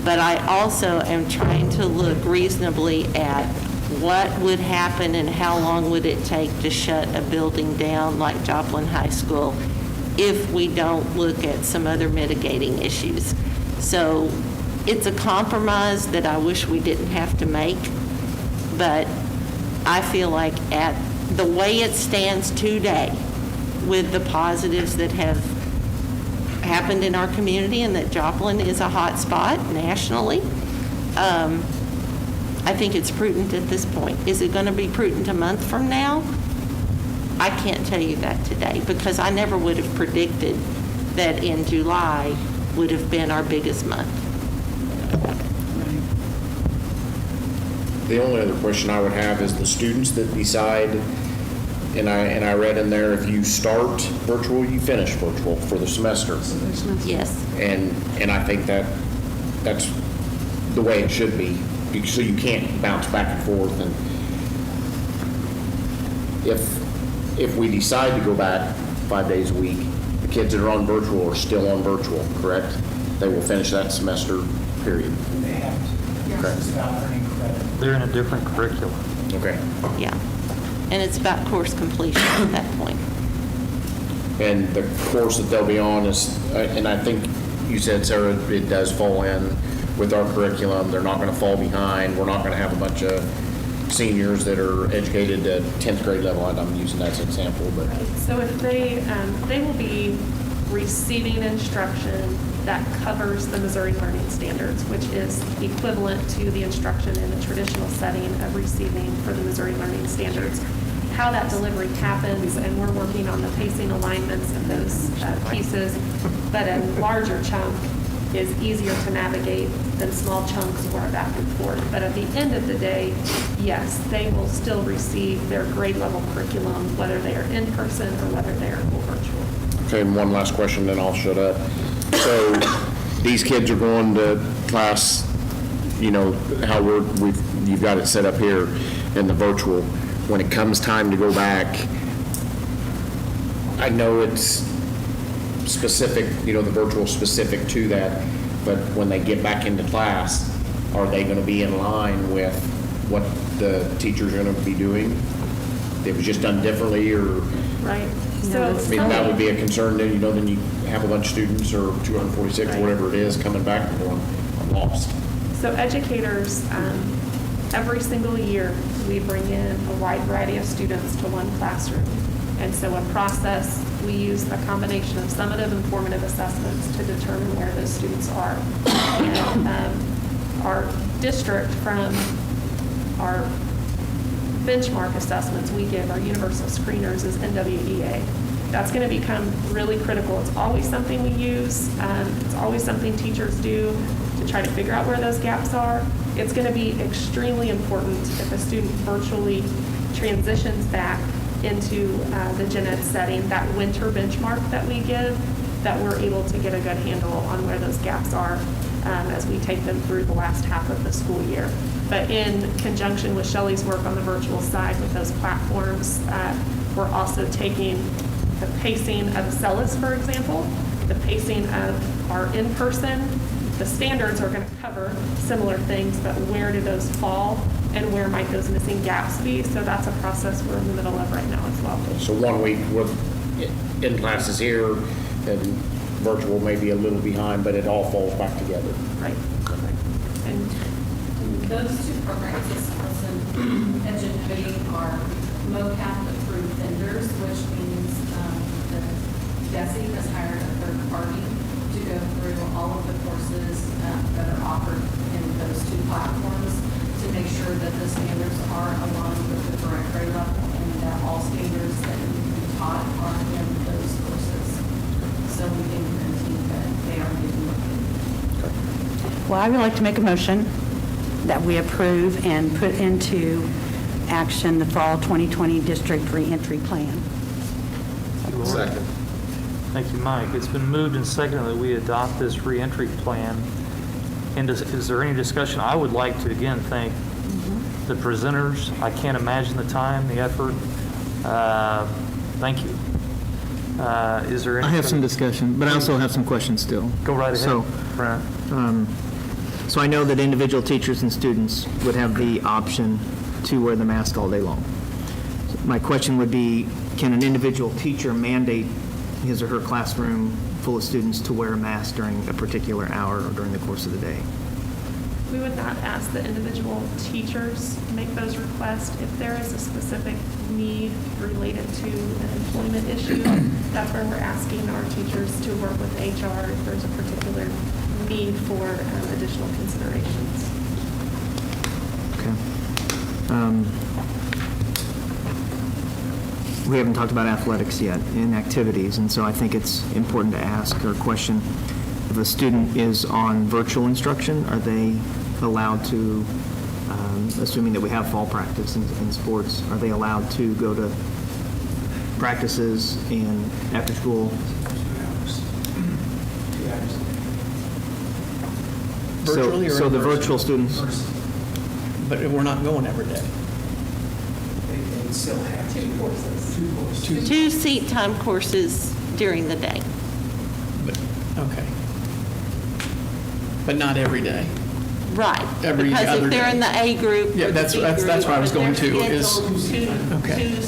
But I also am trying to look reasonably at what would happen and how long would it take to shut a building down like Joplin High School if we don't look at some other mitigating issues. So it's a compromise that I wish we didn't have to make, but I feel like at the way it stands today, with the positives that have happened in our community and that Joplin is a hot spot nationally, I think it's prudent at this point. Is it going to be prudent a month from now? I can't tell you that today, because I never would have predicted that in July would have been our biggest month. The only other question I would have is the students that decide, and I read in there, if you start virtual, you finish virtual for the semester. Yes. And I think that's the way it should be, so you can't bounce back and forth. And if we decide to go back 5 days a week, the kids that are on virtual are still on virtual, correct? They will finish that semester, period. They have to. Okay. It's about earning credit. They're in a different curriculum. Okay. Yeah. And it's about course completion at that point. And the course that they'll be on is, and I think you said, Sarah, it does fall in with our curriculum. They're not going to fall behind. We're not going to have a bunch of seniors that are educated at 10th grade level. I'm using that as an example, but. So if they will be receiving instruction that covers the Missouri Learning Standards, which is equivalent to the instruction in the traditional setting of receiving for the Missouri Learning Standards. How that delivery happens, and we're working on the pacing alignments of those pieces, but a larger chunk is easier to navigate than small chunks or a back and forth. But at the end of the day, yes, they will still receive their grade level curriculum, whether they are in person or whether they are virtual. Okay, and one last question, then I'll shut up. So these kids are going to class, you know, how you've got it set up here in the virtual. When it comes time to go back, I know it's specific, you know, the virtual specific to that, but when they get back into class, are they going to be in line with what the teachers are going to be doing? It was just done differently, or? Right. I mean, that would be a concern, then, you know, then you have a bunch of students, or 246, or whatever it is, coming back and going, I'm lost. So educators, every single year, we bring in a wide variety of students to one classroom. And so a process, we use a combination of summative and formative assessments to determine where those students are. And our district, from our benchmark assessments we give, our universal screeners, is NWEA. That's going to become really critical. It's always something we use. It's always something teachers do to try to figure out where those gaps are. It's going to be extremely important if a student virtually transitions back into the gen ed setting, that winter benchmark that we give, that we're able to get a good handle on where those gaps are as we take them through the last half of the school year. But in conjunction with Shelley's work on the virtual side with those platforms, we're also taking the pacing of Acellus, for example, the pacing of our in-person. The standards are going to cover similar things, but where do those fall and where might those missing gaps be? So that's a process we're in the middle of right now as well. So 1 week with in classes here and virtual maybe a little behind, but it all falls back together. Right. And Those two programs, Acellus and Educate, are MOCAP-approved vendors, which means that DESE has hired a third party to go through all of the courses that are offered in those two platforms to make sure that the standards are aligned with the current grade level and that all standards that need to be taught are in those courses. So we can guarantee that they are getting looked. Well, I would like to make a motion that we approve and put into action the fall 2020 district reentry plan. Second. Thank you, Mike. It's been moved and seconded that we adopt this reentry plan. And is there any discussion? I would like to, again, thank the presenters. I can't imagine the time, the effort. Thank you. Is there any? I have some discussion, but I also have some questions still. Go right ahead, So, Brent. So I know that individual teachers and students would have the option to wear the mask all day long. So my question would be, can an individual teacher mandate his or her classroom full of students to wear a mask during a particular hour or during the course of the day? we would not ask the individual teachers make those requests. If there is a specific need related to an employment issue, that's where we're asking our teachers to work with HR if there's a particular need for additional considerations. Okay. We haven't talked about athletics yet in activities, and so I think it's important to ask or question, if a student is on virtual instruction, are they allowed to, assuming that we have fall practice in sports, are they allowed to go to practices and after school? 2 hours. Virtually or So in the person? virtual students, But we're not going every day. They still have 2 courses. 2 courses. 2 seat time courses during the day. Okay. But not every day. Right. Every Because other if they're day. in the A group. Yeah, or the that's- B that's group, where I was going they're to, is- scheduled Okay. two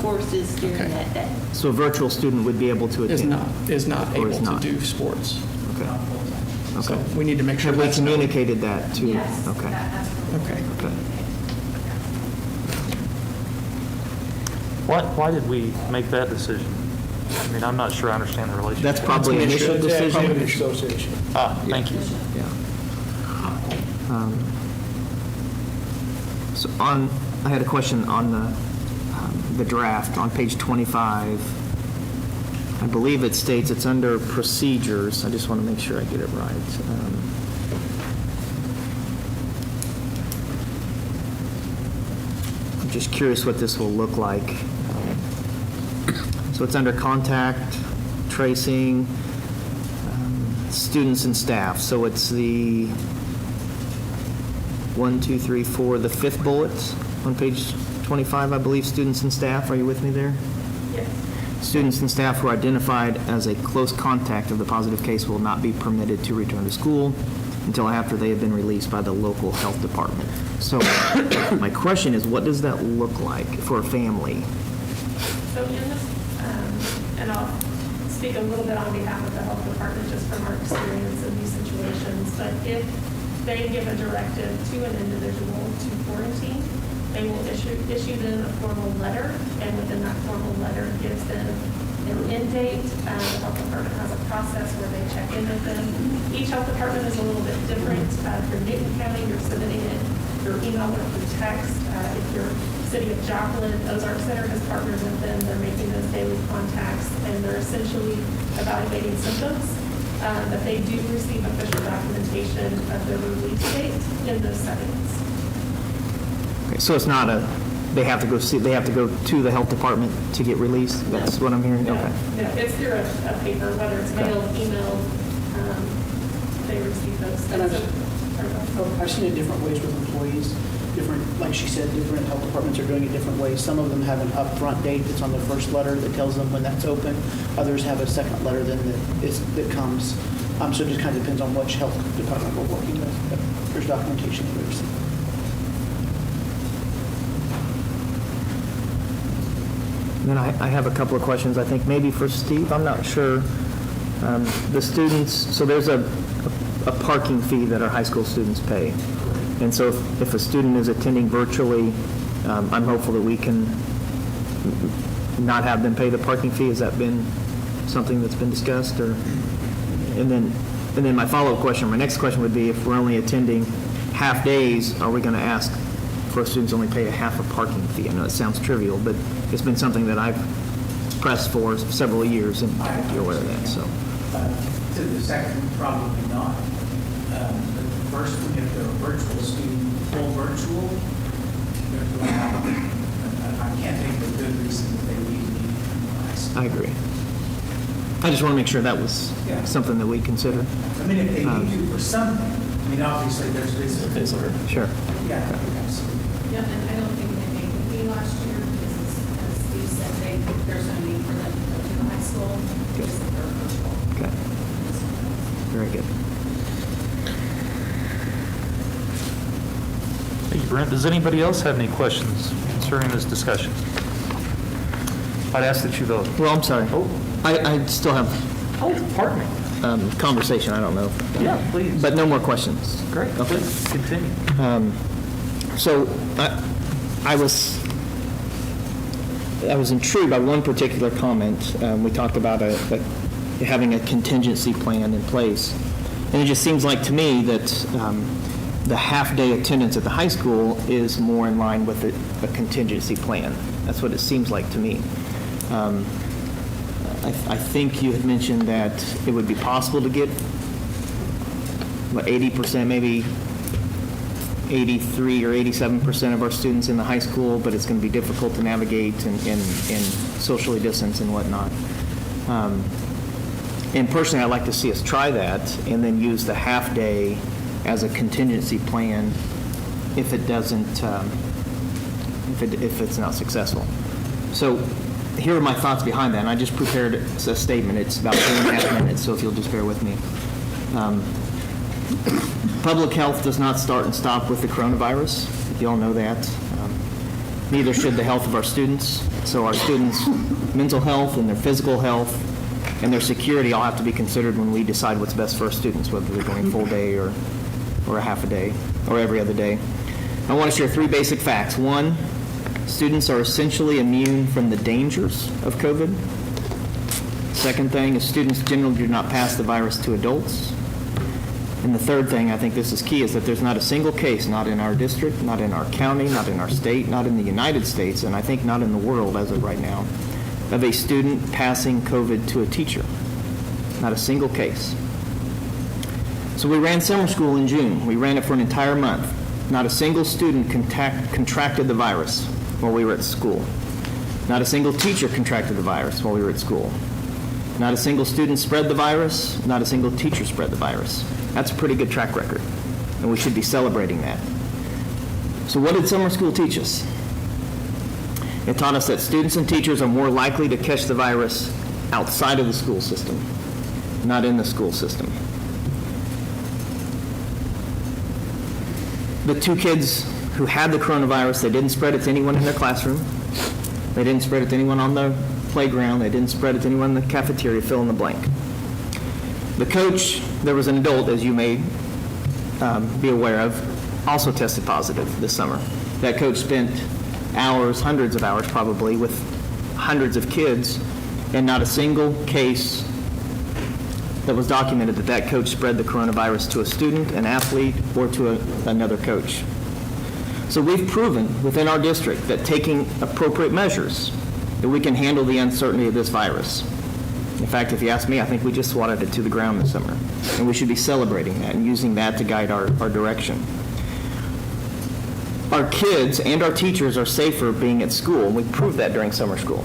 courses during Okay. that day. so a virtual student would be able to attend? Is not Or able is to not? do sports. Okay. So Okay. we need to make sure Have we that's known. communicated that to? Yes. Okay. Okay. Okay. Why did we make that decision? I mean, I'm not sure I understand the relationship. That's probably an initial decision. Association. Thank you. Yeah. So I had a question on the draft on page 25. I believe it states it's under procedures. I just want to make sure I get it right. I'm just curious what this will look like. So it's under contact tracing, students and staff. So it's the 1, 2, 3, 4, the 5th bullet on page 25, I believe, students and staff. Are you with me there? Yes. Students and staff who are identified as a close contact of the positive case will not be permitted to return to school until after they have been released by the local health department. So my question is, what does that look like for a family? So in this, and I'll speak a little bit on behalf of the health department just from our experience in these situations, but if they give a directive to an individual to quarantine, they will issue them a formal letter, and within that formal letter gives them an end date. The health department has a process where they check in with them. Each health department is a little bit different. For Newton County, you're submitting it through email or through text. If you're City of Joplin, Ozark Center has partnered with them. They're making those daily contacts, and they're essentially evaluating symptoms. But they do receive official documentation of their release date in those settings. Okay, so it's not they have to go to the health department to get released? That's what I'm hearing? Okay. No, it's through a paper, whether it's mailed, emailed, they receive those. And I've seen it different ways with employees, different, like she said, different health departments are doing it different ways. Some of them have an upfront date that's on the first letter that tells them when that's open. Others have a second letter then that comes. So it just kind of depends on which health department we're working with. But there's documentation that we've seen. Then I have a couple of questions, I think maybe for Steve, I'm not sure. The students, so there's a parking fee that our high school students pay. And so if a student is attending virtually, I'm hopeful that we can not have them pay the parking fee. Has that been something that's been discussed? Or, and then my follow-up question, my next question would be, if we're only attending half days, are we going to ask for students only pay a half a parking fee? I know it sounds trivial, but it's been something that I've pressed for several years, and I think you're aware of that. So, To the second, probably not. But the first one, if they're a virtual student, full virtual, they're going to have, I can't think of a good reason that they need to be penalized. I agree. I just want to make sure that was something that we consider. I mean, if they need to for something, I mean, obviously, there's reasons. Sure. Yeah, absolutely. Yeah, and I don't think they made the fee last year because, as Steve said, there's no need for them to go to the high school. Just that they're virtual. Okay. Very good. Thank you, Brent. Does anybody else have any questions concerning this discussion? I'd ask that you vote. Well, I'm sorry. Oh. I still have Pardon me. conversation. I don't know. Yeah, please. But no more questions. Great. Okay. Please continue. So I was intrigued by one particular comment. We talked about having a contingency plan in place. And it just seems like to me that the half-day attendance at the high school is more in line with a contingency plan. That's what it seems like to me. I think you had mentioned that it would be possible to get, 80%, maybe 83 or 87% of our students in the high school, but it's going to be difficult to navigate and socially distance and whatnot. And personally, I'd like to see us try that and then use the half-day as a contingency plan if it doesn't, if it's not successful. So here are my thoughts behind that, and I just prepared a statement. It's about 2.5 minutes, so if you'll just bear with me. Public health does not start and stop with the coronavirus. You all know that. Neither should the health of our students. So our students' mental health and their physical health and their security all have to be considered when we decide what's best for our students, whether they're going full day or a half a day or every other day. I want to share 3 basic facts. 1, students are essentially immune from the dangers of COVID. Second thing is students generally do not pass the virus to adults. And the third thing, I think this is key, is that there's not a single case, not in our district, not in our county, not in our state, not in the United States, and I think not in the world as of right now, of a student passing COVID to a teacher. Not a single case. So we ran summer school in June. We ran it for an entire month. Not a single student contracted the virus while we were at school. Not a single teacher contracted the virus while we were at school. Not a single student spread the virus. Not a single teacher spread the virus. That's a pretty good track record, and we should be celebrating that. So what did summer school teach us? It taught us that students and teachers are more likely to catch the virus outside of the school system, not in the school system. The 2 kids who had the coronavirus, they didn't spread it to anyone in their classroom. They didn't spread it to anyone on the playground. They didn't spread it to anyone in the cafeteria, fill in the blank. The coach, there was an adult, as you may be aware of, also tested positive this summer. That coach spent hours, hundreds of hours probably, with hundreds of kids, and not a single case that was documented that coach spread the coronavirus to a student, an athlete, or to another coach. So we've proven within our district that taking appropriate measures, that we can handle the uncertainty of this virus. In fact, if you ask me, I think we just swatted it to the ground this summer, and we should be celebrating that and using that to guide our direction. Our kids and our teachers are safer being at school, and we proved that during summer school.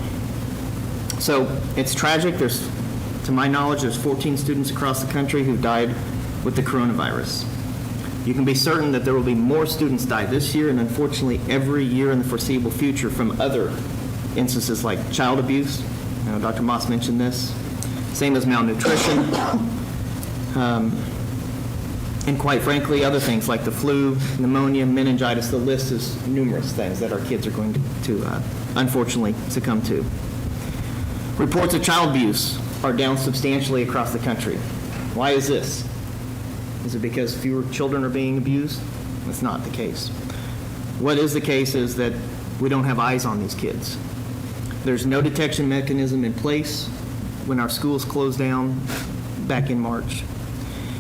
So it's tragic. To my knowledge, there's 14 students across the country who died with the coronavirus. You can be certain that there will be more students die this year and unfortunately every year in the foreseeable future from other instances like child abuse. Dr. Moss mentioned this. Same as malnutrition. And quite frankly, other things like the flu, pneumonia, meningitis. The list is numerous things that our kids are going to unfortunately succumb to. Reports of child abuse are down substantially across the country. Why is this? Is it because fewer children are being abused? That's not the case. What is the case is that we don't have eyes on these kids. There's no detection mechanism in place when our schools closed down back in March.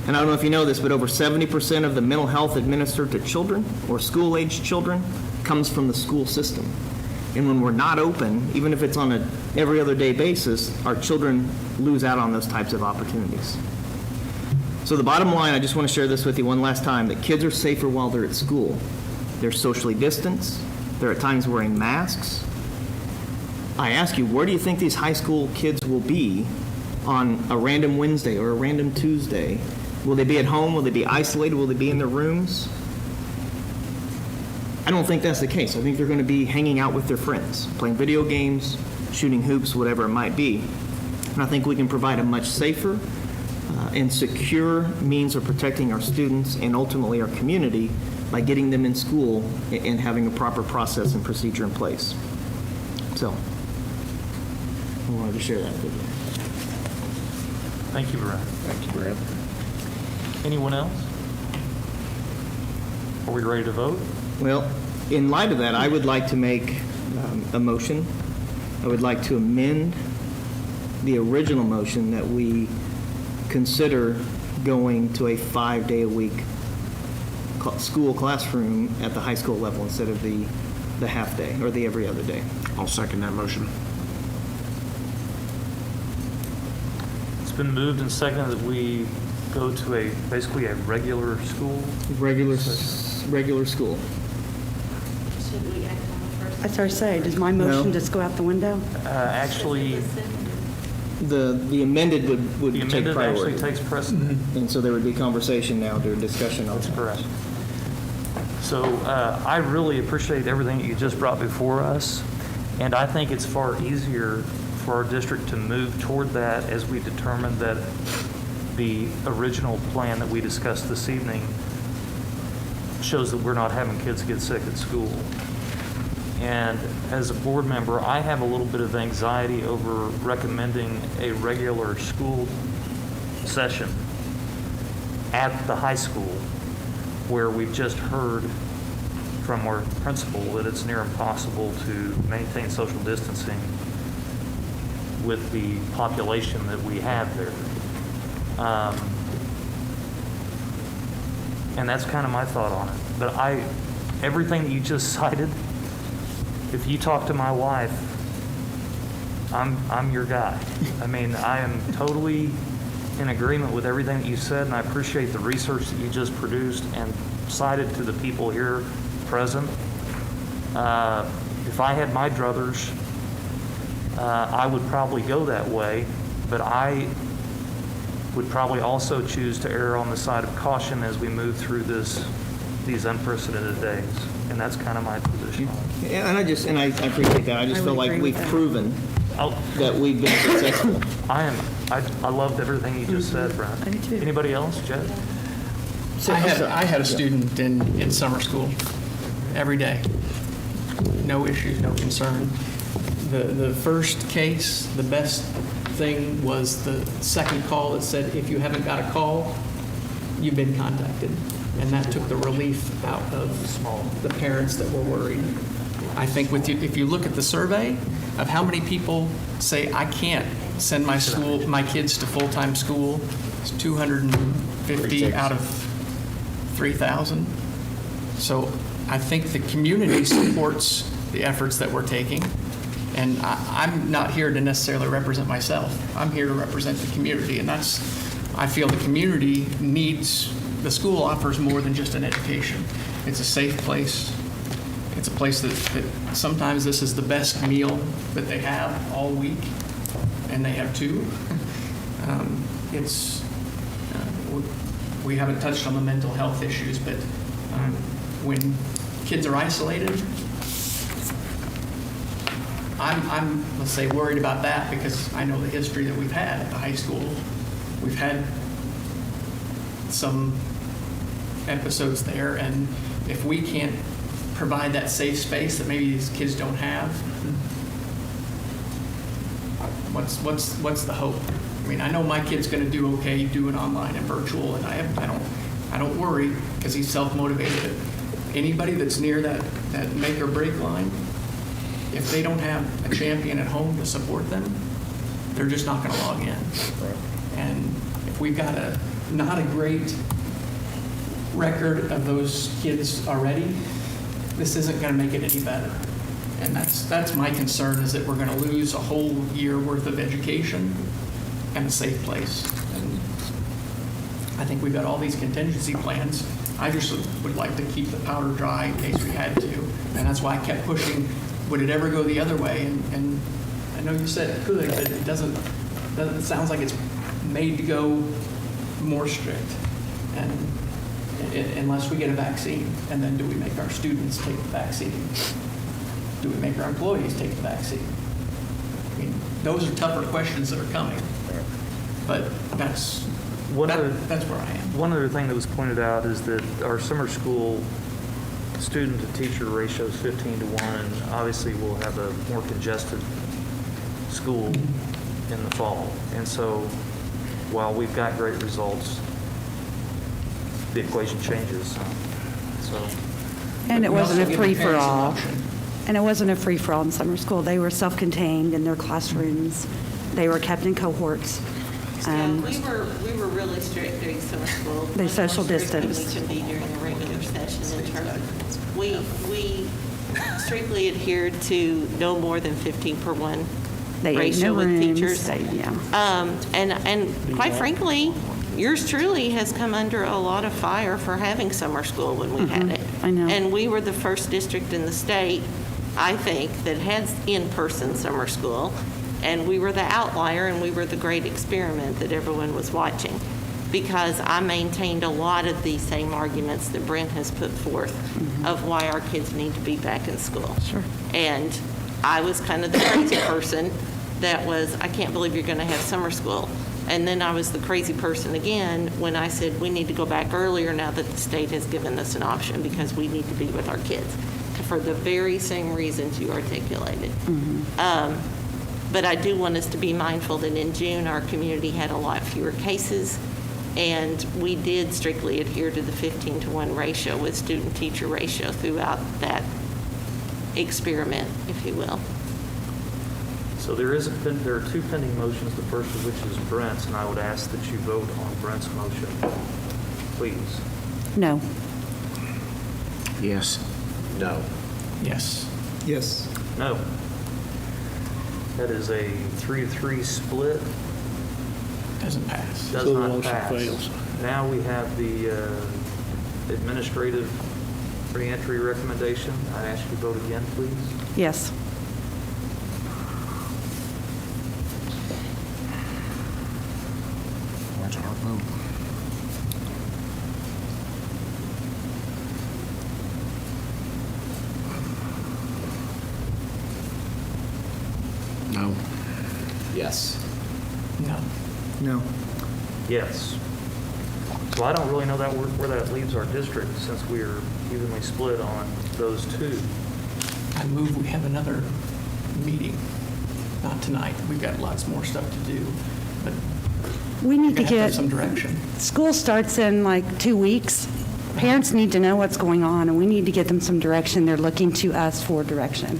And I don't know if you know this, but over 70% of the mental health administered to children or school-aged children comes from the school system. And when we're not open, even if it's on an every other day basis, our children lose out on those types of opportunities. So the bottom line, I just want to share this with you one last time, that kids are safer while they're at school. They're socially distanced. They're at times wearing masks. I ask you, where do you think these high school kids will be on a random Wednesday or a random Tuesday? Will they be at home? Will they be isolated? Will they be in their rooms? I don't think that's the case. I think they're going to be hanging out with their friends, playing video games, shooting hoops, whatever it might be. And I think we can provide a much safer and secure means of protecting our students and ultimately our community by getting them in school and having a proper process and procedure in place. So, I wanted to share that with you. Thank you, Brad. Thank you, Brad. Anyone else? Are we ready to vote? Well, in light of that, I would like to make a motion. I would like to amend the original motion that we consider going to a 5-day-a-week school classroom at the high school level instead of the half day or the every other day. I'll second that motion. It's been moved and seconded that we go to basically a regular school. Regular school. Should we act on the first? I started to say, does my motion just go out the window? Actually, The amended would the take amended priority. actually takes precedent. And so there would be conversation now, or discussion on That's that. correct. So I really appreciate everything that you just brought before us, and I think it's far easier for our district to move toward that as we determine that the original plan that we discussed this evening shows that we're not having kids get sick at school. And as a board member, I have a little bit of anxiety over recommending a regular school session at the high school where we've just heard from our principal that it's near impossible to maintain social distancing with the population that we have there. And that's kind of my thought on it. But everything that you just cited, if you talk to my wife, I'm your guy. I mean, I am totally in agreement with everything that you said, and I appreciate the research that you just produced and cited to the people here present. If I had my druthers, I would probably go that way, but I would probably also choose to err on the side of caution as we move through these unprecedented days. And that's kind of my position on it. Yeah, and I appreciate that. I just I feel would like agree we've with that. proven that we've been successful. I loved everything you just said, Brent. I do too. Anybody else, Jeff? I had a student in summer school every day. No issues, no concern. The first case, the best thing was the second call that said, if you haven't got a call, you've been contacted. And that took the relief out of the parents that were worried. I think if you look at the survey of how many people say, I can't send my kids to full-time school, it's 250 out of 3,000. So I think the community supports the efforts that we're taking. And I'm not here to necessarily represent myself. I'm here to represent the community. And I feel the community needs, the school offers more than just an education. It's a safe place. It's a place that sometimes this is the best meal that they have all week, and they have two. we haven't touched on the mental health issues, but when kids are isolated, I'm, let's say, worried about that because I know the history that we've had at the high school. We've had some episodes there, and if we can't provide that safe space that maybe these kids don't have, what's the hope? I mean, I know my kid's going to do okay doing online and virtual, and I don't worry because he's self-motivated. Anybody that's near that make or break line, if they don't have a champion at home to support them, they're just not going to log in. And if we've got not a great record of those kids already, this isn't going to make it any better. And that's my concern, is that we're going to lose a whole year worth of education and a safe place. And I think we've got all these contingency plans. I just would like to keep the powder dry in case we had to. And that's why I kept pushing, would it ever go the other way? And I know you said it could, but it doesn't sounds like it's made to go more strict. And unless we get a vaccine, and then do we make our students take the vaccine? Do we make our employees take the vaccine? I mean, those are tougher questions that are coming. But that's where I am. One other thing that was pointed out is that our summer school student-to-teacher ratio is 15 to 1. Obviously, we'll have a more congested school in the fall. And so while we've got great results, the equation changes. And it wasn't a free-for-all. And it wasn't a free-for-all in summer school. They were self-contained in their classrooms. They were kept in cohorts. Yeah, we were really strict during summer school. They social distanced. We could be during a regular session in terms of, we strictly adhered to no more than 15 per 1 ratio with teachers. And quite frankly, yours truly has come under a lot of fire for having summer school when we had it. I know. And we were the first district in the state, I think, that had in-person summer school. And we were the outlier, and we were the great experiment that everyone was watching, because I maintained a lot of the same arguments that Brent has put forth of why our kids need to be back in school. Sure. And I was kind of the crazy person that was, I can't believe you're going to have summer school. And then I was the crazy person again when I said we need to go back earlier now that the state has given us an option, because we need to be with our kids for the very same reasons you articulated. But I do want us to be mindful that in June, our community had a lot fewer cases, and we did strictly adhere to the 15 to 1 ratio with student-teacher ratio throughout that experiment, if you will. So there are 2 pending motions, the first of which is Brent's, and I would ask that you vote on Brent's motion, please. No. Yes. No. Yes. Yes. No. That is a 3-3 split. Doesn't pass. Does So the not motion pass. fails. Now we have the administrative reentry recommendation. I ask you to vote again, please. Yes. Where's our vote? No. Yes. No. No. Yes. So I don't really know where that leaves our district, since we're evenly split on those 2. I move we have another meeting. Not tonight. We've got lots more stuff to do. But We need to we're gonna have get, some direction. school starts in like 2 weeks. Parents need to know what's going on, and we need to get them some direction. They're looking to us for direction.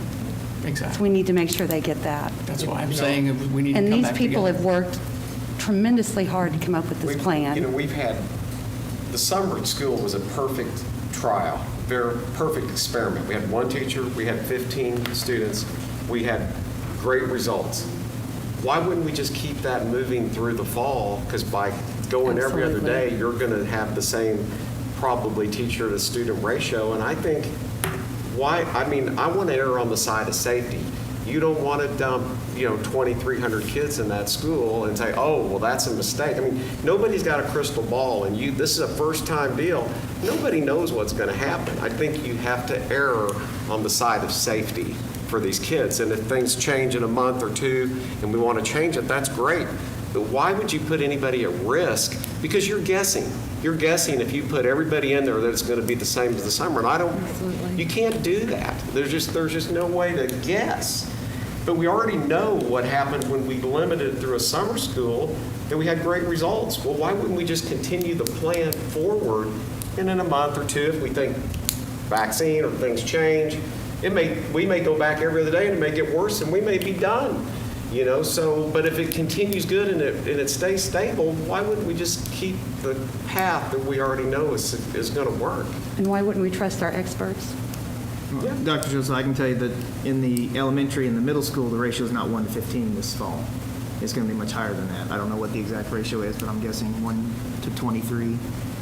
So Exactly. we need to make sure they get that. That's why I'm saying we need to And come these back people together. have worked tremendously hard to come up with this plan. We've had, the summer at school was a perfect trial, very perfect experiment. We had 1 teacher, we had 15 students, we had great results. Why wouldn't we just keep that moving through the fall? Because by going every other Absolutely. day, you're going to have the same probably teacher to student ratio. And I think, I want to err on the side of safety. You don't want to dump, 2,300 kids in that school and say, oh, well, that's a mistake. I mean, nobody's got a crystal ball, and this is a first-time deal. Nobody knows what's going to happen. I think you have to err on the side of safety for these kids. And if things change in a month or two and we want to change it, that's great. But why would you put anybody at risk? Because you're guessing. You're guessing if you put everybody in there that it's going to be the same as the summer. And you can't do that. There's just no way to guess. But we already know what happened when we limited it through a summer school, and we had great results. Well, why wouldn't we just continue the plan forward, and in a month or two, if we think vaccine or things change, we may go back every other day and it may get worse, and we may be done. But if it continues good and it stays stable, why wouldn't we just keep the path that we already know is going to work? And why wouldn't we trust our experts? Yeah. Dr. Joseph, I can tell you that in the elementary and the middle school, the ratio is not 1 to 15 this fall. It's going to be much higher than that. I don't know what the exact ratio is, but I'm guessing 1 to 23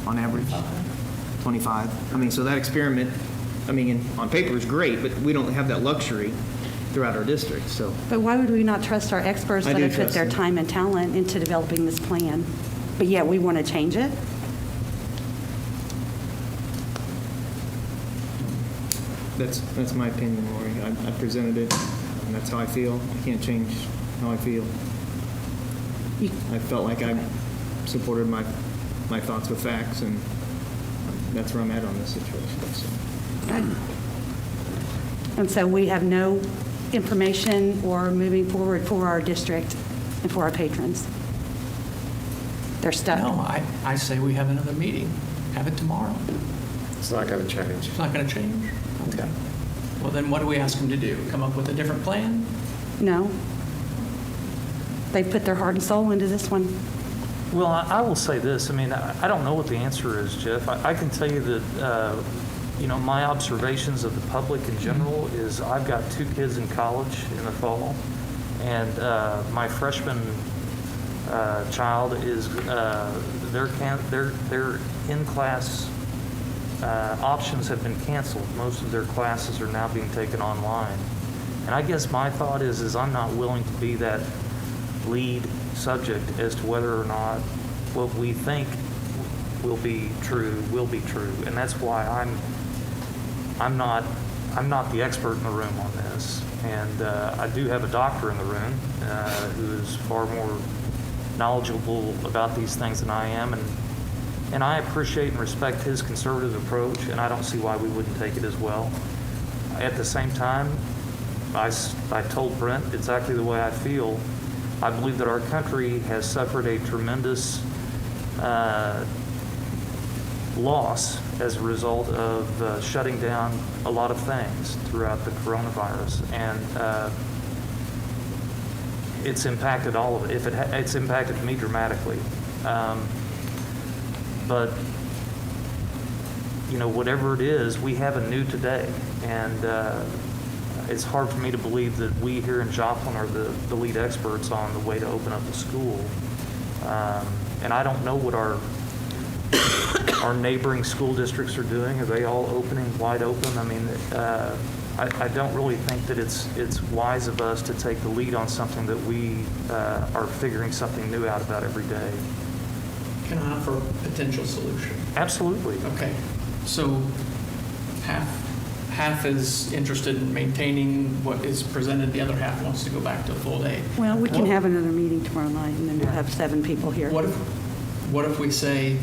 on average. 25. I mean, so that experiment, on paper is great, but we don't have that luxury throughout our district. So, But why would we not trust our experts that have put their time and talent into developing this plan? But yet we want to change it? that's my opinion, Lori. I presented it, and that's how I feel. I can't change how I feel. I felt like I supported my thoughts with facts, and that's where I'm at on this situation. So. And so we have no information or moving forward for our district and for our patrons. They're stuck. No, I say we have another meeting. Have it tomorrow. It's not going to change. It's not going to change? Okay. Well, then what do we ask them to do? Come up with a different plan? No. They put their heart and soul into this one. Well, I will say this. I don't know what the answer is, Jeff. I can tell you that, my observations of the public in general is I've got 2 kids in college in the fall, and my freshman child is their in-class options have been canceled. Most of their classes are now being taken online. And I guess my thought is I'm not willing to be that lead subject as to whether or not what we think will be true. And that's why I'm not the expert in the room on this. And I do have a doctor in the room who is far more knowledgeable about these things than I am. And I appreciate and respect his conservative approach, and I don't see why we wouldn't take it as well. At the same time, I told Brent exactly the way I feel. I believe that our country has suffered a tremendous loss as a result of shutting down a lot of things throughout the coronavirus. And it's impacted all of it. It's impacted me dramatically. But, whatever it is, we have a new today. And it's hard for me to believe that we here in Joplin are the lead experts on the way to open up the school. And I don't know what our neighboring school districts are doing. Are they all opening wide open? I don't really think that it's wise of us to take the lead on something that we are figuring something new out about every day. Can I offer a potential solution? Absolutely. Okay. So half is interested in maintaining what is presented. The other half wants to go back to a full day. Well, we can have another meeting tomorrow night, and then we'll have 7 people here. What if we say,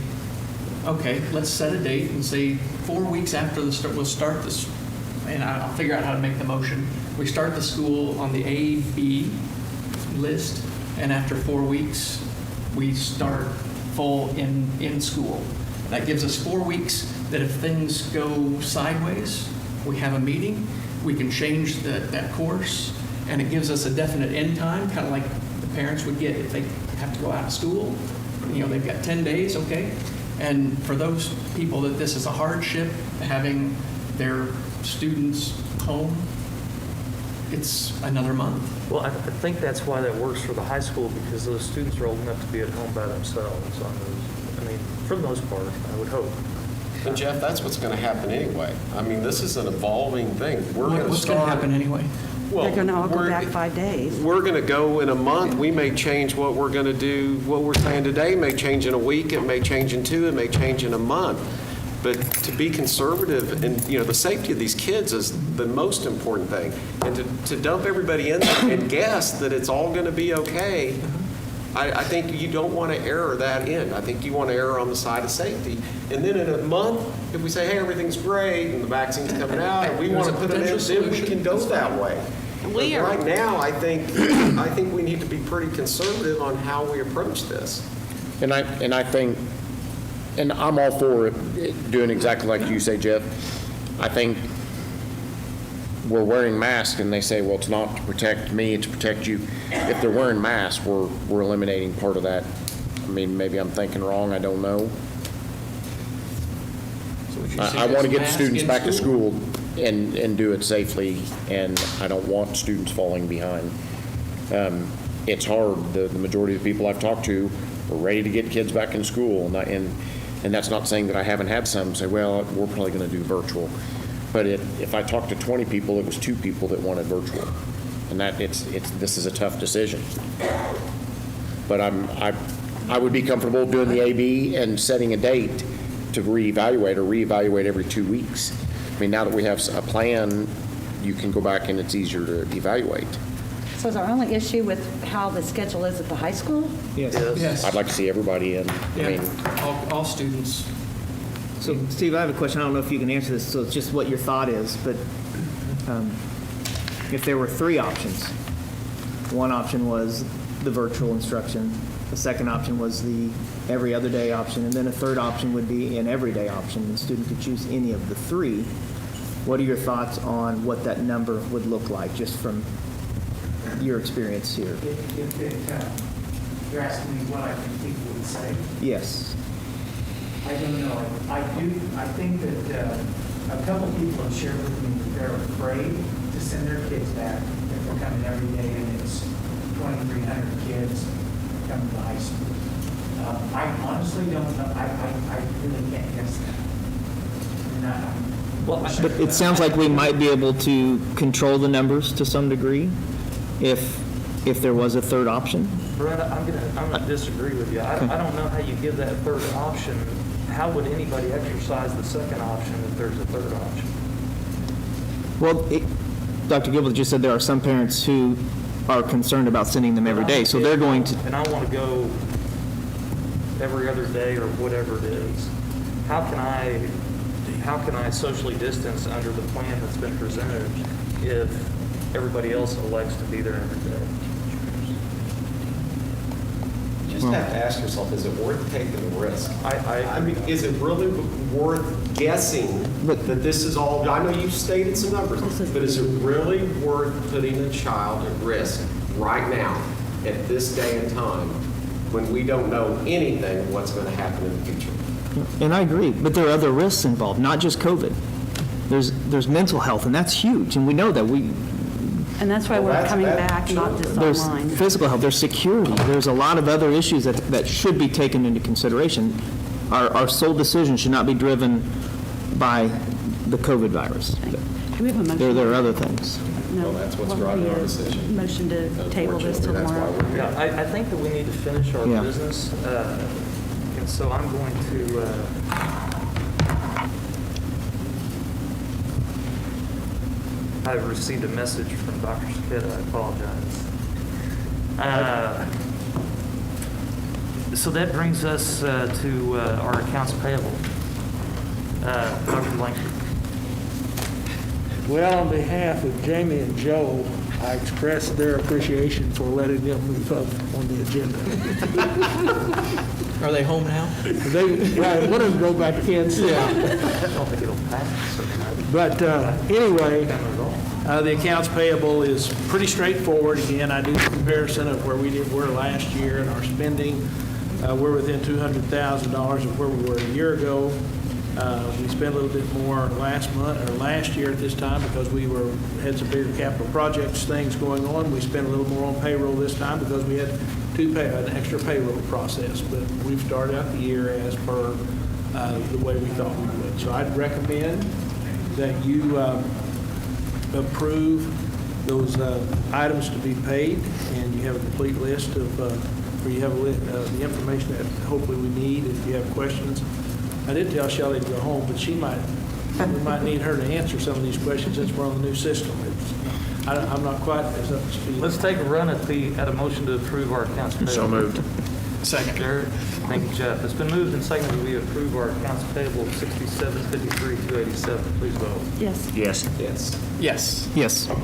okay, let's set a date and say 4 weeks after we'll start this, and I'll figure out how to make the motion. We start the school on the A, B list, and after 4 weeks, we start full in school. That gives us 4 weeks that if things go sideways, we have a meeting, we can change that course, and it gives us a definite end time, kind of like the parents would get if they have to go out of school. They've got 10 days, okay? And for those people that this is a hardship, having their students home, it's another month. Well, I think that's why that works for the high school, because those students are old enough to be at home by themselves on those. For the most part, I would hope. And Jeff, that's what's going to happen anyway. I mean, this is an evolving thing. We're going to What's going to start. happen anyway? Well, They're going to all go we're- back 5 days. We're going to go in a month. We may change what we're going to do. What we're saying today may change in a week. It may change in 2. It may change in a month. But to be conservative and, the safety of these kids is the most important thing. And to dump everybody in there and guess that it's all going to be okay, I think you don't want to err that in. I think you want to err on the side of safety. And then in a month, if we say, hey, everything's great and the vaccine's coming out and we want to put it in, then we can go that way. But right now, I think we need to be pretty conservative on how we approach this. And I think, and I'm all for it, doing exactly like you say, Jeff. I think we're wearing masks and they say, well, it's not to protect me, it's to protect you. If they're wearing masks, we're eliminating part of that. I mean, maybe I'm thinking wrong, I don't know. I want to get the students back to school and do it safely, and I don't want students falling behind. It's hard. The majority of the people I've talked to are ready to get kids back in school, and that's not saying that I haven't had some say, well, we're probably going to do virtual. But if I talked to 20 people, it was 2 people that wanted virtual, and this is a tough decision. But I would be comfortable doing the AB and setting a date to reevaluate every 2 weeks. I mean, now that we have a plan, you can go back and it's easier to evaluate. So is our only issue with how the schedule is at the high school? Yes. I'd like to see everybody in. I mean, All students. So, Steve, I have a question. I don't know if you can answer this, so it's just what your thought is, but if there were 3 options, one option was the virtual instruction, the second option was the every other day option, and then a third option would be an everyday option, and the student could choose any of the 3. What are your thoughts on what that number would look like, just from your experience here? You're asking me what I think people would say? Yes. I don't know. I think that a couple people have shared with me that they're afraid to send their kids back if they're coming every day and it's 2,300 kids coming to high school. I honestly don't know. I really can't guess that. But it sounds like we might be able to control the numbers to some degree if there was a third option. Brett, I'm gonna disagree with you. I don't know how you give that third option. How would anybody exercise the second option if there's a third option? Well, Dr. Gilbert just said there are some parents who are concerned about sending them every day, so they're going to. And I want to go every other day or whatever it is. How can I socially distance under the plan that's been presented if everybody else elects to be there every day? You just have to ask yourself, is it worth taking the risk? I mean, is it really worth guessing that this is all, I know you've stated some numbers, but is it really worth putting a child at risk right now, at this day and time, when we don't know anything what's going to happen in the future? And I agree, but there are other risks involved, not just COVID. There's mental health, and that's huge, and we know that. And that's why we're coming back, not just There's online. physical health, there's security, there's a lot of other issues that should be taken into consideration. Our sole decision should not be driven by the COVID virus. Do we have a motion? There are other things. No. Well, that's what's What driving would our be a decision. Motion to table this till Unfortunately, that's why tomorrow. we're here. Yeah, I think that we need to finish our Yeah. business, and so I'm going to, I received a message from Dr. Saketa, I apologize. So that brings us to our accounts payable. Dr. Blanker. Well, on behalf of Jamie and Joe, I express their appreciation for letting them move up on the agenda. Are they home now? One of them go back to Kansas City. I don't think it'll pass. But anyway, the accounts payable is pretty straightforward. Again, I do the comparison of where we were last year and our spending. We're within $200,000 of where we were a year ago. We spent a little bit more last year at this time because we had some bigger capital projects things going on. We spent a little more on payroll this time because we had an extra payroll process. But we've started out the year as per the way we thought we would. So I'd recommend that you approve those items to be paid, and you have a complete list of, or you have the information that hopefully we need. If you have questions, I did tell Shelley to go home, but we might need her to answer some of these questions since we're on the new system. I'm not quite as up to speed. Let's take a run at a motion to approve our accounts payable. So moved. Second. Derek, thank you, Jeff. It's been moved and seconded that we approve our accounts payable of 6753, 287. Please vote. Yes. Yes. Yes. Yes.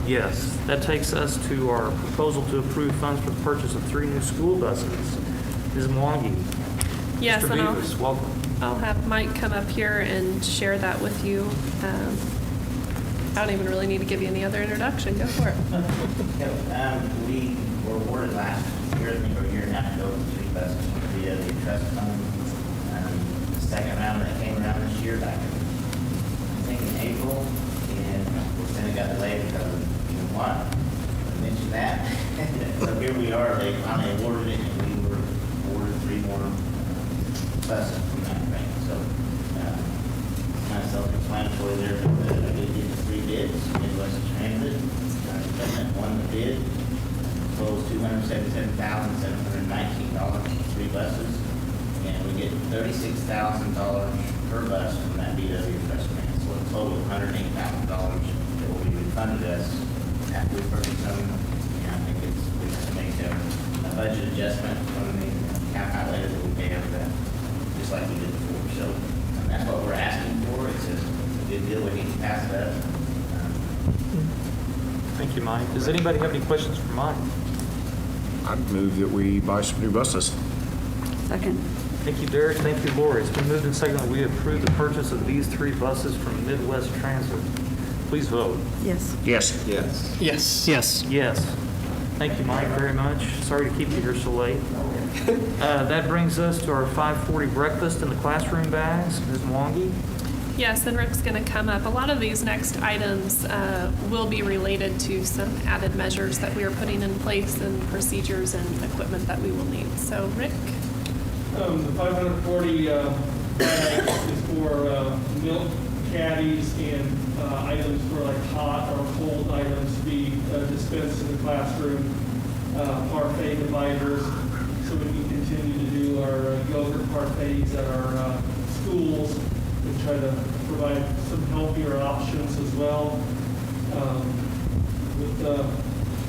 Yes. That takes us to our proposal to approve funds for the purchase of 3 new school buses. Ms. Mwangi. Yes, Mr. and Beavis, welcome. I'll have Mike come up here and share that with you. I don't even really need to give you any other introduction. Go for it. We were awarded last year, I think, or a year and a half ago, 3 buses via the trust fund. The second round that came around this year, back in, I think in April, and then it got delayed because of, you know what? I mentioned that. So here we are, they finally awarded it, and we were awarded 3 more buses from that grant. So, kind of self-explanatory there, but I did get 3 bids, Midwest Transit, Independent won the bid, totals $277,719 for 3 buses, and we get $36,000 per bus from that VW trust grant, so a total of $108,000 that will be refunded us after we purchase them. And I think we have to make a budget adjustment from the account outlay that we pay over that, just like we did before. So that's what we're asking for. It's a good deal. We need to pass it up. Thank you, Mike. Does anybody have any questions for Mike? I'd move that we buy some new buses. Second. Thank you, Derek. Thank you, Lori. It's been moved and seconded that we approve the purchase of these 3 buses from Midwest Transit. Please vote. Yes. Yes. Yes. Yes. Yes. Thank you, Mike, very much. Sorry to keep you here so late. That brings us to our 5:40 breakfast in the classroom bags. Ms. Mwangi? Yes, and Rick's going to come up. A lot of these next items will be related to some added measures that we are putting in place and procedures and equipment that we will need. So, Rick? The 540 bag is for milk caddies and items for like hot or cold items to be dispensed in the classroom, parfait dividers, so we can continue to do our yogurt parfaits at our schools and try to provide some healthier options as well.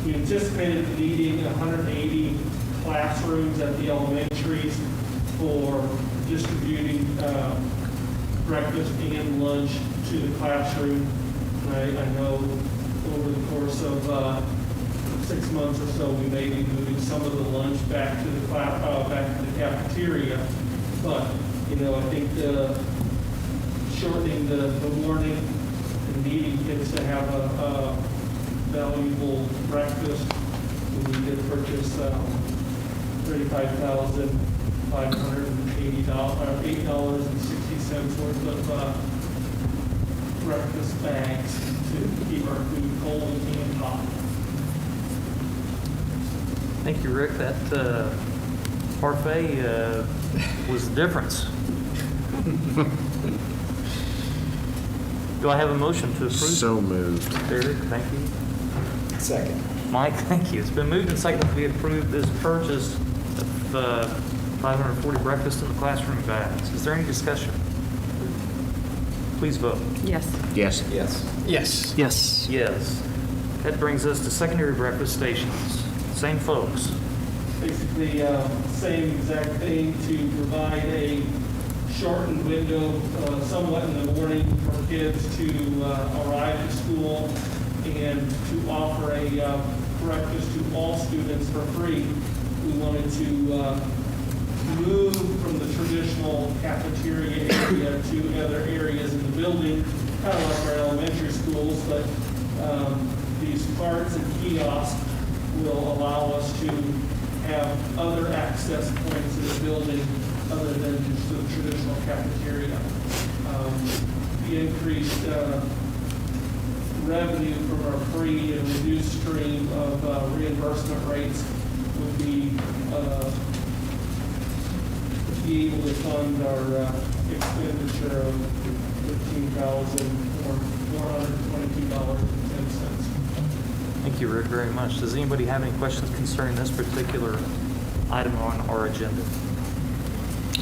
We anticipated needing 180 classrooms at the elementaries for distributing breakfast and lunch to the classroom. I know over the course of 6 months or so, we may be moving some of the lunch back to the cafeteria. But I think shortening the morning and needing kids to have a valuable breakfast, we need to purchase $8.60 worth of breakfast bags to keep our food cold and hot. Thank you, Rick. That parfait was the difference. Do I have a motion to approve? So moved. Derek, thank you. Second. Mike, thank you. It's been moved and seconded that we approve this purchase of 540 breakfast in the classroom bags. Is there any discussion? Please vote. Yes. Yes. Yes. Yes. Yes. Yes. That brings us to secondary breakfast stations. Same folks. Basically, same exact thing, to provide a shortened window somewhat in the morning for kids to arrive at school and to offer a breakfast to all students for free. We wanted to move from the traditional cafeteria area to other areas in the building, kind of like our elementary schools, but these carts and kiosks will allow us to have other access points in the building other than just the traditional cafeteria. The increased revenue from our free and reduced stream of reimbursement rates would be be able to fund our expenditure of $15,422.10. Thank you, Rick, very much. Does anybody have any questions concerning this particular item on our agenda?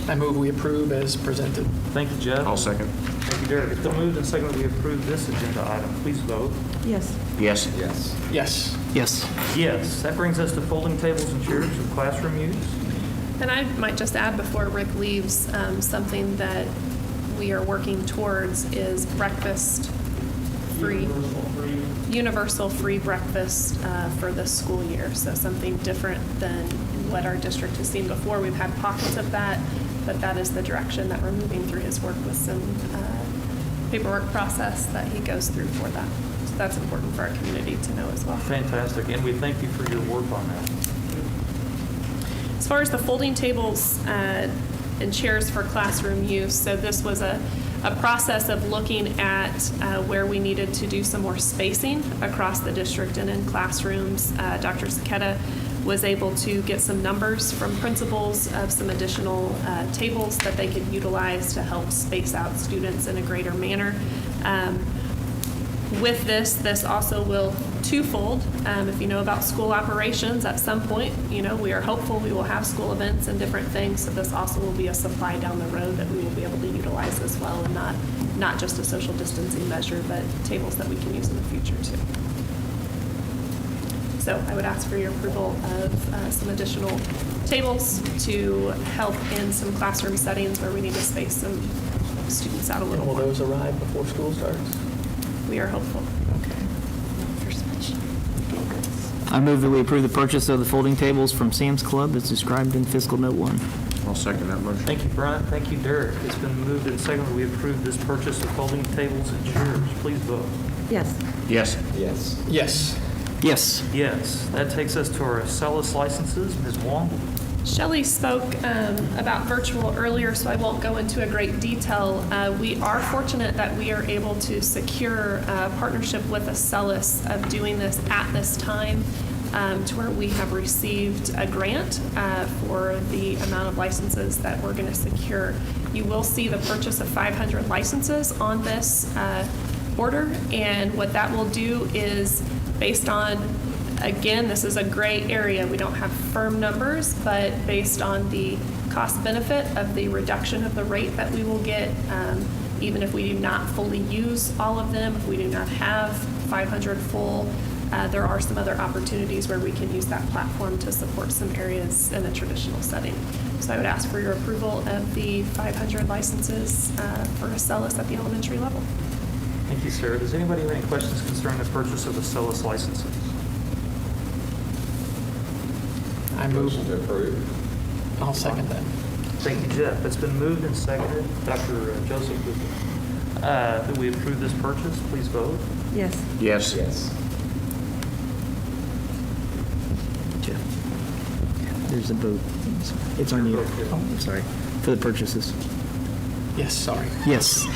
I move we approve as presented. Thank you, Jeff. I'll second. Thank you, Derek. It's been moved and seconded that we approve this agenda item. Please vote. Yes. Yes. Yes. Yes. Yes. Yes. That brings us to folding tables and chairs for classroom use. And I might just add before Rick leaves, something that we are working towards is breakfast free, universal free breakfast for this school year. So something different than what our district has seen before. We've had pockets of that, but that is the direction that we're moving through his work with some paperwork process that he goes through for that. So that's important for our community to know as well. Fantastic. And we thank you for your work on that. As far as the folding tables and chairs for classroom use, so this was a process of looking at where we needed to do some more spacing across the district and in classrooms. Dr. Saketa was able to get some numbers from principals of some additional tables that they could utilize to help space out students in a greater manner. With this also will twofold. If you know about school operations, at some point, we are hopeful we will have school events and different things. So this also will be a supply down the road that we will be able to utilize as well, and not just a social distancing measure, but tables that we can use in the future too. So I would ask for your approval of some additional tables to help in some classroom settings where we need to space some students out a little Will more. those arrive before school starts? We are hopeful. I move that we approve the purchase of the folding tables from Sam's Club as described in fiscal note 1. I'll second that motion. Thank you, Brian. Thank you, Derek. It's been moved and seconded that we approve this purchase of folding tables and chairs. Please vote. Yes. Yes. Yes. Yes. Yes. Yes. That takes us to our Acellus licenses. Ms. Wong? Shelley spoke about virtual earlier, so I won't go into a great detail. We are fortunate that we are able to secure a partnership with Acellus of doing this at this time, to where we have received a grant for the amount of licenses that we're going to secure. You will see the purchase of 500 licenses on this order, and what that will do is based on, again, this is a gray area. We don't have firm numbers, but based on the cost benefit of the reduction of the rate that we will get, even if we do not fully use all of them, if we do not have 500 full, there are some other opportunities where we can use that platform to support some areas in a traditional setting. So I would ask for your approval of the 500 licenses for Acellus at the elementary level. Thank you, Sarah. Does anybody have any questions concerning the purchase of Acellus licenses? I move. Motion to approve. I'll second that. Thank you, Jeff. It's been moved and seconded. Dr. Joseph, that we approve this purchase. Please vote. Yes. Yes. Yes. There's a vote. It's on you. Oh, I'm sorry. For the purchases. Yes, sorry. Yes.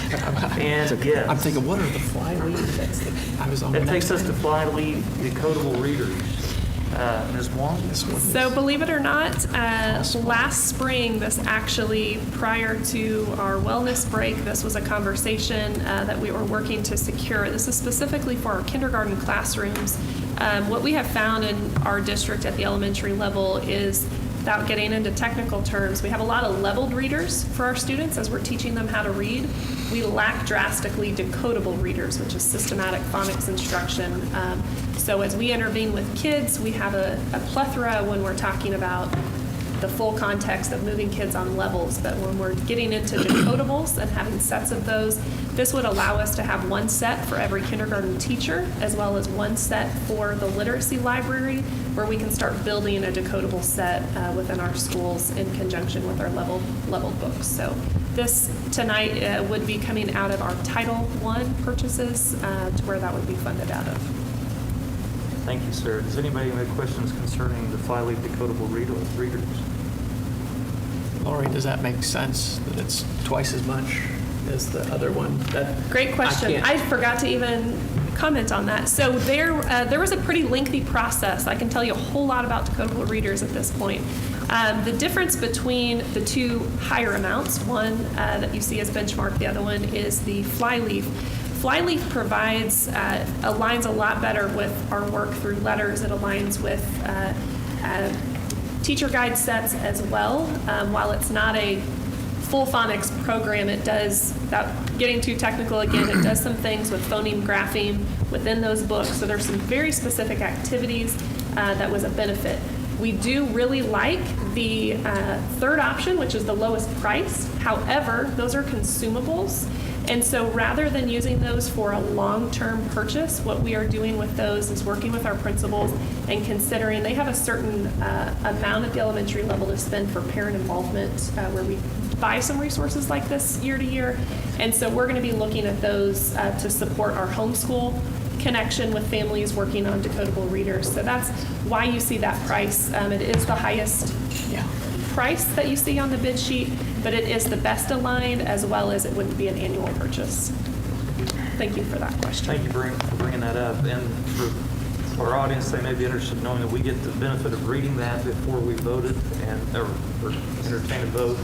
And yes. I'm thinking, what are the flyleaf? I was on the That next takes us to thing. Flyleaf Decodable readers. Ms. Wong? So believe it or not, last spring, this actually, prior to our wellness break, this was a conversation that we were working to secure. This is specifically for our kindergarten classrooms. What we have found in our district at the elementary level is, without getting into technical terms, we have a lot of leveled readers for our students as we're teaching them how to read. We lack drastically decodable readers, which is systematic phonics instruction. So as we intervene with kids, we have a plethora when we're talking about the full context of moving kids on levels. But when we're getting into decodables and having sets of those, this would allow us to have one set for every kindergarten teacher, as well as one set for the literacy library, where we can start building a decodable set within our schools in conjunction with our leveled books. So this tonight would be coming out of our Title I purchases to where that would be funded out of. Thank you, sir. Does anybody have any questions concerning the Flyleaf Decodable readers? Lori, does that make sense that it's twice as much as the other one? Great question. I forgot to even comment on that. So there was a pretty lengthy process. I can tell you a whole lot about decodable readers at this point. The difference between the two higher amounts, one that you see as benchmark, the other one is the Flyleaf. Flyleaf provides, aligns a lot better with our work through letters. It aligns with teacher guide sets as well. While it's not a full phonics program, it does, without getting too technical again, it does some things with phoneme graphing within those books. So there's some very specific activities that was a benefit. We do really like the third option, which is the lowest price. However, those are consumables. And so rather than using those for a long-term purchase, what we are doing with those is working with our principals and considering they have a certain amount at the elementary level to spend for parent involvement, where we buy some resources like this year to year. And so we're going to be looking at those to support our homeschool connection with families working on decodable readers. So that's why you see that price. It is the highest price that you see on the bid sheet, but it is the best aligned, as well as it wouldn't be an annual purchase. Thank you for that question. Thank you for bringing that up. And for our audience, they may be interested in knowing that we get the benefit of reading that before we voted or entertain a vote.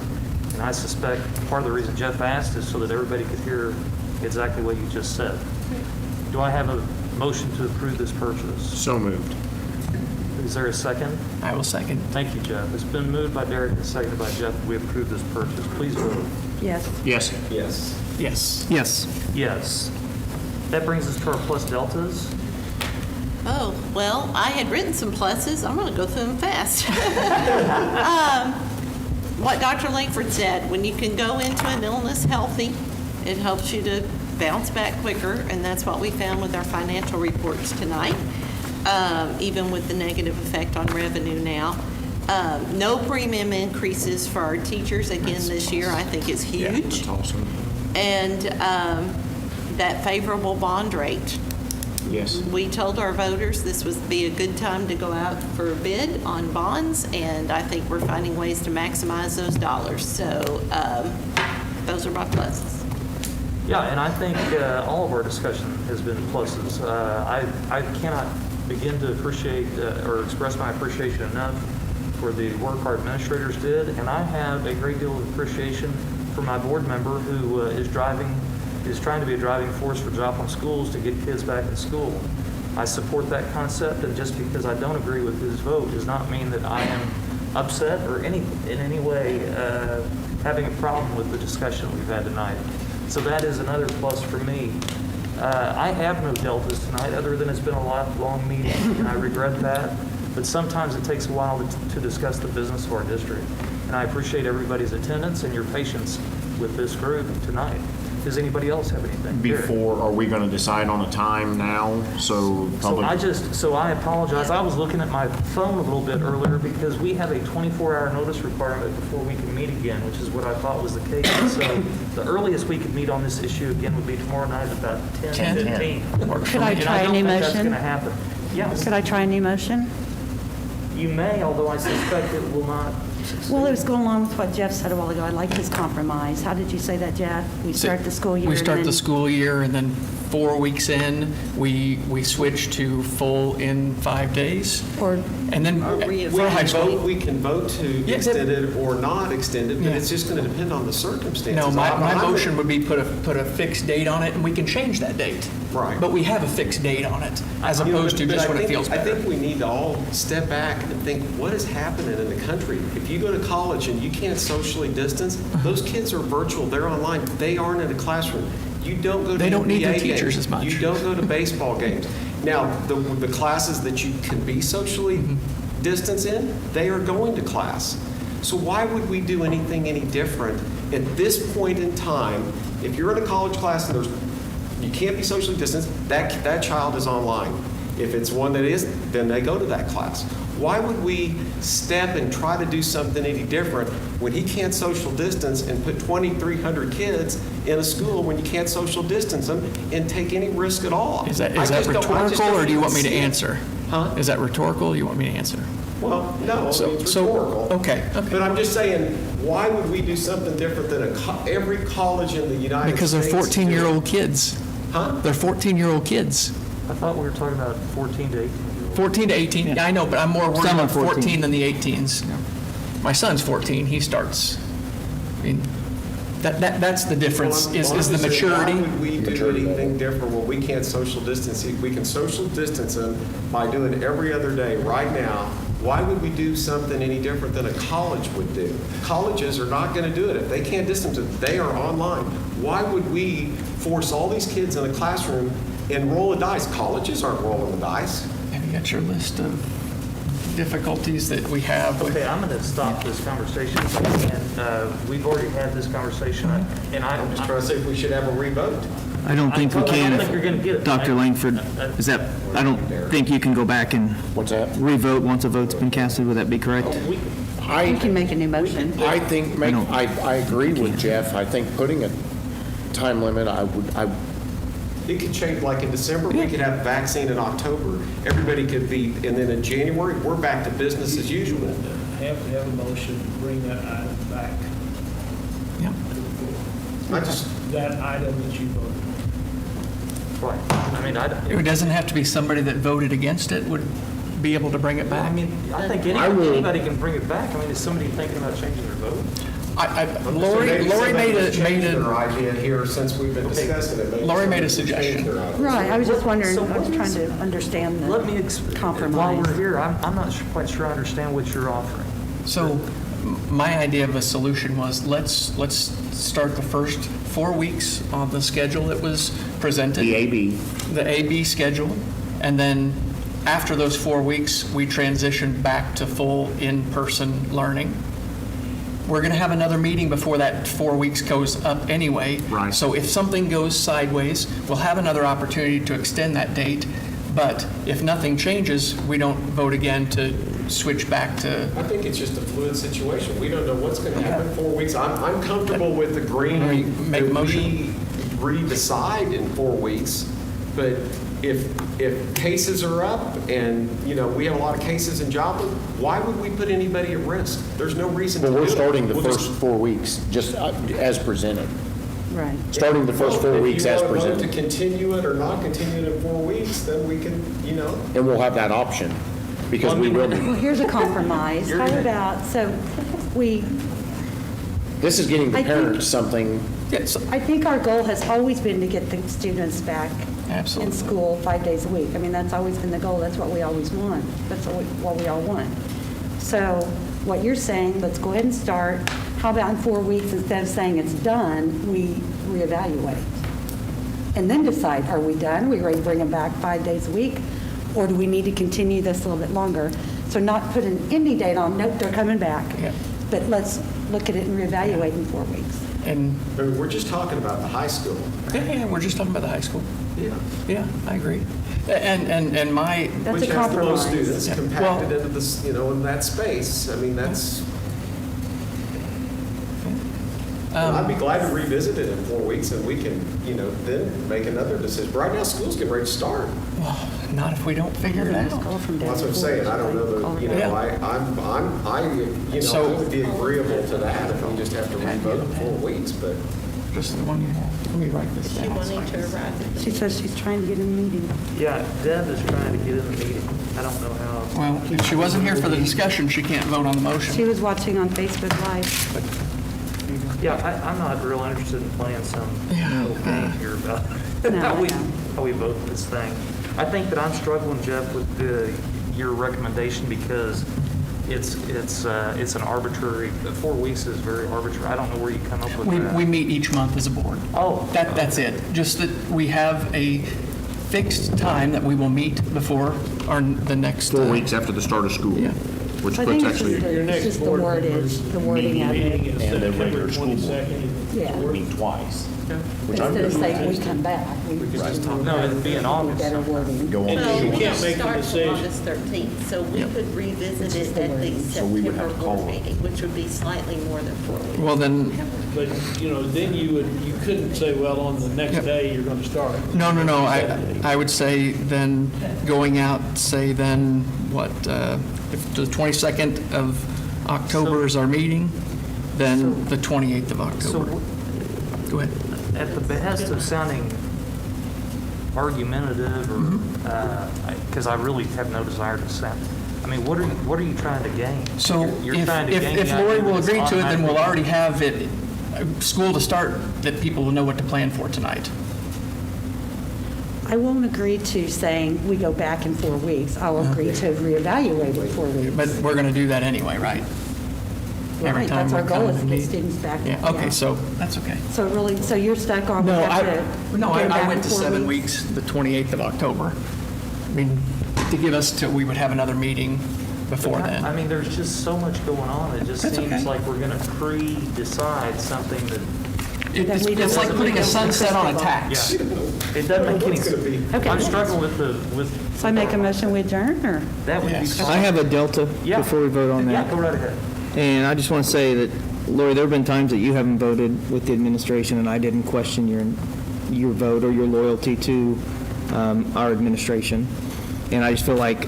And I suspect part of the reason Jeff asked is so that everybody could hear exactly what you just said. Do I have a motion to approve this purchase? So moved. Is there a second? I will second. Thank you, Jeff. It's been moved by Derek and seconded by Jeff. We approve this purchase. Please vote. Yes. Yes. Yes. Yes. Yes. Yes. That brings us to our plus deltas. Oh, well, I had written some pluses. I'm going to go through them fast. What Dr. Langford said, when you can go into an illness healthy, it helps you to bounce back quicker, and that's what we found with our financial reports tonight, even with the negative effect on revenue now. No premium increases for our teachers again this year, I think is huge. Yeah, that's awesome. And that favorable bond rate. Yes. We told our voters this would be a good time to go out for a bid on bonds, and I think we're finding ways to maximize those dollars. So those are my pluses. Yeah, and I think all of our discussion has been pluses. I cannot begin to appreciate or express my appreciation enough for the work our administrators did, and I have a great deal of appreciation for my board member who is trying to be a driving force for Joplin schools to get kids back in school. I support that concept, and just because I don't agree with his vote does not mean that I am upset or in any way having a problem with the discussion we've had tonight. So that is another plus for me. I have no deltas tonight, other than it's been a long meeting, and I regret that. But sometimes it takes a while to discuss the business of our district. And I appreciate everybody's attendance and your patience with this group tonight. Does anybody else have anything? Before, are we going to decide on a time now? So public. So I apologize. I was looking at my phone a little bit earlier because we have a 24-hour notice requirement before we can meet again, which is what I thought was the case. So the earliest we could meet on this issue again would be tomorrow night at about 10:15. Could I try a new And I don't think that's going motion? to happen. Yes. Could I try a new motion? You may, although I suspect it will not. Well, it was going along with what Jeff said a while ago. I like his compromise. How did you say that, Jeff? We start the school year. We start and the then- school year, and then 4 weeks in, we switch to full in 5 days. Or And then we'll high school. We can vote to Yeah, extend it or not extend it, but Yeah. it's just going to depend on the circumstances. No, my I would- motion would be put a fixed date on it, and we can change that date. Right. But we have a fixed date on it, as You know, opposed to but just I when it think- feels I better. think we need to all step back and think, what is happening in the country? If you go to college and you can't socially distance, those kids are virtual, they're online, they aren't in a classroom. You don't go to They don't need their NBA teachers games. as much. You don't go to baseball games. Now, the classes that you can be socially distanced in, they are going to class. So why would we do anything any different at this point in time? If you're in a college class and you can't be socially distanced, that child is online. If it's one that is, then they go to that class. Why would we step and try to do something any different when he can't social distance and put 2,300 kids in a school when you can't social distance them and take any risk at all? Is that I just don't- I just rhetorical, don't or do you even want me to see it. answer? Huh? Is that rhetorical, you want me to answer? Well, no, So- I mean, it's so- rhetorical. okay. But I'm just saying, why would we do something different than every college in the United Because they're States? 14-year-old kids. Huh? They're 14-year-old kids. I thought we were talking about 14 to 18. 14 to 18, yeah, I know, but I'm more worried Some are about 14. 14 than the 18s. My son's 14, he starts, I mean, that's the difference, is the maturity. Why would we do anything different when we can't social distance? We can social distance them by doing every other day right now. Why would we do something any different than a college would do? Colleges are not going to do it. If they can't distance it, they are online. Why would we force all these kids in a classroom and roll a dice? Colleges aren't rolling the dice. Have you got your list of difficulties that we have? Okay, I'm going to stop this conversation. And we've already had this conversation, and I'm just trying to say if we should have a revote. I don't think we can. I don't think you're going to get it. Dr. Langford, is that, I don't think you can go back and What's that? revote once a vote's been casted. Would that be correct? You can make a new motion. I think, I agree with Jeff. I think putting a time limit, It could change, like in December, we could have a vaccine in October. Everybody could be, and then in January, we're back to business as usual. Have to have a motion to bring that item back. Yeah. That item that you voted. Right. I mean, It doesn't have to be somebody that voted against it would be able to bring it back. I mean, I think anybody can bring it back. I mean, is somebody thinking about changing their vote? Lori made their a, idea here since we've been discussing it. Lori made a suggestion. Right, I was just wondering, I was trying to understand Let me the While compromise. we're here, I'm not quite sure I understand what you're offering. So my idea of a solution was let's start the first 4 weeks on the schedule that was presented. the AB. The AB schedule, and then after those 4 weeks, we transition back to full in-person learning. We're going to have another meeting before that 4 weeks goes up anyway. Right. So if something goes sideways, we'll have another opportunity to extend that date. But if nothing changes, we don't vote again to switch back to. I think it's just a fluid situation. We don't know what's going to happen in 4 weeks. I'm comfortable with agreeing Make a that motion. we redecide in 4 weeks. But if cases are up and, we have a lot of cases in Joplin, why would we put anybody at risk? There's no reason to Well, do we're it. starting the We'll first just- 4 weeks, just as presented. Right. Starting the first 4 weeks as If you want to presented. vote to continue it or not continue it in 4 weeks, then we can, And we'll have that option, because we will Well, be. here's a compromise. How about, so This is getting the I think- parents something. I think our goal has always been to get the students back Absolutely. in school 5 days a week. I mean, that's always been the goal. That's what we always want. That's what we all want. So what you're saying, let's go ahead and start. How about in 4 weeks, instead of saying it's done, we reevaluate? And then decide, are we done? We ready to bring them back 5 days a week? Or do we need to continue this a little bit longer? So not put an ending date on, nope, they're coming back. Yeah. But let's look at it and reevaluate in 4 weeks. And I mean, we're just talking about the high school. yeah, we're just talking about the high school. Yeah. Yeah, I agree. And my, That's Which a has the most compromise. students Yeah. compacted into this, in that space. I mean, that's, I'd be glad to revisit it in 4 weeks and we can, then make another decision. Right now, school's getting ready to start. well, not if we don't figure it out. Call from Well, that's what I'm down saying. I don't know Call that, it Yeah. I So- would be agreeable to that if we just have to revote in 4 weeks, but. Just the one you have. Let me write this She down. wanting to arrive at She says she's trying to get in the meeting. Yeah, Deb is trying to get in the meeting. I don't know how. Well, if she wasn't here for the discussion, she can't vote on the She motion. was watching on Facebook Live. Yeah, I'm not real interested in playing some little game here about No, how I know. we vote this thing. I think that I'm struggling, Jeff, with your recommendation because it's an arbitrary. 4 weeks is very arbitrary. I don't know where you come up with that. We meet each month as a board. Oh, That's it. Just that we have a fixed time that we will meet before the next. 4 weeks after the start of school, Yeah. which I puts think it's actually. just Your it's next just the board wording, members the wording of meeting it. is And the September regular school board. 22nd. Yeah. We meet twice. Which I'm Instead of good saying with. we come back. We just talk No, it'd be in August better wording. Go on. And So you we can't make the start decision. August 13th, so we could revisit it at the So we would have September to call board it. meeting, which would be slightly more than 4 weeks. Well, then, But, then you couldn't say, well, on the next Yep. day, you're going to start. no. I would say then going out, say then, if the 22nd of October is our meeting, then the 28th of October. So Go ahead. at the behest of sounding argumentative, or because I really have no desire to I mean, what are you trying to gain? So You're trying to gain if the Lori idea will that it's agree to it, then we'll automatically- already have it, school to start, that people will know what to plan for tonight. I won't agree to saying we go back in 4 weeks. I'll agree to reevaluate in 4 weeks. But we're going to do that anyway, right? Every Right, time that's our we goal, come is to and get meet. students back. Yeah, okay, so that's okay. So really, so you're stuck on, we No, have to no, get it back I went in to 4 7 weeks, the 28th of October. I mean, to give us till we would have another meeting before I then. mean, there's just so much going on. It just That's seems okay. like we're going to pre-decide something that, It's like putting a sunset on a tax. yeah, it doesn't make any sense. Okay. I'm struggling with, So I make a motion, we adjourn, or? that would be Yes. fine. I have a delta Yeah. before we vote on Yeah, that. go right ahead. And I just want to say that, Lori, there have been times that you haven't voted with the administration, and I didn't question your vote or your loyalty to our administration. And I just feel like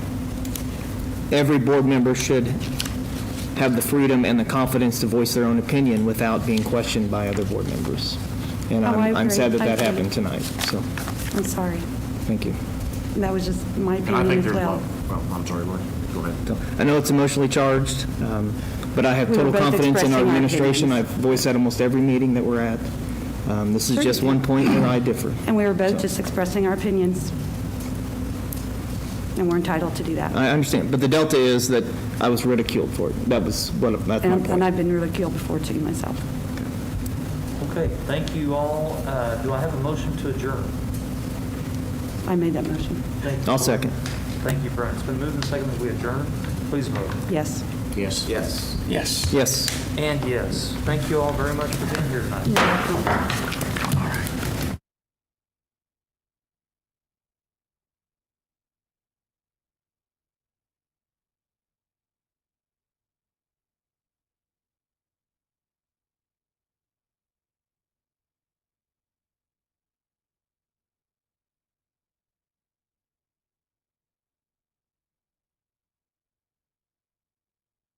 every board member should have the freedom and the confidence to voice their own opinion without being questioned by other board members. And Oh, I I'm sad agree. that that I agree. happened tonight, so, I'm sorry. thank you. That was just my And I opinion think as there's, well. well, I'm sorry, Lori, go ahead. I know it's emotionally charged, but I have We were total both confidence in our expressing our administration. opinions. I've voiced at almost every meeting that we're at. This is Sure just you one did. point where I differ. And we were both just expressing our opinions. And we're entitled to do that. I understand, but the delta is that I was ridiculed for it. That's my And point. I've been ridiculed before too myself. Okay, thank you all. Do I have a motion to adjourn? I made that motion. Thank you. I'll second. Thank you, Brent. It's been moved and seconded that we adjourn. Please vote. Yes. Yes. Yes. Yes. And yes. Thank you all very much for being here tonight. You're welcome.